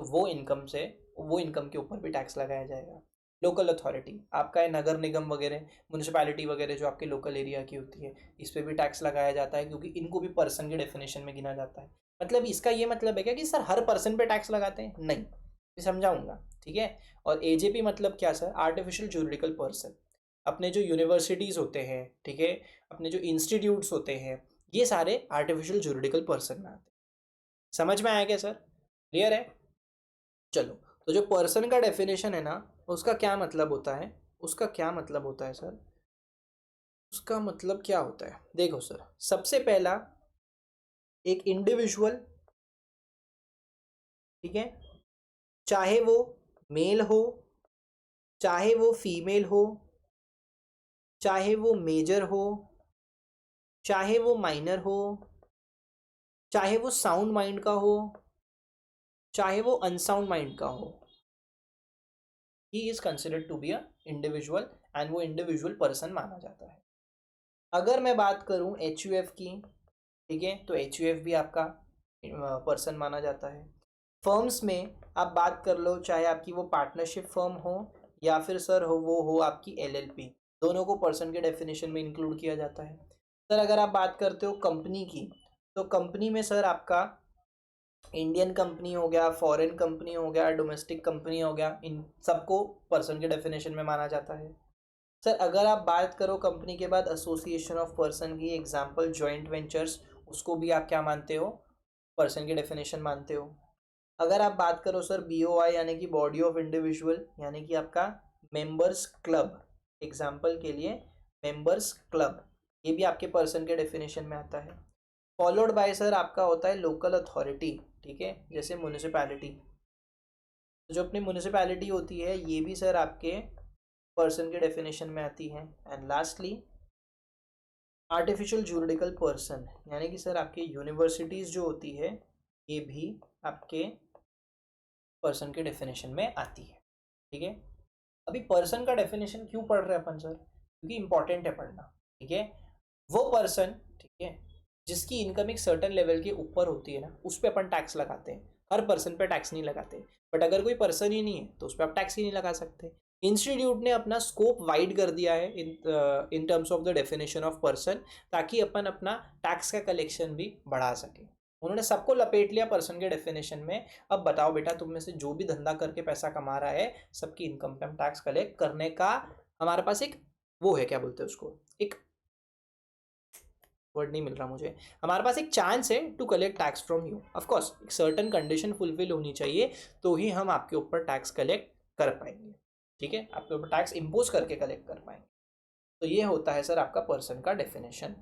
तो वो इनकम के ऊपर भी टैक्स लगाया जाएगा। लोकल अथॉरिटी आपका है, नगर निगम वगैरह, म्यूनिसिपैलिटी वगैरह जो आपके लोकल एरिया की होती है, इस पर भी टैक्स लगाया जाता है क्योंकि इनको भी पर्सन के डेफिनेशन में गिना जाता है। मतलब इसका ये मतलब है क्या कि सर हर पर्सन पे टैक्स लगाते हैं? नहीं, मैं समझाऊंगा, ठीक है। और एजेपी मतलब क्या सर? Artificial juridical person. अपने जो यूनिवर्सिटीज़ होते हैं, ठीक है, अपने जो इंस्टीट्यूट्स होते हैं, ये सारे आर्टिफिशियल ज्यूरिडिकल पर्सन में आते हैं। समझ में आया क्या सर? क्लियर है? चलो, तो जो पर्सन का डेफिनेशन है ना, उसका क्या मतलब होता है? उसका क्या मतलब होता है सर? उसका मतलब क्या होता है? देखो सर, सबसे पहला एक इंडिविजुअल, ठीक है, चाहे वो मेल हो, चाहे वो फीमेल हो, चाहे वो मेजर हो, चाहे वो माइनर हो, चाहे वो साउंड माइंड का हो, चाहे वो अनसाउंड माइंड का हो, he is considered to be a individual and वो इंडिविजुअल पर्सन माना जाता है। अगर मैं बात करूं HUF की, ठीक है, तो HUF भी आपका पर्सन माना जाता है। फर्म्स में आप बात कर लो, चाहे आपकी वो पार्टनरशिप फर्म हो या फिर सर वो हो आपकी LLP, दोनों को पर्सन के डेफिनेशन में इंक्लूड किया जाता है। सर अगर आप बात करते हो कंपनी की, तो कंपनी में सर आपका इंडियन कंपनी हो गया, फॉरेन कंपनी हो गया, डोमेस्टिक कंपनी हो गया, इन सबको पर्सन के डेफिनेशन में माना जाता है। सर अगर आप बात करो कंपनी के बाद एसोसिएशन ऑफ पर्सन की, एग्जांपल जॉइंट वेंचर्स, उसको भी आप क्या मानते हो? पर्सन की डेफिनेशन मानते हो। अगर आप बात करो सर BOI यानी कि बॉडी ऑफ इंडिविजुअल, यानी कि आपका मेंबर्स क्लब, एग्जांपल के लिए मेंबर्स क्लब, ये भी आपके पर्सन के डेफिनेशन में आता है। फॉलोड बाय सर आपका होता है लोकल अथॉरिटी, ठीक है, जैसे म्यूनिसिपैलिटी। तो जो अपनी म्यूनिसिपैलिटी होती है ये भी सर आपके पर्सन के डेफिनेशन में आती है। And lastly artificial juridical person, यानी कि सर आपकी यूनिवर्सिटीज़ जो होती है ये भी आपके पर्सन के डेफिनेशन में आती है, ठीक है। अभी पर्सन का डेफिनेशन क्यों पढ़ रहे हैं अपन सर? क्योंकि इंपॉर्टेंट है पढ़ना, ठीक है। वो पर्सन, ठीक है, जिसकी इनकम एक सर्टन लेवल के ऊपर होती है ना, उस पर अपन टैक्स लगाते हैं। हर पर्सन पे टैक्स नहीं लगाते, बट अगर कोई पर्सन ही नहीं है तो उस पर आप टैक्स ही नहीं लगा सकते। इंस्टीट्यूट ने अपना स्कोप वाइड कर दिया है in terms of the definition of person, ताकि अपन अपना टैक्स का कलेक्शन भी बढ़ा सके। उन्होंने सबको लपेट लिया पर्सन के डेफिनेशन में। अब बताओ बेटा, तुम में से जो भी धंधा करके पैसा कमा रहा है, सबकी इनकम पे हम टैक्स कलेक्ट करने का हमारे पास एक वो है, क्या बोलते हैं उसको, एक वर्ड नहीं मिल रहा मुझे, हमारे पास एक चांस है to collect tax from you. Of course एक सर्टन कंडीशन फुलफिल होनी चाहिए, तो ही हम आपके ऊपर टैक्स कलेक्ट कर पाएंगे, ठीक है, आपके ऊपर टैक्स इम्पोज करके कलेक्ट कर पाएंगे। तो ये होता है सर आपका पर्सन का डेफिनेशन,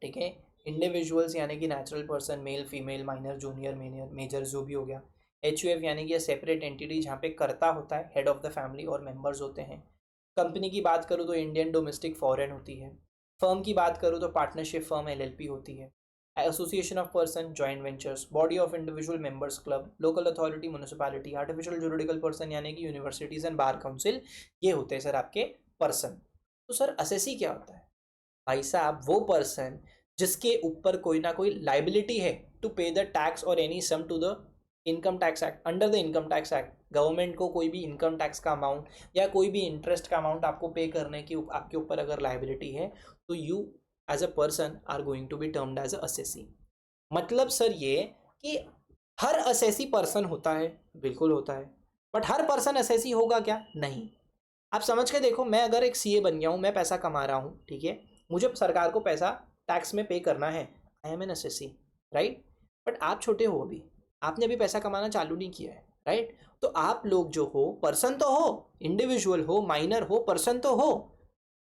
ठीक है। इंडिविजुअल्स यानी कि natural person, male female minor junior major जो भी हो गया। HUF यानी कि सेपरेट एंटिटी जहाँ पे कर्ता होता है, हेड ऑफ द फैमिली, और मेंबर्स होते हैं। कंपनी की बात करूँ तो इंडियन, डोमेस्टिक, फॉरेन होती है। फर्म की बात करूँ तो पार्टनरशिप फर्म LLP होती है। Association of person, joint ventures, body of individual members club, local authority, municipality, artificial juridical person यानी कि यूनिवर्सिटीज एंड बार काउंसिल, ये होते हैं सर आपके पर्सन। तो सर असेसी क्या होता है? भाई साहब वो पर्सन जिसके ऊपर कोई ना कोई लाइबिलिटी है टू पे द टैक्स और any sum to the income tax act, under the income tax act. Government को कोई भी इनकम टैक्स का अमाउंट या कोई भी इंटरेस्ट का अमाउंट आपको पे करने की आपके ऊपर अगर लाइबिलिटी है, तो you as a person are going to be termed as a assessee. मतलब सर ये कि हर असेसी पर्सन होता है, बिल्कुल होता है, बट हर पर्सन असेसी होगा क्या? नहीं। आप समझ के देखो, मैं अगर एक CA बन गया हूँ, मैं पैसा कमा रहा हूँ, ठीक है, मुझे सरकार को पैसा टैक्स में पे करना है, I am N assessee, right. But आप छोटे हो, अभी आपने अभी पैसा कमाना चालू नहीं किया है, राइट। तो आप लोग जो हो, पर्सन तो हो, इंडिविजुअल हो, माइनर हो, पर्सन तो हो,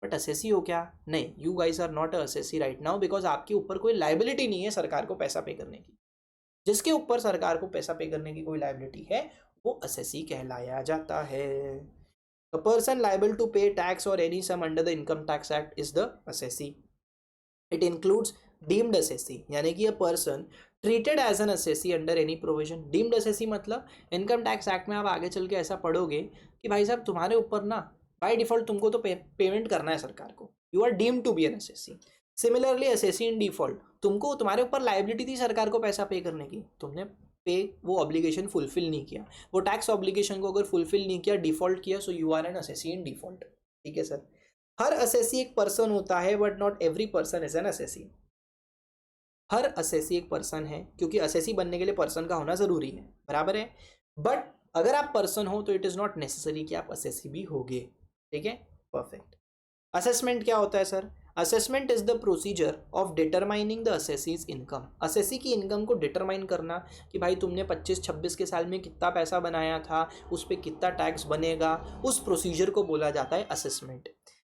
बट असेसी हो क्या? नहीं, you guys are not assessee right now, because आपके ऊपर कोई लाइबिलिटी नहीं है सरकार को पैसा पे करने की। जिसके ऊपर सरकार को पैसा पे करने की कोई लाइबिलिटी है वो असेसी कहलाया जाता है। The person liable to pay tax और any sum under the income tax act is the assessee. It includes deemed assessee, यानी कि a person treated as an assessee under any provision. Deemed assessee मतलब income tax act में आप आगे चल के ऐसा पढ़ोगे कि भाई साहब तुम्हारे ऊपर ना बाय डिफॉल्ट तुमको तो पेमेंट करना है सरकार को, you are deemed to be an assessee. Similarly assessee in default, तुमको तुम्हारे ऊपर लाइबिलिटी थी सरकार को पैसा पे करने की, तुमने पे वो ऑब्लिगेशन फुलफिल नहीं किया, वो टैक्स ऑब्लिगेशन को अगर फुलफिल नहीं किया, डिफॉल्ट किया, so you are an assessee in default. ठीक है सर। हर असेसी एक पर्सन होता है but not every person is an assessee. हर असेसी एक पर्सन है, क्योंकि असेसी बनने के लिए पर्सन का होना जरूरी है, बराबर है। बट अगर आप पर्सन हो तो इट इज नॉट नेसेसरी कि आप असेसी भी होगे। ठीक है, परफेक्ट। असेसमेंट क्या होता है sir? Assessment is the procedure of determining the assessees income. Assessee की इनकम को डिटरमाइन करना कि भाई तुमने 25-26 के साल में कितना पैसा बनाया था, उस पर कितना टैक्स बनेगा, उस प्रोसीजर को बोला जाता है असेसमेंट।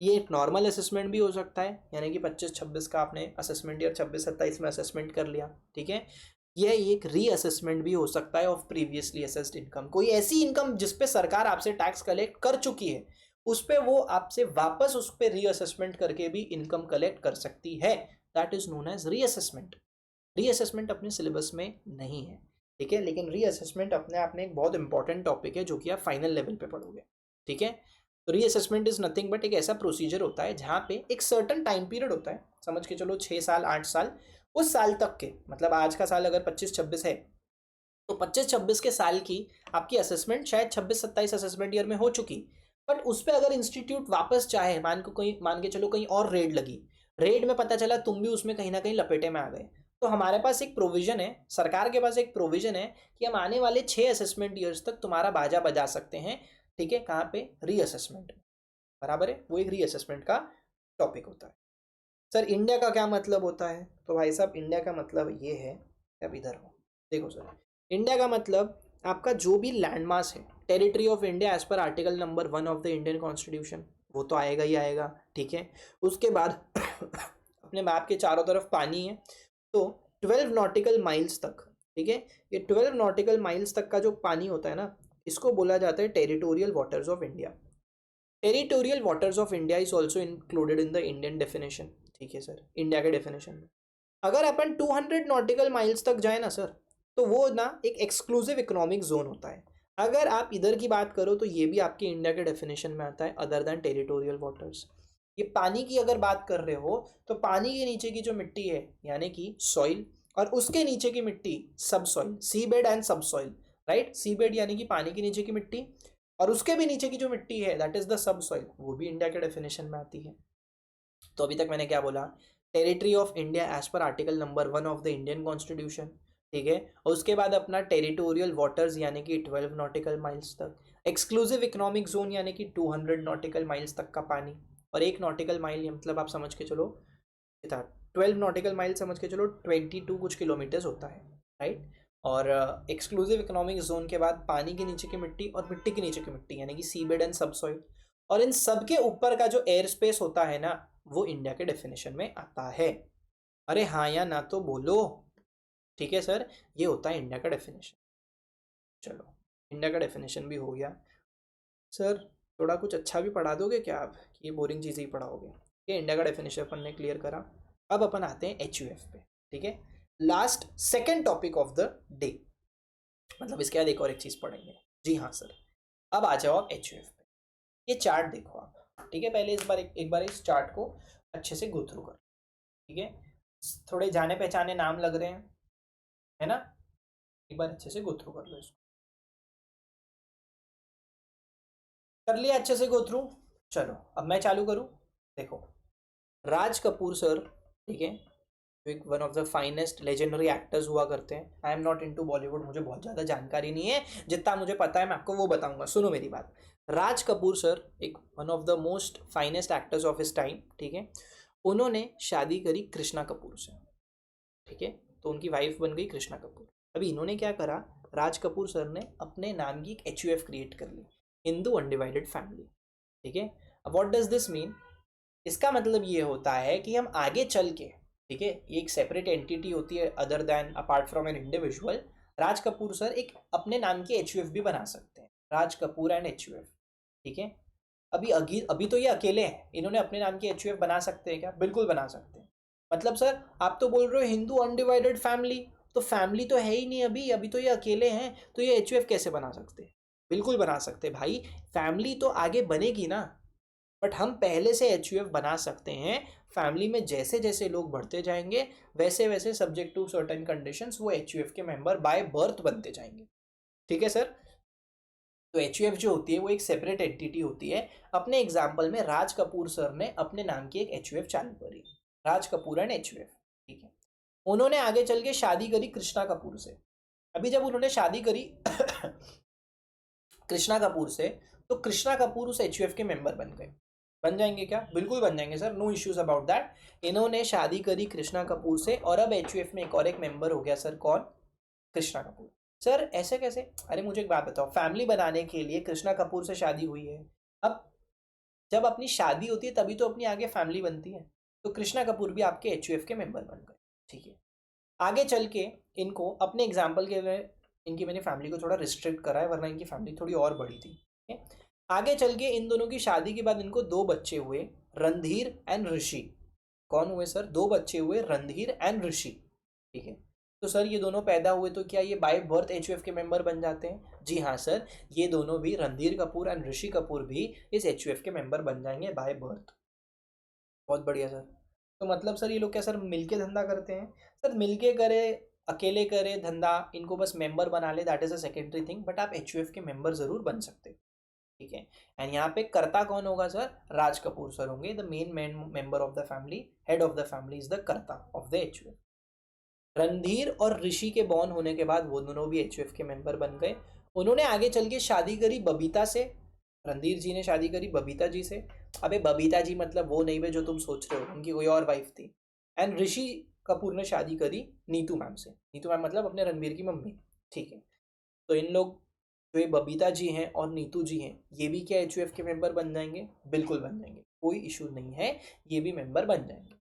ये एक नॉर्मल असेसमेंट भी हो सकता है, यानी कि 25-26 का आपने असेसमेंट ईयर 26-27 में असेसमेंट कर लिया, ठीक है। यह एक रीअसेसमेंट भी हो सकता है ऑफ प्रीवियसली असेस्ड इनकम। कोई ऐसी इनकम जिस पे सरकार आपसे टैक्स कलेक्ट कर चुकी है, उस पे वो आपसे वापस उस पे रीअसेसमेंट करके भी इनकम कलेक्ट कर सकती है। That is known as reassessment. Reassessment अपने सिलेबस में नहीं है, ठीक है, लेकिन रीअसेसमेंट अपने आप में एक बहुत इंपॉर्टेंट टॉपिक है जो कि आप फाइनल लेवल पे पढ़ोगे, ठीक है। तो रीअसेसमेंट इज नथिंग बट एक ऐसा प्रोसीजर होता है जहाँ पे एक सर्टन टाइम पीरियड होता है, समझ के चलो 6 साल 8 साल, उस साल तक के, मतलब आज का साल अगर 25-26 है तो 25-26 के साल की आपकी असेसमेंट शायद 26-27 असेसमेंट ईयर में हो चुकी, बट उस पर अगर इंस्टीट्यूट वापस चाहे, मान के चलो कहीं और रेड लगी, रेड में पता चला तुम भी उसमें कहीं ना कहीं लपेटे में आ गए, तो हमारे पास एक प्रोविजन है, सरकार के पास एक प्रोविजन है कि हम आने वाले 6 असेसमेंट ईयर्स तक तुम्हारा बाजा बजा सकते हैं, ठीक है। कहाँ पे? रीअसेसमेंट, बराबर है, वो एक रीअसेसमेंट का टॉपिक होता है। सर इंडिया का क्या मतलब होता है? तो भाई साहब इंडिया का मतलब ये है, अब इधर हो देखो सर, इंडिया का मतलब आपका जो भी लैंड मास है, territory of India as per article number 1 of the Indian constitution, वो तो आएगा ही आएगा, ठीक है। उसके बाद अपने मैप के चारों तरफ पानी है, तो 12 नॉटिकल माइल्स तक, ठीक है, ये 12 नॉटिकल माइल्स तक का जो पानी होता है ना, इसको बोला जाता है territorial waters of India. Territorial waters of India is also included in the Indian definition, ठीक है सर, इंडिया के डेफिनेशन में। अगर अपन 200 नॉटिकल माइल्स तक जाए ना सर, तो वो ना एक एक्सक्लूसिव इकोनॉमिक जोन होता है। अगर आप इधर की बात करो तो ये भी आपके इंडिया के डेफिनेशन में आता है, अदर देन टेरिटोरियल वाटर्स। ये पानी की अगर बात कर रहे हो तो पानी के नीचे की जो मिट्टी है यानी कि सॉइल, और उसके नीचे की मिट्टी सब सॉइल, सी बेड एंड सब सॉइल, राइट। सी बेड यानी कि पानी के नीचे की मिट्टी, और उसके भी नीचे की जो मिट्टी है that is the sub soil, वो भी इंडिया के डेफिनेशन में आती है। तो अभी तक मैंने क्या बोला? Territory of India as per article number 1 of the Indian constitution, ठीक है। और उसके बाद अपना टेरिटोरियल वाटर्स यानी कि 12 नॉटिकल माइल्स तक, एक्सक्लूसिव इकोनॉमिक जोन यानी कि 200 नॉटिकल माइल्स तक का पानी, और 1 नॉटिकल माइल मतलब आप समझ के चलो कितना, 12 नॉटिकल माइल समझ के चलो 22 कुछ किलोमीटर्स होता है, राइट। और एक्सक्लूसिव इकोनॉमिक जोन के बाद पानी के नीचे की मिट्टी और मिट्टी के नीचे की मिट्टी यानी कि सी बेड एंड सब सॉइल, और इन सब के ऊपर का जो एयर स्पेस होता है ना, वो इंडिया के डेफिनेशन में आता है। अरे हाँ या ना तो बोलो, ठीक है सर, ये होता है इंडिया का डेफिनेशन। चलो इंडिया का डेफिनेशन भी हो गया। सर थोड़ा कुछ अच्छा भी पढ़ा दोगे क्या आप, कि ये बोरिंग चीज़ें ही पढ़ाओगे? ये इंडिया का डेफिनेशन अपन ने क्लियर करा, अब अपन आते हैं HUF पे, ठीक है, last second topic of the day, मतलब इसके बाद एक और एक चीज़ पढ़ेंगे। जी हाँ सर, अब आ जाओ आप HUF पे। ये चार्ट देखो आप, ठीक है, पहले एक बार इस चार्ट को अच्छे से गो थ्रू कर, ठीक है। थोड़े जाने पहचाने नाम लग रहे हैं, है ना, एक बार अच्छे से गो थ्रू कर लो इसको। कर लिया अच्छे से गो थ्रू? चलो अब मैं चालू करूं। देखो राज कपूर सर, ठीक है, एक one of the finest legendary actors हुआ करते हैं। I am not into Bollywood, मुझे बहुत ज़्यादा जानकारी नहीं है, जितना मुझे पता है मैं आपको वो बताऊंगा, सुनो मेरी बात। राज कपूर सर एक one of the most finest actors of his time, ठीक है। उन्होंने शादी करी कृष्णा कपूर से, ठीक है, तो उनकी वाइफ बन गई कृष्णा कपूर। अभी इन्होंने क्या करा, राज कपूर सर ने अपने नाम की एक HUF क्रिएट कर ली, हिंदू अनडिवाइडेड फैमिली, ठीक है। अब व्हाट डज दिस मीन? इसका मतलब ये होता है कि हम आगे चल के, ठीक है, ये एक सेपरेट एंटिटी होती है other than apart from an individual. Raj Kapoor sir एक अपने नाम की एचयूएफ भी बना सकते हैं, राज कपूर एंड एचयूएफ। ठीक है, अभी अभी तो ये अकेले हैं, इन्होंने अपने नाम की एचयूएफ बना सकते हैं क्या? बिल्कुल बना सकते हैं। मतलब सर आप तो बोल रहे हो हिंदू अनडिवाइडेड फैमिली, तो फैमिली तो है ही नहीं अभी, अभी तो ये अकेले हैं, तो ये एचयूएफ कैसे बना सकते हैं? बिल्कुल बना सकते हैं भाई, फैमिली तो आगे बनेगी ना। बट हम पहले से एचयूएफ बना सकते हैं। फैमिली में जैसे जैसे लोग बढ़ते जाएंगे वैसे वैसे सब्जेक्ट टू सर्टेन कंडीशंस वो एचयूएफ के मेंबर बाय बर्थ बनते जाएंगे। ठीक है सर, तो एचयूएफ जो होती है वो एक सेपरेट एंटिटी होती है। अपने एग्जाम्पल में राज कपूर सर ने अपने नाम की एक एचयूएफ चालू करी, राज कपूर एंड एचयूएफ। ठीक है, उन्होंने आगे चल के शादी करी कृष्णा कपूर से। अभी जब उन्होंने शादी करी कृष्णा कपूर से, तो कृष्णा कपूर उस एचयूएफ के मेंबर बन गए। बन जाएंगे क्या? बिल्कुल बन जाएंगे sir, no issues about that. इन्होंने शादी करी कृष्णा कपूर से और अब एचयूएफ में एक और एक मेंबर हो गया सर, कौन? कृष्णा कपूर। सर ऐसे कैसे? अरे मुझे एक बात बताओ, फैमिली बनाने के लिए कृष्णा कपूर से शादी हुई है, अब जब अपनी शादी होती है तभी तो अपनी आगे फैमिली बनती है, तो कृष्णा कपूर भी आपके एचयूएफ के मेंबर बन गए। ठीक है, आगे चल के इनको अपने एग्जाम्पल के लिए इनकी मैंने फैमिली को थोड़ा रिस्ट्रिक्ट करा है, वरना इनकी फैमिली थोड़ी और बड़ी थी। ठीक है, आगे चल के इन दोनों की शादी के बाद इनको दो बच्चे हुए, रणधीर एंड ऋषि। कौन हुए सर? दो बच्चे हुए, रणधीर एंड ऋषि। ठीक है, तो सर ये दोनों पैदा हुए तो क्या ये बाय बर्थ एचयूएफ के मेंबर बन जाते हैं? जी हाँ सर, ये दोनों भी, रणधीर कपूर एंड ऋषि कपूर भी इस एचयूएफ के मेंबर बन जाएंगे बाय बर्थ। बहुत बढ़िया सर। तो मतलब सर ये लोग क्या सर मिलके धंधा करते हैं? सर मिलके करे, अकेले करे धंधा, इनको बस मेंबर बना ले, that is a secondary thing, but आप एचयूएफ के मेंबर जरूर बन सकते हैं। ठीक है, एंड यहाँ पे कर्ता कौन होगा सर? राज कपूर सर होंगे, the main member of the family, head of the family is the कर्ता ऑफ द एचयूएफ। रणधीर और ऋषि के बॉर्न होने के बाद वो दोनों भी एचयूएफ के मेंबर बन गए। उन्होंने आगे चल के शादी करी बबीता से। रणधीर जी ने शादी करी बबीता जी से। अबे बबीता जी मतलब वो नहीं है जो तुम सोच रहे हो, उनकी कोई और वाइफ थी। एंड ऋषि कपूर ने शादी करी नीतू मैम से। नीतू मैम मतलब अपने रणबीर की मम्मी। ठीक है, तो इन लोग जो ये बबीता जी हैं और नीतू जी हैं, ये भी क्या एचयूएफ के मेंबर बन जाएंगे? बिल्कुल बन जाएंगे, कोई इशू नहीं है, ये भी मेंबर बन जाएंगे।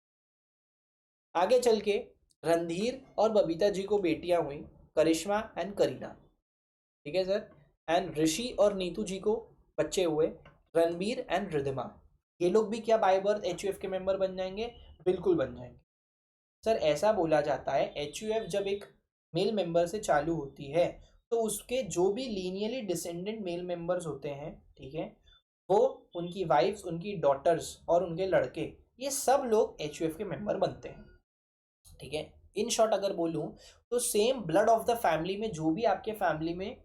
आगे चल के रणधीर और बबीता जी को बेटियां हुई, करिश्मा एंड करीना। ठीक है सर, एंड ऋषि और नीतू जी को बच्चे हुए, रणबीर एंड रिधिमा। ये लोग भी क्या बाय बर्थ एचयूएफ के मेंबर बन जाएंगे? बिल्कुल बन जाएंगे। सर ऐसा बोला जाता है एचयूएफ जब एक मेल मेंबर से चालू होती है तो उसके जो भी लीनियरली डिसेंडेंट मेल मेंबर्स होते हैं, ठीक है, वो उनकी वाइफ्स, उनकी डॉटर्स और उनके लड़के, ये सब लोग एचयूएफ के मेंबर बनते हैं। ठीक है, इन शॉर्ट अगर बोलूं तो same blood of the family में जो भी आपके फैमिली में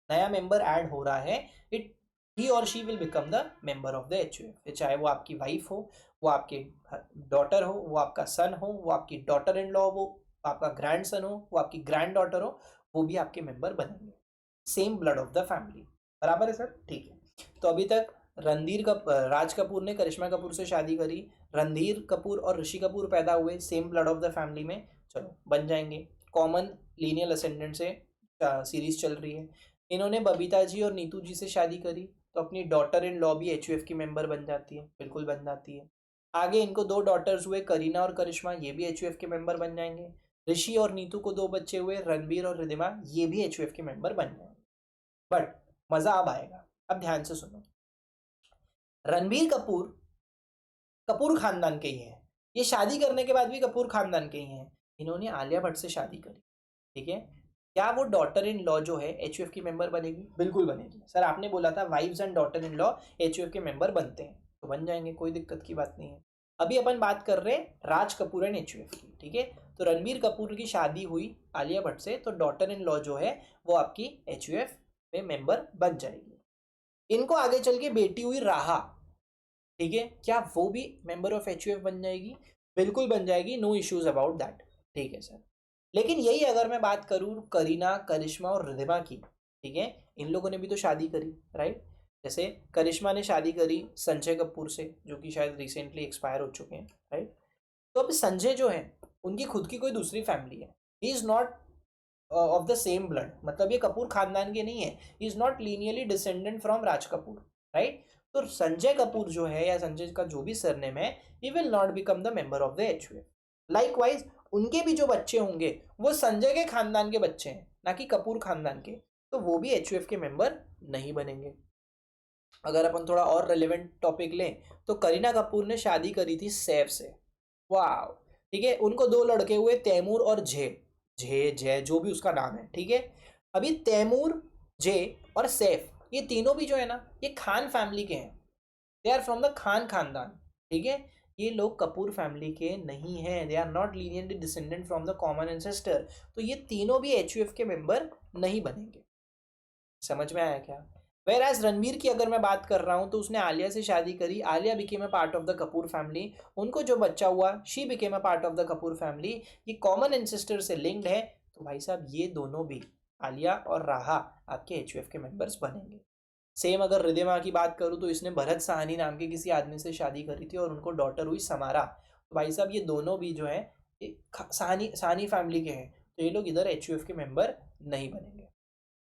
नया मेंबर ऐड हो रहा है, इट ही और she will become the member of the HUF. चाहे वो आपकी वाइफ हो, वो आपके डॉटर हो, वो आपका सन हो, वो आपकी डॉटर इन लॉ, वो आपका ग्रैंड सन हो, वो आपकी ग्रैंड डॉटर हो, वो भी आपके मेंबर बनेंगे। Same blood of the family, बराबर है सर? ठीक है, तो अभी तक राज कपूर ने करिश्मा कपूर से शादी करी, रणधीर कपूर और ऋषि कपूर पैदा हुए same blood of the family में, चलो बन जाएंगे, कॉमन लीनियल असेंडेंट से सीरीज चल रही है। इन्होंने बबीता जी और नीतू जी से शादी करी, तो अपनी डॉटर इन लॉ भी एचयूएफ की मेंबर बन जाती है, बिल्कुल बन जाती है। आगे इनको दो डॉटर्स हुए, करीना और करिश्मा, ये भी एचयूएफ के मेंबर बन जाएंगे। ऋषि और नीतू को दो बच्चे हुए, रणबीर और रिधिमा, ये भी एचयूएफ के मेंबर बन जाएंगे। बट मजा अब आएगा, अब ध्यान से सुनो। रणबीर कपूर कपूर खानदान के ही हैं, ये शादी करने के बाद भी कपूर खानदान के ही हैं। इन्होंने आलिया भट्ट से शादी करी। ठीक है, क्या वो डॉटर इन लॉ जो है एचयूएफ की मेंबर बनेगी? बिल्कुल बनेगी सर, आपने बोला था wives and daughter in law HUF के मेंबर बनते हैं, तो बन जाएंगे, कोई दिक्कत की बात नहीं है। अभी अपन बात कर रहे हैं राज कपूर एंड एचयूएफ की। ठीक है, तो रणबीर कपूर की शादी हुई आलिया भट्ट से, तो डॉटर इन लॉ जो है वो आपकी एचयूएफ में मेंबर बन जाएगी। इनको आगे चल के बेटी हुई राहा। ठीक है, क्या वो भी मेंबर ऑफ एचयूएफ बन जाएगी? बिल्कुल बन जाएगी, नो इश्यूज अबाउट दैट। ठीक है सर, लेकिन यही अगर मैं बात करूँ करीना, करिश्मा और रिधिमा की, ठीक है, इन लोगों ने भी तो शादी करी, राइट? जैसे करिश्मा ने शादी करी संजय कपूर से, जो कि शायद रिसेंटली एक्सपायर हो चुके हैं, राइट? तो अब संजय जो है उनकी खुद की कोई दूसरी फैमिली है, he is not of the same blood, मतलब ये कपूर खानदान के नहीं है, he is not linearly descendant from Raj Kapoor, right? तो संजय कपूर जो है या संजय का जो भी सरनेम है, he will not become the member of the HUF. Likewise उनके भी जो बच्चे होंगे वो संजय के खानदान के बच्चे हैं, ना कि कपूर खानदान के, तो वो भी एचयूएफ के मेंबर नहीं बनेंगे। अगर अपन थोड़ा और रेलेवेंट टॉपिक लें तो करीना कपूर ने शादी करी थी सैफ से। वाह, ठीक है। उनको दो लड़के हुए, तैमूर और जय जो भी उसका नाम है, ठीक है। अभी तैमूर, जय और सैफ, ये तीनों भी जो है ना, ये खान फैमिली के हैं। They are from the Khan खानदान, ठीक है। ये लोग कपूर फैमिली के नहीं हैं, they are not linearly descendant from the common ancestor. तो ये तीनों भी एचयूएफ के मेंबर नहीं बनेंगे। समझ में आया क्या? वेर एज रणवीर की अगर मैं बात कर रहा हूँ तो उसने आलिया से शादी करी, Alia became a part of the Kapoor family, उनको जो बच्चा हुआ she became a part of the Kapoor family, ये कॉमन एंसेस्टर से लिंक्ड है। तो भाई साहब ये दोनों भी, आलिया और राहा, आपके एचयूएफ के मेंबर्स बनेंगे। सेम अगर रिधिमा की बात करूँ तो इसने भरत साहनी नाम के किसी आदमी से शादी करी थी और उनको डॉटर हुई समारा। तो भाई साहब ये दोनों भी जो है साहनी फैमिली के हैं, तो ये लोग इधर एचयूएफ के मेंबर नहीं बनेंगे।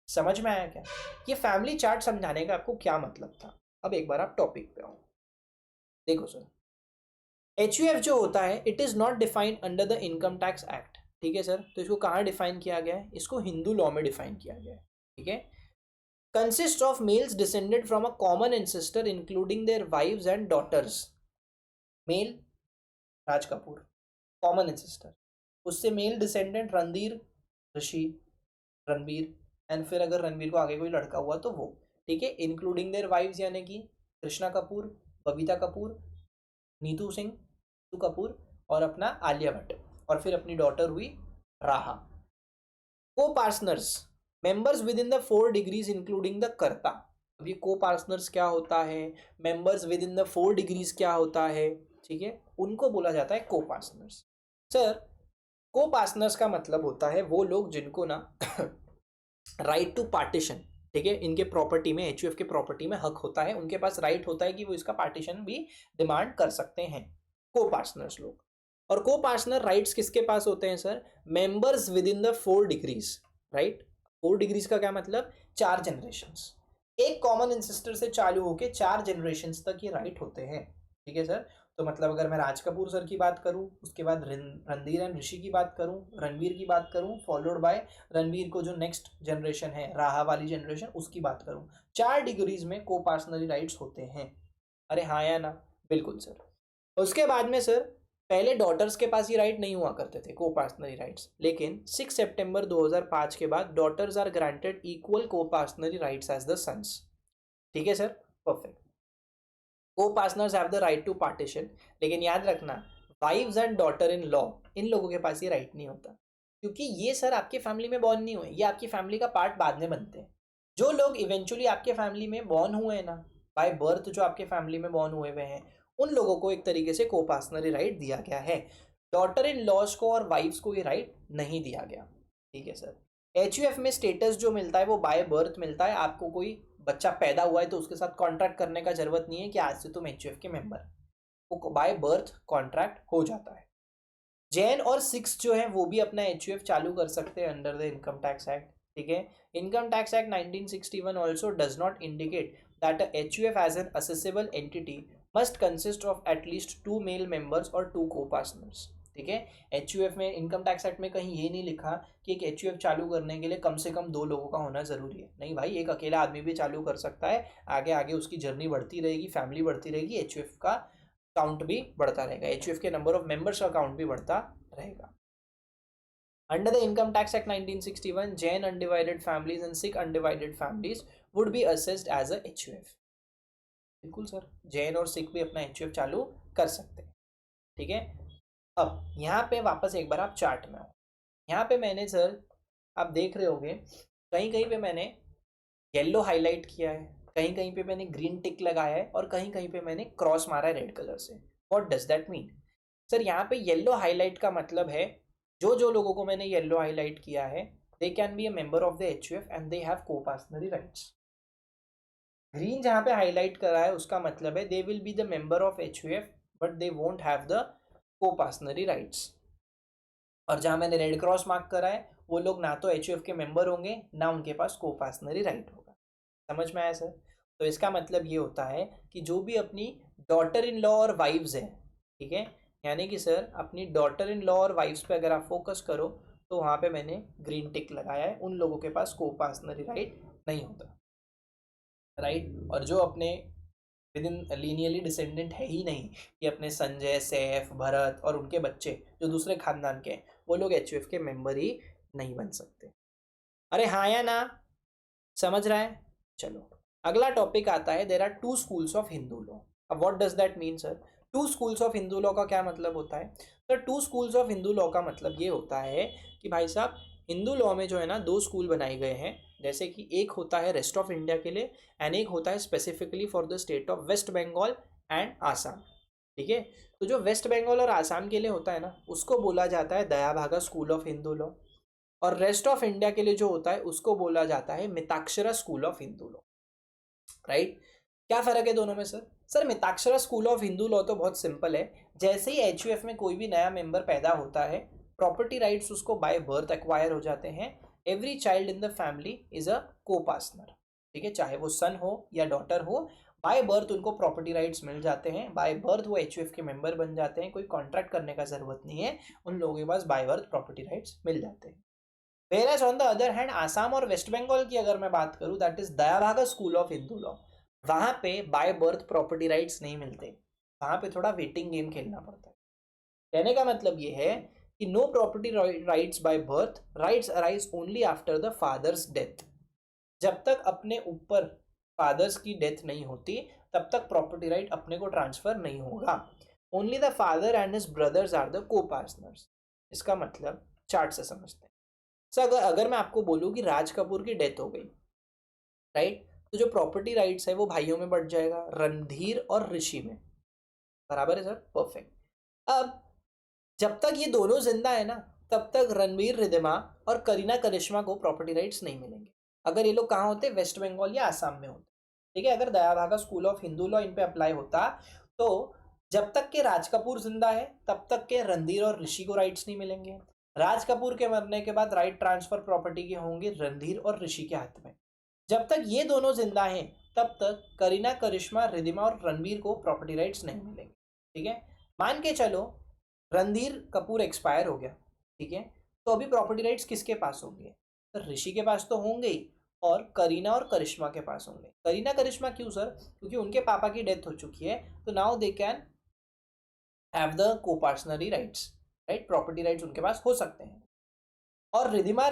समझ में आया क्या? ये फैमिली चार्ट समझाने का आपको क्या मतलब था? अब एक बार आप टॉपिक पे आओ। देखो सर, एचयूएफ जो होता है it is not defined under the income tax act, ठीक है सर। तो इसको कहाँ डिफाइन किया गया है? इसको हिंदू लॉ में डिफाइन किया गया है, ठीक है। Consist of males descended from a common ancestor including their wives and daughters. Male Raj Kapoor, common ancestor, उससे male descendant Randhir, Rishi, Ranbir, and फिर अगर रणबीर को आगे कोई लड़का हुआ तो वो, ठीक है। इंक्लूडिंग देयर वाइव्स यानी कि कृष्णा कपूर, बबीता कपूर, नीतू सिंह, नीतू कपूर और अपना आलिया भट्ट, और फिर अपनी डॉटर हुई राहा। को partners, members with in the 4 degrees including the कर्ता। अब ये को पार्टनर्स क्या होता है, members with in the 4 degrees क्या होता है, ठीक है, उनको बोला जाता है को पार्टनर्स। सर को पार्टनर्स का मतलब होता है वो लोग जिनको ना राइट टू पार्टीशन, ठीक है, इनके प्रॉपर्टी में, एचयूएफ के प्रॉपर्टी में हक होता है, उनके पास राइट होता है कि वो इसका पार्टीशन भी डिमांड कर सकते हैं, को पार्टनर्स लोग। और को पार्टनर राइट्स किसके पास होते हैं sir? Members with in the 4 degrees, right. 4 degrees का क्या मतलब? 4 जनरेशंस, एक कॉमन इंसिस्टर से चालू होके 4 जनरेशंस तक ये राइट होते हैं, ठीक है सर। तो मतलब अगर मैं राज कपूर सर की बात करूं, उसके बाद रणधीर एंड ऋषि की बात करूं, रणवीर की बात करूं, फॉलोड बाय रणवीर को जो नेक्स्ट जनरेशन है, राहा वाली जनरेशन, उसकी बात करूं, 4 डिग्रीज में को पार्टनरी राइट्स होते हैं। अरे हाँ या ना? बिल्कुल सर। उसके बाद में सर, पहले डॉटर्स के पास ये राइट नहीं हुआ करते थे को पार्टनरी राइट्स, लेकिन 6 सितंबर 2005 के बाद daughters are granted equal coparcenary rights as the sons, ठीक है sir. Perfect. Coparceners have the right to partition, लेकिन याद रखना wives and daughter in law, इन लोगों के पास ये राइट नहीं होता, क्योंकि ये सर आपके फैमिली में बॉर्न नहीं हुए, ये आपकी फैमिली का पार्ट बाद में बनते हैं। जो लोग इवेंचुअली आपके फैमिली में बॉर्न हुए हैं ना, बाय बर्थ जो आपके फैमिली में बॉर्न हुए हुए हैं, उन लोगों को एक तरीके से को पार्टनरी राइट दिया गया है। डॉटर इन लॉज को और वाइफ्स को ये राइट नहीं दिया गया, ठीक है सर। एचयूएफ में स्टेटस जो मिलता है वो बाय बर्थ मिलता है, आपको कोई बच्चा पैदा हुआ है तो उसके साथ कॉन्ट्रैक्ट करने का जरूरत नहीं है कि आज से तुम एचयूएफ के मेंबर, वो बाय बर्थ कॉन्ट्रैक्ट हो जाता है। जैन और सिक्स जो है वो भी अपना एचयूएफ चालू कर सकते हैं under the income tax act, ठीक है। Income tax act 1961 also does not indicate that a HUF as an assessable entity must consist of at least 2 male members और 2 को पार्टनर्स, ठीक है। एचयूएफ में, इनकम टैक्स एक्ट में कहीं ये नहीं लिखा कि एक एचयूएफ चालू करने के लिए कम से कम 2 लोगों का होना जरूरी है। नहीं भाई, एक अकेला आदमी भी चालू कर सकता है, आगे आगे उसकी जर्नी बढ़ती रहेगी, फैमिली बढ़ती रहेगी, एचयूएफ का काउंट भी बढ़ता रहेगा, एचयूएफ के नंबर ऑफ मेंबर्स का काउंट भी बढ़ता रहेगा। Under the Income Tax Act 1961, Jain undivided families and Sikh undivided families would be assessed as a HUF। बिल्कुल सर, जैन और सिख भी अपना HUF चालू कर सकते हैं, ठीक है। अब यहाँ पे वापस एक बार आप चार्ट में आओ। यहाँ पे मैंने सर, आप देख रहे होंगे कहीं कहीं पे मैंने येलो हाईलाइट किया है, कहीं कहीं पे मैंने ग्रीन टिक लगाया है, और कहीं कहीं पे मैंने क्रॉस मारा है रेड कलर से। What does that mean? Sir यहाँ पे येलो हाईलाइट का मतलब है जो जो लोगों को मैंने येलो हाईलाइट किया है they can be a member of the HUF and they have को पार्टनरी राइट्स। ग्रीन जहाँ पे हाईलाइट करा है उसका मतलब है they will be the member of HUF but they won't have the को पार्टनरी राइट्स। और जहाँ मैंने रेड क्रॉस मार्क करा है वो लोग ना तो एचयूएफ के मेंबर होंगे, ना उनके पास को पार्टनरी राइट होगा। समझ में आया सर? तो इसका मतलब ये होता है कि जो भी अपनी डॉटर इन लॉ और वाइव्स है, ठीक है, यानी कि सर अपनी डॉटर इन लॉ और वाइफ्स पे अगर आप फोकस करो तो वहाँ पे मैंने ग्रीन टिक लगाया है, उन लोगों के पास को पार्सनरी राइट नहीं होता, राइट। और जो अपने विद इन लीनियरली डिसेंडेंट है ही नहीं, कि अपने संजय, सैफ, भरत और उनके बच्चे जो दूसरे खानदान के हैं वो लोग एचयूएफ के मेंबर ही नहीं बन सकते। अरे हाँ या ना, समझ रहा है? चलो अगला टॉपिक आता है, there are two schools of Hindu law. अब what does that mean sir? Two schools of Hindu law का क्या मतलब होता है sir? Two schools of Hindu law का मतलब ये होता है कि भाई साहब हिंदू लॉ में जो है ना दो स्कूल बनाए गए हैं, जैसे कि एक होता है रेस्ट ऑफ इंडिया के लिए एंड एक होता है specifically for the state of West Bengal and Assam. ठीक है, तो जो वेस्ट बंगाल और आसाम के लिए होता है ना उसको बोला जाता है Dayabhaga school of Hindu law, और रेस्ट ऑफ इंडिया के लिए जो होता है उसको बोला जाता है Mitakshara school of Hindu law, right. क्या फर्क है दोनों में sir? Sir Mitakshara school of Hindu law तो बहुत सिंपल है, जैसे ही एचयूएफ में कोई भी नया मेंबर पैदा होता है प्रॉपर्टी राइट्स उसको बाय बर्थ एक्वायर हो जाते हैं। Every child in the family is a को पार्टनर, ठीक है, चाहे वो सन हो या डॉटर हो, बाय बर्थ उनको प्रॉपर्टी राइट्स मिल जाते हैं, बाय बर्थ वो एचयूएफ के मेंबर बन जाते हैं, कोई कॉन्ट्रैक्ट करने का जरूरत नहीं है, उन लोगों के पास बाय बर्थ प्रॉपर्टी राइट्स मिल जाते हैं। Whereas on the other hand Assam और वेस्ट बंगाल की अगर मैं बात करूं, that is Dayabhaga school of Hindu law, वहां पे बाय बर्थ प्रॉपर्टी राइट्स नहीं मिलते, वहां पे थोड़ा वेटिंग गेम खेलना पड़ता है। कहने का मतलब ये है कि no property rights by birth, rights arise only after the father's death. जब तक अपने ऊपर फादर्स की डेथ नहीं होती तब तक प्रॉपर्टी राइट अपने को ट्रांसफर नहीं होगा। Only the father and his brothers are the copartners. इसका मतलब चार्ट से समझते हैं सर। अगर मैं आपको बोलूँ कि राज कपूर की डेथ हो गई, राइट, तो जो प्रॉपर्टी राइट्स है वो भाइयों में बढ़ जाएगा, रणधीर और ऋषि में, बराबर है सर? परफेक्ट। अब जब तक ये दोनों जिंदा है ना तब तक रणवीर रिधिमा और करीना करिश्मा को प्रॉपर्टी राइट्स नहीं मिलेंगे। अगर ये लोग कहाँ होते? वेस्ट बंगाल या आसाम में होते, ठीक है। अगर Dayabhaga school of Hindu law in पे अप्लाई होता तो जब तक के राज कपूर जिंदा है तब तक के रणधीर और ऋषि को राइट्स नहीं मिलेंगे। राज कपूर के मरने के बाद राइट ट्रांसफर प्रॉपर्टी के होंगे रणधीर और ऋषि के हाथ में। जब तक ये दोनों जिंदा हैं तब तक करीना, करिश्मा, रिधिमा और रणवीर को प्रॉपर्टी राइट्स नहीं मिलेंगे, ठीक है। मान के चलो रणधीर कपूर एक्सपायर हो गया, ठीक है, तो अभी प्रॉपर्टी राइट्स किसके पास होंगे? तो ऋषि के पास तो होंगे ही, और करीना और करिश्मा के पास होंगे। करीना करिश्मा क्यों सर? क्योंकि उनके पापा की डेथ हो चुकी है, तो now they can have the को पार्टनरी राइट्स, राइट, प्रॉपर्टी राइट्स उनके पास हो सकते हैं। और रिधिमा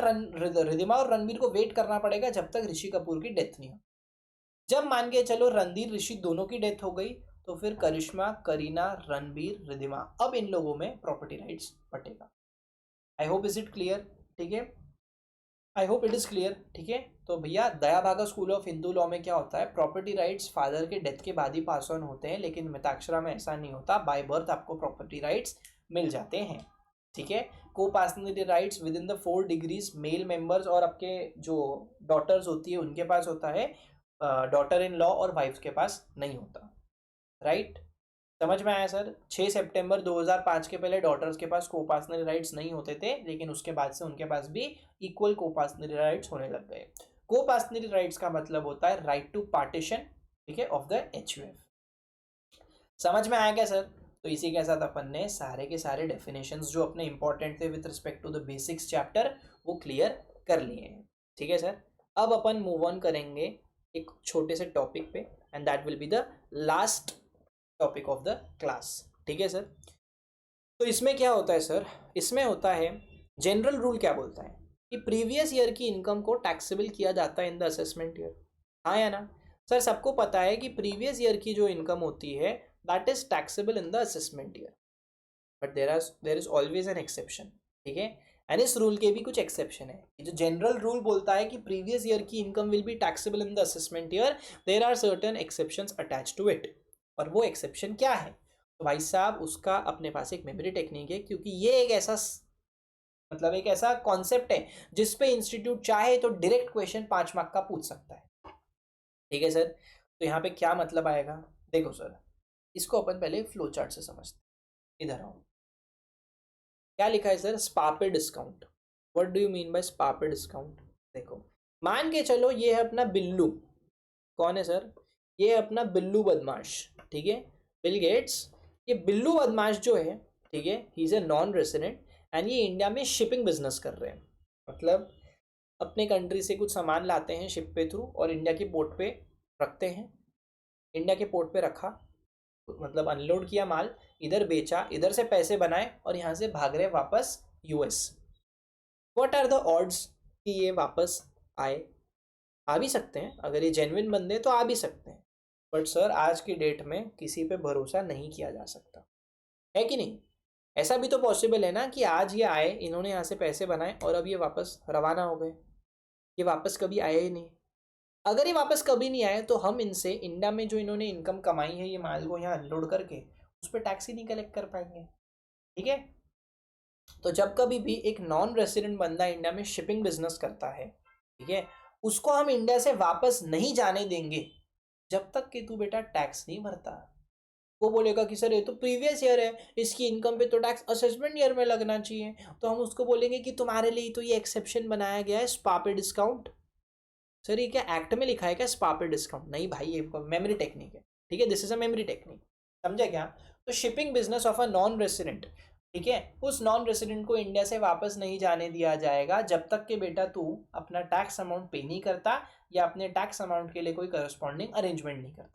और रणवीर को वेट करना पड़ेगा जब तक ऋषि कपूर की डेथ नहीं हो। जब मान के चलो रणधीर ऋषि दोनों की डेथ हो गई तो फिर करिश्मा, करीना, रणबीर, रिधिमा, अब इन लोगों में प्रॉपर्टी राइट्स बटेगा। I hope is it clear? ठीक है, I hope it is clear. ठीक है, तो भैया Dayabhaga school of Hindu law में क्या होता है, प्रॉपर्टी राइट्स फादर के डेथ के बाद ही पास ऑन होते हैं, लेकिन मिताक्षरा में ऐसा नहीं होता, बाय बर्थ आपको प्रॉपर्टी राइट्स मिल जाते हैं। ठीक है, coparcenary rights within the 4 degrees male members और आपके जो डॉटर्स होती है उनके पास होता है, डॉटर इन लॉ और वाइफ के पास नहीं होता, राइट। समझ में आया सर? 6 सितंबर 2005 के पहले डॉटर्स के पास को पार्सनरी राइट्स नहीं होते थे, लेकिन उसके बाद से उनके पास भी इक्वल को पार्सनरी राइट्स होने लग गए। को पार्सनरी राइट्स का मतलब होता है राइट टू पार्टीशन, ठीक है, ऑफ द एचयूएफ। समझ में आया क्या सर? तो इसी के साथ अपन ने सारे के सारे डेफिनेशंस जो अपने इंपॉर्टेंट थे with respect to the basics chapter वो क्लियर कर लिए हैं। ठीक है सर, अब अपन मूव ऑन करेंगे एक छोटे से टॉपिक पे and that will be the last topic of the class. ठीक है सर, तो इसमें क्या होता है सर? इसमें होता है जनरल रूल क्या बोलता है कि प्रीवियस ईयर की इनकम को टैक्सेबल किया जाता है इन द असेसमेंट ईयर, हाँ या ना? सर सबको पता है कि प्रीवियस ईयर की जो इनकम होती है that is taxable in the assessment year, but there is always an exception. ठीक है, एंड इस रूल के भी कुछ एक्सेप्शन है। जो जनरल रूल बोलता है कि प्रीवियस ईयर की income will be taxable in the assessment year, there are certain exceptions attached to it. और वो एक्सेप्शन क्या है? तो भाई साहब उसका अपने पास एक मेमोरी टेक्निक है, क्योंकि ये एक ऐसा मतलब एक ऐसा कॉन्सेप्ट है जिस पे इंस्टीट्यूट चाहे तो डायरेक्ट क्वेश्चन 5 मार्क का पूछ सकता है। ठीक है सर, तो यहाँ पे क्या मतलब आएगा? देखो सर, इसको अपन पहले फ्लो चार्ट से समझते हैं। इधर आओ, क्या लिखा है सर? स्पा पे discount. What do you mean bye spa पे डिस्काउंट? देखो, मान के चलो ये है अपना बिल्लू। कौन है सर? ये है अपना बिल्लू बदमाश, ठीक है, बिल गेट्स। ये बिल्लू बदमाश जो है ठीक है, he is a non resident and ये इंडिया में शिपिंग बिजनेस कर रहे हैं, मतलब अपने कंट्री से कुछ सामान लाते हैं शिप पे थ्रू और इंडिया की पोर्ट पे रखते हैं, इंडिया के पोर्ट पे रखा, मतलब अनलोड किया माल, इधर बेचा, इधर से पैसे बनाए और यहाँ से भाग रहे वापस US. What are the odds कि ये वापस आए? आ भी सकते हैं, अगर ये जेन्युइन बंदे तो आ भी सकते हैं, बट सर आज की डेट में किसी पे भरोसा नहीं किया जा सकता, है कि नहीं? ऐसा भी तो पॉसिबल है ना कि आज ये आए, इन्होंने यहाँ से पैसे बनाए और अब ये वापस रवाना हो गए, ये वापस कभी आए ही नहीं। अगर ये वापस कभी नहीं आए तो हम इनसे इंडिया में जो इन्होंने इनकम कमाई है ये माल को यहाँ अनलोड करके उस पर टैक्स ही नहीं कलेक्ट कर पाएंगे, ठीक है? तो जब कभी भी एक नॉन रेसिडेंट बंदा इंडिया में शिपिंग बिजनेस करता है, ठीक है, उसको हम इंडिया से वापस नहीं जाने देंगे जब तक कि तू बेटा टैक्स नहीं भरता। वो बोलेगा कि सर ये तो प्रीवियस ईयर है, इसकी इनकम पे तो टैक्स असेसमेंट ईयर में लगना चाहिए, तो हम उसको बोलेंगे कि तुम्हारे लिए तो ये एक्सेप्शन बनाया गया है स्पा पे डिस्काउंट। सर ये क्या एक्ट में लिखा है क्या स्पा पे डिस्काउंट? नहीं भाई, ये मेमोरी टेक्निक है, ठीक है, this is a memory technique, समझे क्या? तो shipping business of a non resident, ठीक है, उस नॉन रेसिडेंट को इंडिया से वापस नहीं जाने दिया जाएगा जब तक कि बेटा तू अपना टैक्स अमाउंट पे नहीं करता या अपने टैक्स अमाउंट के लिए कोई करस्पॉन्डिंग अरेंजमेंट नहीं करता।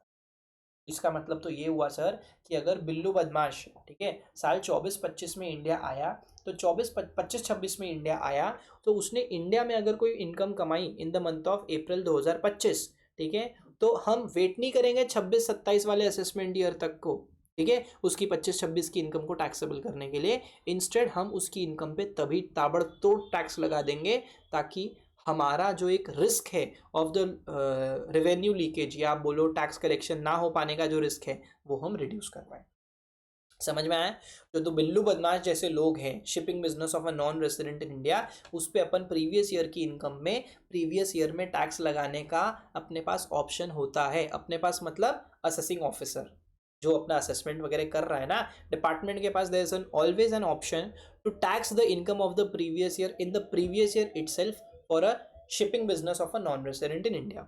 इसका मतलब तो ये हुआ सर कि अगर बिल्लू बदमाश, ठीक है, साल 24-25 में इंडिया आया, तो 25-26 में इंडिया आया, तो उसने इंडिया में अगर कोई इनकम कमाई in the month of April 2025, ठीक है, तो हम वेट नहीं करेंगे 26-27 वाले असेसमेंट ईयर तक को, ठीक है, उसकी 25-26 की इनकम को टैक्सेबल करने के लिए। इंस्टेड हम उसकी इनकम पे तभी ताबड़तोड़ टैक्स लगा देंगे ताकि हमारा जो एक रिस्क है ऑफ द रेवेन्यू लीकेज या आप बोलो टैक्स कलेक्शन ना हो पाने का जो रिस्क है वो हम रिड्यूस कर पाए। समझ में आया? जो तो बिल्लू बदमाश जैसे लोग हैं shipping business of a non resident in India, उस पर अपन प्रीवियस ईयर की इनकम में प्रीवियस ईयर में टैक्स लगाने का अपने पास ऑप्शन होता है। अपने पास मतलब असेसिंग ऑफिसर जो अपना असेसमेंट वगैरह कर रहा है ना, डिपार्टमेंट के पास there is an always an option to tax the income of the previous year in the previous year itself for a shipping business of a non resident in India,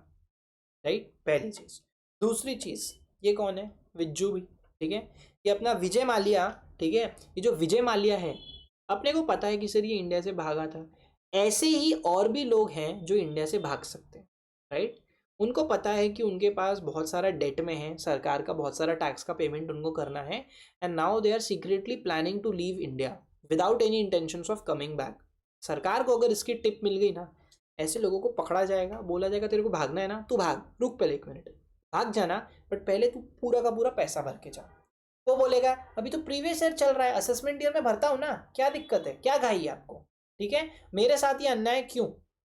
right? पहली चीज। दूसरी चीज, ये कौन है? विज्जू भी, ठीक है, ये अपना विजय माल्या, ठीक है, ये जो विजय माल्या है अपने को पता है कि सर ये इंडिया से भागा था। ऐसे ही और भी लोग हैं जो इंडिया से भाग सकते हैं, राइट? उनको पता है कि उनके पास बहुत सारा डेट में है, सरकार का बहुत सारा टैक्स का पेमेंट उनको करना है, and now they are secretly planning to leave India without any intentions of coming back. सरकार को अगर इसकी टिप मिल गई ना, ऐसे लोगों को पकड़ा जाएगा, बोला जाएगा तेरे को भागना है ना, तू भाग, रुक पहले 1 मिनट, भाग जाना, बट पहले तू पूरा का पूरा पैसा भर के जा। वो बोलेगा अभी तो प्रीवियस ईयर चल रहा है, असेसमेंट ईयर में भरता हूँ ना, क्या दिक्कत है, क्या घाई है आपको? ठीक है, मेरे साथ ये अन्याय क्यों?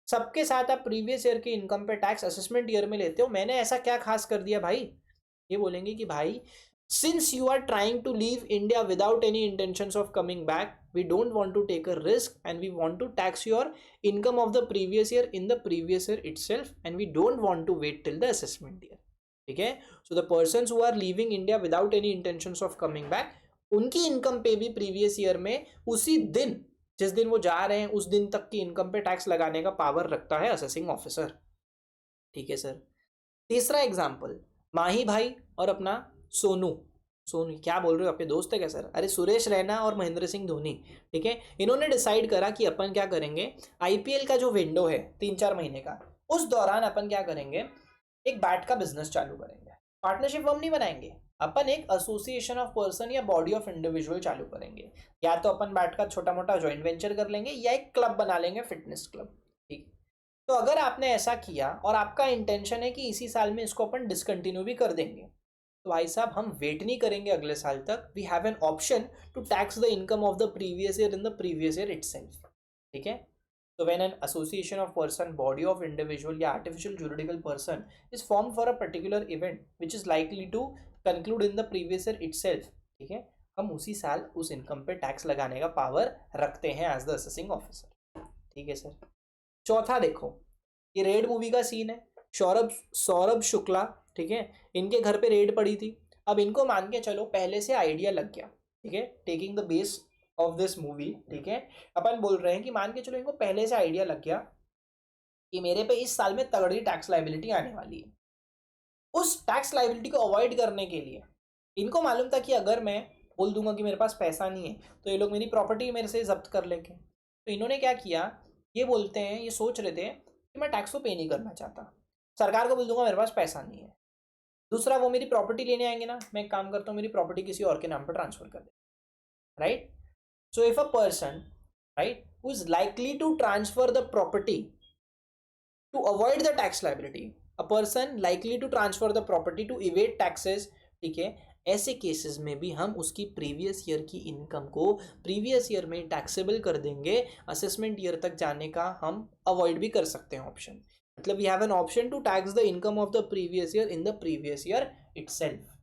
सबके साथ आप प्रीवियस ईयर की इनकम पे टैक्स असेसमेंट ईयर में लेते हो, मैंने ऐसा क्या खास कर दिया भाई? ये बोलेंगे कि भाई since you are trying to leave India without any intentions of coming back, we don't want to take a risk and we want to tax your income of the previous year in the previous year itself, and we don't want to wait till the assessment year. ठीक है, so the persons who are leaving India without any intentions of coming back, उनकी income पे भी previous year में उसी दिन जिस दिन वो जा रहे हैं उस दिन तक की इनकम पे टैक्स लगाने का पावर रखता है असेसिंग ऑफिसर। ठीक है सर। तीसरा एग्जाम्पल, माही भाई और अपना सोनू। सोनू क्या बोल रहे हो, आपके दोस्त है क्या सर? अरे सुरेश रैना और महेंद्र सिंह धोनी, ठीक है, इन्होंने डिसाइड करा कि अपन क्या करेंगे, आईपीएल का जो विंडो है 3-4 महीने का, उस दौरान अपन क्या करेंगे, एक बैट का बिजनेस चालू करेंगे। पार्टनरशिप फर्म नहीं बनाएंगे, अपन एक एसोसिएशन ऑफ पर्सन या बॉडी ऑफ इंडिविजुअल चालू करेंगे। या तो अपन बैट का छोटा मोटा ज्वाइंट वेंचर कर लेंगे या एक क्लब बना लेंगे, फिटनेस क्लब। ठीक, तो अगर आपने ऐसा किया और आपका इंटेंशन है कि इसी साल में इसको अपन डिसकंटिन्यू भी कर देंगे, तो भाई साहब हम वेट नहीं करेंगे अगले साल तक, we have an option to tax the income of the previous year in the previous year itself. ठीक है, so when an association of person, body of individual या artificial juridical person is formed for a particular event which is likely to conclude in the previous year itself, ठीक है, हम उसी साल उस income पे टैक्स लगाने का पावर रखते हैं एज द असेसिंग ऑफिसर। ठीक है सर। चौथा देखो, ये रेड मूवी का सीन है, सौरभ शुक्ला, ठीक है, इनके घर पे रेड पड़ी थी। अब इनको मान के चलो पहले से आइडिया लग गया, ठीक है, taking the base of this movie, ठीक है, अपन बोल रहे हैं कि मान के चलो इनको पहले से आइडिया लग गया कि मेरे पे इस साल में तगड़ी टैक्स लाइबिलिटी आने वाली है। उस टैक्स लाइबिलिटी को अवॉइड करने के लिए इनको मालूम था कि अगर मैं बोल दूंगा कि मेरे पास पैसा नहीं है तो ये लोग मेरी प्रॉपर्टी मेरे से जब्त कर लेंगे। तो इन्होंने क्या किया, ये बोलते हैं, ये सोच रहे थे कि मैं टैक्स को पे नहीं करना चाहता, सरकार को बोल दूंगा मेरे पास पैसा नहीं है। दूसरा, वो मेरी प्रॉपर्टी लेने आएंगे ना, मैं एक काम करता हूँ मेरी प्रॉपर्टी किसी और के नाम पर ट्रांसफर कर दे, right. So if a person, right, who is likely to transfer the property to avoid the tax liability, a person likely to transfer the property to evade taxes, ठीक है, ऐसे केसेस में भी हम उसकी प्रीवियस ईयर की income को previous year में टैक्सेबल कर देंगे, असेसमेंट ईयर तक जाने का हम अवॉइड भी कर सकते हैं ऑप्शन। मतलब we have an option to tax the income of the previous year in the previous year itself.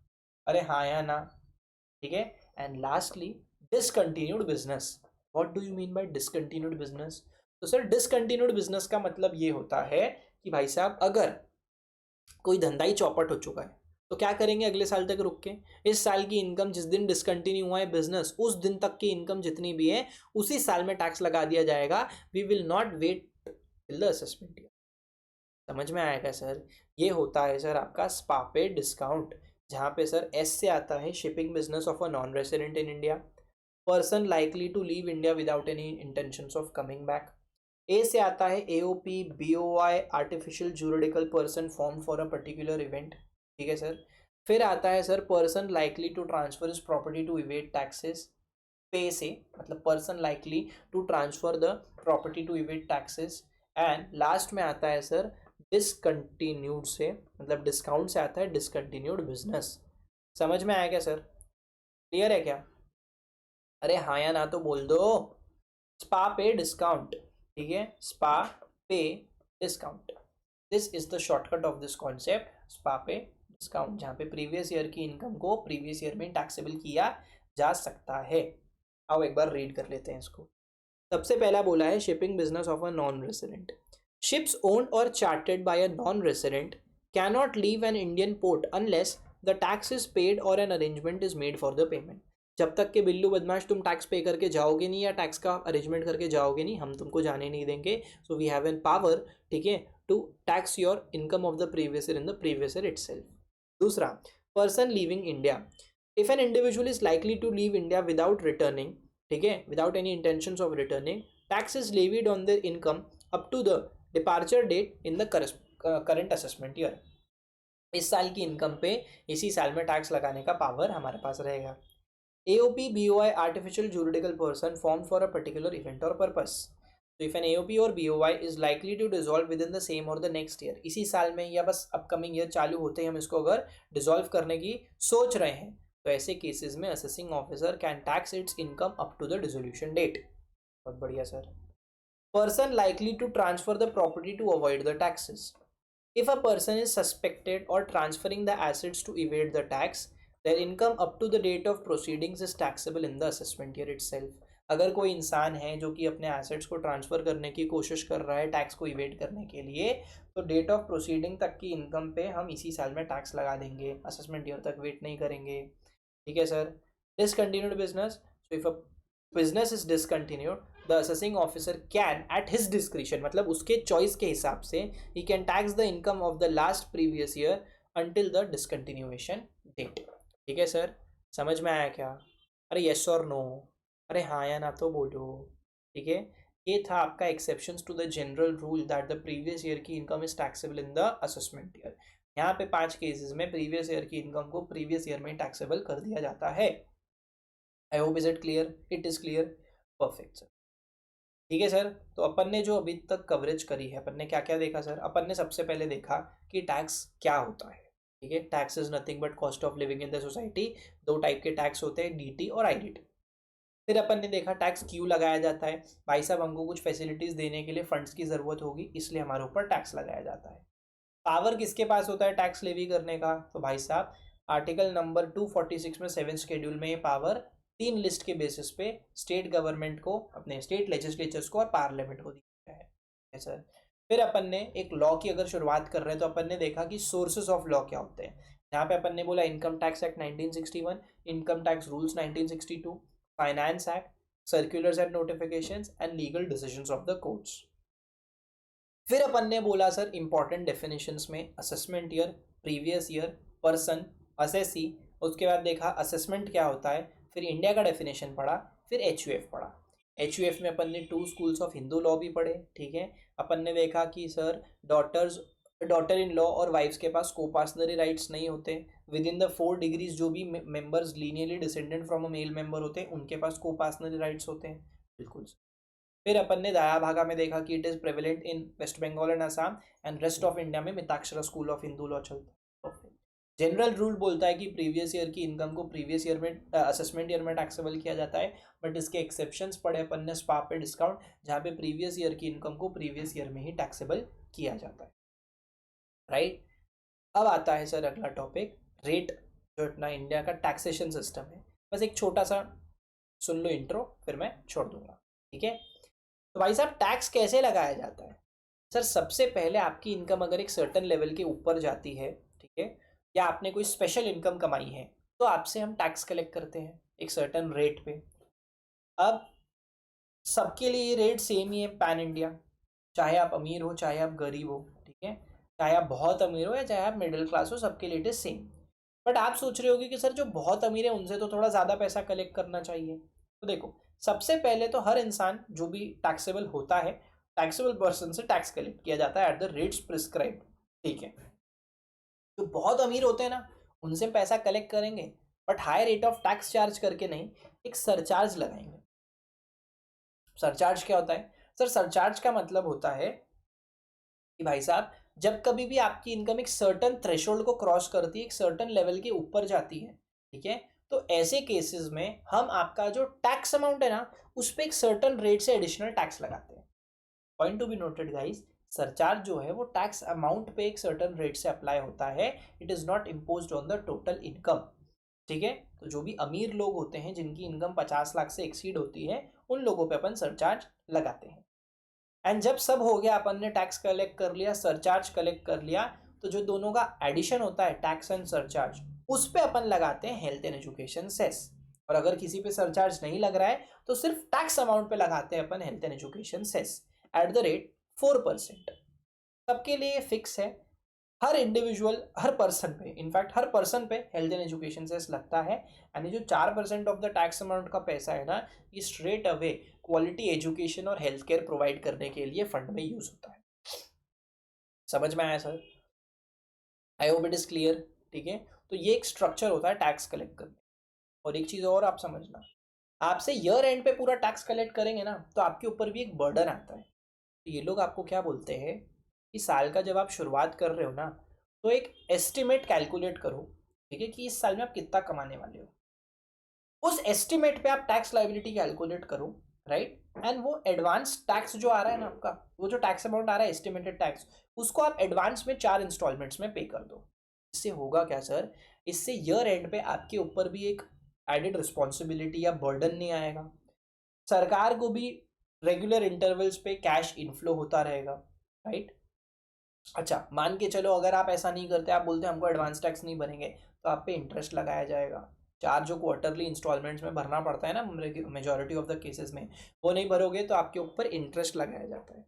अरे हाँ या ना, ठीक है। And lastly, discontinued business. What do you mean by discontinued business? तो सर डिसकंटिन्यूड बिजनेस का मतलब ये होता है कि भाई साहब अगर कोई धंधा ही चौपट हो चुका है तो क्या करेंगे अगले साल तक रुक के, इस साल की इनकम जिस दिन डिसकंटिन्यू हुआ है बिजनेस उस दिन तक की इनकम जितनी भी है उसी साल में टैक्स लगा दिया जाएगा। We will not wait till the assessment year. समझ में आएगा सर? ये होता है सर आपका स्पा पे डिस्काउंट, जहाँ पे सर एस से आता है shipping business of a non resident in India, person likely to leave India without any intentions of coming back. A से आता है AOP BOI artificial juridical person form for a particular event, ठीक है sir. फिर आता है sir person likely to transfer is property to evade taxes, पे से मतलब person likely to transfer the property to evade taxes. And last में आता है सर डिसकंटिन्यूड से, मतलब डिस्काउंट से आता है डिसकंटिन्यूड बिजनेस। समझ में आया क्या सर? क्लियर है क्या? अरे हाँ या ना तो बोल दो। स्पा पे डिस्काउंट, ठीक है, स्पा पे discount, this is the shortcut of this concept, spa पे डिस्काउंट, जहाँ पे प्रीवियस ईयर की इनकम को प्रीवियस ईयर में टैक्सेबल किया जा सकता है। आओ एक बार रीड कर लेते हैं इसको। सबसे पहला बोला है shipping business of a non resident. Ships owned और chartered by a non resident cannot leave an Indian port unless the tax is paid और an arrangement is made for the payment. जब तक के बिल्लू बदमाश तुम टैक्स पे करके जाओगे नहीं या टैक्स का अरेंजमेंट करके जाओगे नहीं, हम तुमको जाने नहीं देंगे। So we have an power, ठीक है, to tax your income of the previous year in the previous year itself. दूसरा, person leaving India. If an individual is likely to leave India without returning, ठीक है, without any intentions of returning, tax is levied on their income up to the departure date in the current assessment year. इस साल की income पे इसी साल में tax लगाने का पावर हमारे पास रहेगा। AOP BOI artificial juridical person formed for a particular event or purpose. So if an AOP or BOI is likely to dissolve within the same or the next year, इसी साल में या बस upcoming year चालू होते ही हम इसको अगर डिसॉल्व करने की सोच रहे हैं तो ऐसे केसेस में assessing officer can tax its income up to the dissolution date. बहुत बढ़िया सर। Person likely to transfer the property to avoid the taxes. If a person is suspected or transferring the assets to evade the tax, their income up to the date of proceedings is taxable in the assessment year itself. अगर कोई इंसान है जो कि अपने assets को transfer करने की कोशिश कर रहा है टैक्स को इवेट करने के लिए, तो डेट ऑफ प्रोसीडिंग तक की इनकम पे हम इसी साल में टैक्स लगा देंगे, असेसमेंट ईयर तक वेट नहीं करेंगे, ठीक है sir. Discontinued business, so if a business is discontinued the assessing officer can at his discretion, मतलब उसके चॉइस के हिसाब से ही can tax the income of the last previous year until the discontinuation date. ठीक है सर, समझ में आया क्या? अरे यस और नो, अरे हाँ या ना तो बोलो, ठीक है। ये था आपका exceptions to the general rule that the previous year की income is taxable in the assessment year. यहाँ पे 5 केसेस में प्रीवियस ईयर की इनकम को प्रीवियस ईयर में टैक्सेबल कर दिया जाता है। I hope is it clear? It is clear, perfect sir. ठीक है सर, तो अपन ने जो अभी तक कवरेज करी है, अपन ने क्या क्या देखा सर? अपन ने सबसे पहले देखा कि टैक्स क्या होता है, ठीक है। Tax is nothing but cost of living in the society. 2 type के टैक्स होते हैं, डीटी और आईडीटी। फिर अपन ने देखा टैक्स क्यों लगाया जाता है। भाई साहब हमको कुछ फैसिलिटीज देने के लिए फंड्स की जरूरत होगी, इसलिए हमारे ऊपर टैक्स लगाया जाता है। पावर किसके पास होता है टैक्स लेवी करने का? तो भाई साहब आर्टिकल नंबर 246 में 7 शेड्यूल में ये पावर 3 लिस्ट के बेसिस पे स्टेट गवर्नमेंट को, अपने स्टेट लेजिस्लेचर्स को और पार्लियामेंट को दिया है सर। फिर अपन ने एक लॉ की अगर शुरुआत कर रहे हैं तो अपन ने देखा कि सोर्सेज ऑफ लॉ क्या होते हैं। यहाँ पे अपन ने बोला income tax act 1961, income tax rules 1962, finance act, circulars and notifications and legal decisions of the courts. फिर अपन ने बोला सर इंपॉर्टेंट डेफिनेशंस में assessment year, previous year, person, assessee. उसके बाद देखा असेसमेंट क्या होता है, फिर इंडिया का डेफिनेशन पढ़ा, फिर HUF पढ़ा। HUF में अपन ने 2 स्कूल्स ऑफ हिंदू लॉ भी पढ़े, ठीक है। अपन ने देखा कि सर डॉटर इन लॉ और वाइफ्स के पास कोपासनरी राइट्स नहीं होते। विद इन द 4 डिग्रीज जो भी members linearly descendant from a male member होते हैं उनके पास कोपासनरी राइट्स होते हैं, बिल्कुल। फिर अपन ने दाया भागा में देखा कि it is prevalent in West Bengal and Assam and rest of India में Mitakshara school of Hindu law चलता है। जनरल रूल बोलता है कि प्रीवियस ईयर की इनकम को प्रीवियस ईयर में असेसमेंट ईयर में टैक्सेबल किया जाता है, बट इसके एक्सेप्शंस पड़े अपन ने स्पा पे डिस्काउंट, जहाँ पे प्रीवियस ईयर की इनकम को प्रीवियस ईयर में ही टैक्सेबल किया जाता है, राइट। अब आता है सर अगला टॉपिक, रेट, जो अपना इंडिया का टैक्सेशन सिस्टम है। बस एक छोटा सा सुन लो इंट्रो, फिर मैं छोड़ दूंगा, ठीक है। तो भाई साहब टैक्स कैसे लगाया जाता है? सर सबसे पहले आपकी इनकम अगर एक सर्टन लेवल के ऊपर जाती है, ठीक है, या आपने कोई स्पेशल इनकम कमाई है, तो आपसे हम टैक्स कलेक्ट करते हैं एक सर्टन रेट पे। अब सबके लिए ये रेट सेम ही है पैन इंडिया, चाहे आप अमीर हो चाहे आप गरीब हो, ठीक है, चाहे आप बहुत अमीर हो या चाहे आप मिडिल क्लास हो, सबके लिए इट इज सेम। बट आप सोच रहे होगे कि सर जो बहुत अमीर है उनसे तो थोड़ा ज़्यादा पैसा कलेक्ट करना चाहिए। तो देखो, सबसे पहले तो हर इंसान जो भी टैक्सेबल होता है, टैक्सेबल पर्सन से टैक्स कलेक्ट किया जाता है एट द रेट्स प्रिस्क्राइब, ठीक है। जो बहुत अमीर होते हैं ना, उनसे पैसा कलेक्ट करेंगे, but high rate of tax charge करके नहीं, एक सरचार्ज लगाएंगे। सरचार्ज क्या होता है? सर सरचार्ज का मतलब होता है कि भाई साहब जब कभी भी आपकी इनकम एक सर्टन थ्रेशोल्ड को क्रॉस करती है, एक सर्टन लेवल के ऊपर जाती है, ठीक है, तो ऐसे केसेस में हम आपका जो टैक्स अमाउंट है ना, उस पर एक सर्टन रेट से एडिशनल टैक्स लगाते हैं। Point to be noted guys, surcharge जो है वो टैक्स अमाउंट पे एक सर्टन रेट से अप्लाई होता है, it is not imposed on the total income, ठीक है। तो जो भी अमीर लोग होते हैं जिनकी इनकम 50 लाख से एक्सीड होती है, उन लोगों पे अपन सरचार्ज लगाते हैं। एंड जब सब हो गया, अपन ने टैक्स कलेक्ट कर लिया, सरचार्ज कलेक्ट कर लिया, तो जो दोनों का एडिशन होता है टैक्स एंड सरचार्ज, उस पे अपन लगाते हैं हेल्थ एंड एजुकेशन सेस। और अगर किसी पे सरचार्ज नहीं लग रहा है तो सिर्फ टैक्स अमाउंट पे लगाते हैं अपन health and education cess at the rate 4%। सबके लिए ये है, हर इंडिविजुअल, हर पर्सन पे, इनफैक्ट हर पर्सन पे हेल्थ एंड एजुकेशन सेस लगता है। यानी जो 4% ऑफ द टैक्स अमाउंट का पैसा है ना, ये स्ट्रेट अवे क्वालिटी एजुकेशन और हेल्थ केयर प्रोवाइड करने के लिए फंड में यूज होता है। समझ में आया sir? I hope it is clear, ठीक है। तो ये एक स्ट्रक्चर होता है टैक्स कलेक्ट करने। और एक चीज और आप समझना, आपसे ईयर एंड पे पूरा टैक्स कलेक्ट करेंगे ना, तो आपके ऊपर भी एक बर्डन आता है। तो ये लोग आपको क्या बोलते हैं कि साल का जब आप शुरुआत कर रहे हो ना, तो एक एस्टिमेट कैलकुलेट करो, ठीक है, कि इस साल में आप कितना कमाने वाले हो। उस एस्टिमेट पे आप टैक्स लाइबिलिटी कैलकुलेट करो, राइट। एंड वो एडवांस टैक्स जो आ रहा है ना आपका, वो जो टैक्स अमाउंट आ रहा है एस्टिमेटेड टैक्स, उसको आप एडवांस में 4 इंस्टॉलमेंट्स में पे कर दो। इससे होगा क्या सर? इससे ईयर एंड पे आपके ऊपर भी एक एडेड रिस्पॉन्सिबिलिटी या बर्डन नहीं आएगा। सरकार को भी रेगुलर इंटरवल्स पे कैश इनफ्लो होता रहेगा, राइट। अच्छा मान के चलो अगर आप ऐसा नहीं करते, आप बोलते हैं हमको एडवांस टैक्स नहीं भरेंगे, तो आप पे इंटरेस्ट लगाया जाएगा। 4 जो क्वार्टरली इंस्टॉलमेंट्स में भरना पड़ता है ना मेजोरिटी ऑफ द केसेस में, वो नहीं भरोगे तो आपके ऊपर इंटरेस्ट लगाया जाता है,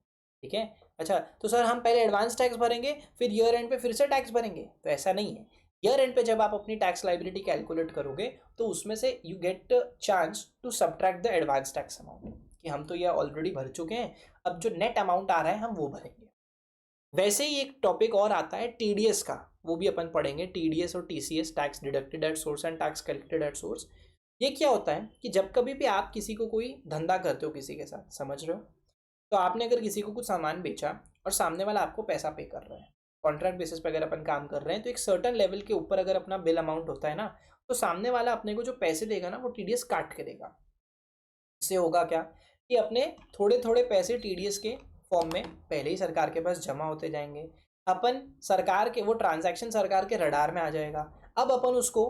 ठीक है। अच्छा तो सर हम पहले एडवांस टैक्स भरेंगे फिर ईयर एंड पे फिर से टैक्स भरेंगे, तो ऐसा नहीं है। ईयर एंड पे जब आप अपनी टैक्स लाइबिलिटी कैलकुलेट करोगे, तो उसमें से you get chance to subtract the advance tax amount, कि हम तो ये ऑलरेडी भर चुके हैं, अब जो नेट अमाउंट आ रहा है हम वो भरेंगे। वैसे ही एक टॉपिक और आता है टीडीएस का, वो भी अपन पढ़ेंगे। टीडीएस और TCS, tax deducted at source and tax collected at source. ये क्या होता है कि जब कभी भी आप किसी को कोई धंधा करते हो किसी के साथ, समझ रहे हो, तो आपने अगर किसी को कुछ सामान बेचा और सामने वाला आपको पैसा पे कर रहा है, कॉन्ट्रैक्ट बेसिस पे अगर अपन काम कर रहे हैं, तो एक सर्टन लेवल के ऊपर अगर अपना बिल अमाउंट होता है ना, तो सामने वाला अपने को जो पैसे देगा ना, वो टीडीएस काट के देगा। इससे होगा क्या कि अपने थोड़े थोड़े पैसे टीडीएस के फॉर्म में पहले ही सरकार के पास जमा होते जाएंगे। अपन सरकार के वो ट्रांजैक्शन सरकार के रडार में आ जाएगा। अब अपन उसको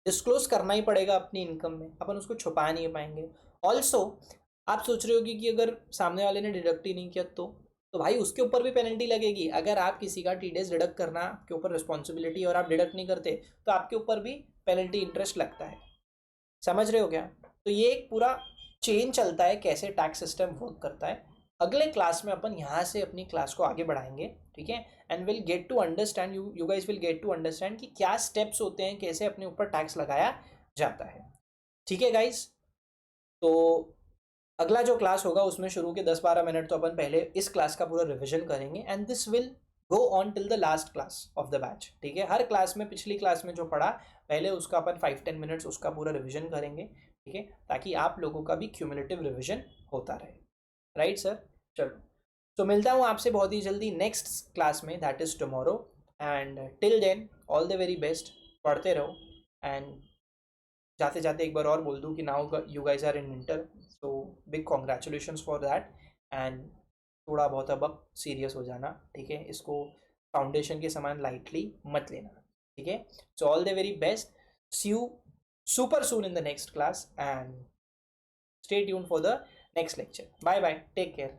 डिस्क्लोज करना ही पड़ेगा अपनी इनकम में, अपन उसको छुपा नहीं पाएंगे। ऑल्सो आप सोच रहे होगी कि अगर सामने वाले ने डिडक्ट ही नहीं किया तो भाई उसके ऊपर भी पेनल्टी लगेगी। अगर आप किसी का टीडीएस डिडक्ट करना आपके ऊपर रिस्पॉन्सिबिलिटी और आप डिडक्ट नहीं करते, तो आपके ऊपर भी पेनल्टी इंटरेस्ट लगता है। समझ रहे हो क्या? तो ये एक पूरा चेन चलता है कैसे टैक्स सिस्टम वर्क करता है। अगले क्लास में अपन यहाँ से अपनी क्लास को आगे बढ़ाएंगे, ठीक है। And will get to understand, you guys will get to understand कि क्या स्टेप्स होते हैं, कैसे अपने ऊपर टैक्स लगाया जाता है। ठीक है गाइस, तो अगला जो क्लास होगा उसमें शुरू के 10-12 मिनट तो अपन पहले इस क्लास का पूरा रिविजन करेंगे and this will go on till the last class of the batch. ठीक है, हर क्लास में पिछली क्लास में जो पढ़ा पहले उसका अपन 5-10 मिनट्स उसका पूरा रिविजन करेंगे। ठीक है, ताकि आप लोगों का भी क्यूमुलेटिव रिविजन होता रहे। राइट सर, चलो तो मिलता हूँ आपसे बहुत ही जल्दी नेक्स्ट क्लास में, that is tomorrow. And till then all the very best, पढ़ते रहो। एंड जाते जाते एक बार और बोल दूँ कि now you guys are in inter, so big congratulations for that. And थोड़ा बहुत अब सीरियस हो जाना, ठीक है, इसको फाउंडेशन के समान लाइटली मत लेना। ठीक है, so all the very best, see you super soon in the next class and stay tuned for the next lecture. Bye bye, take care.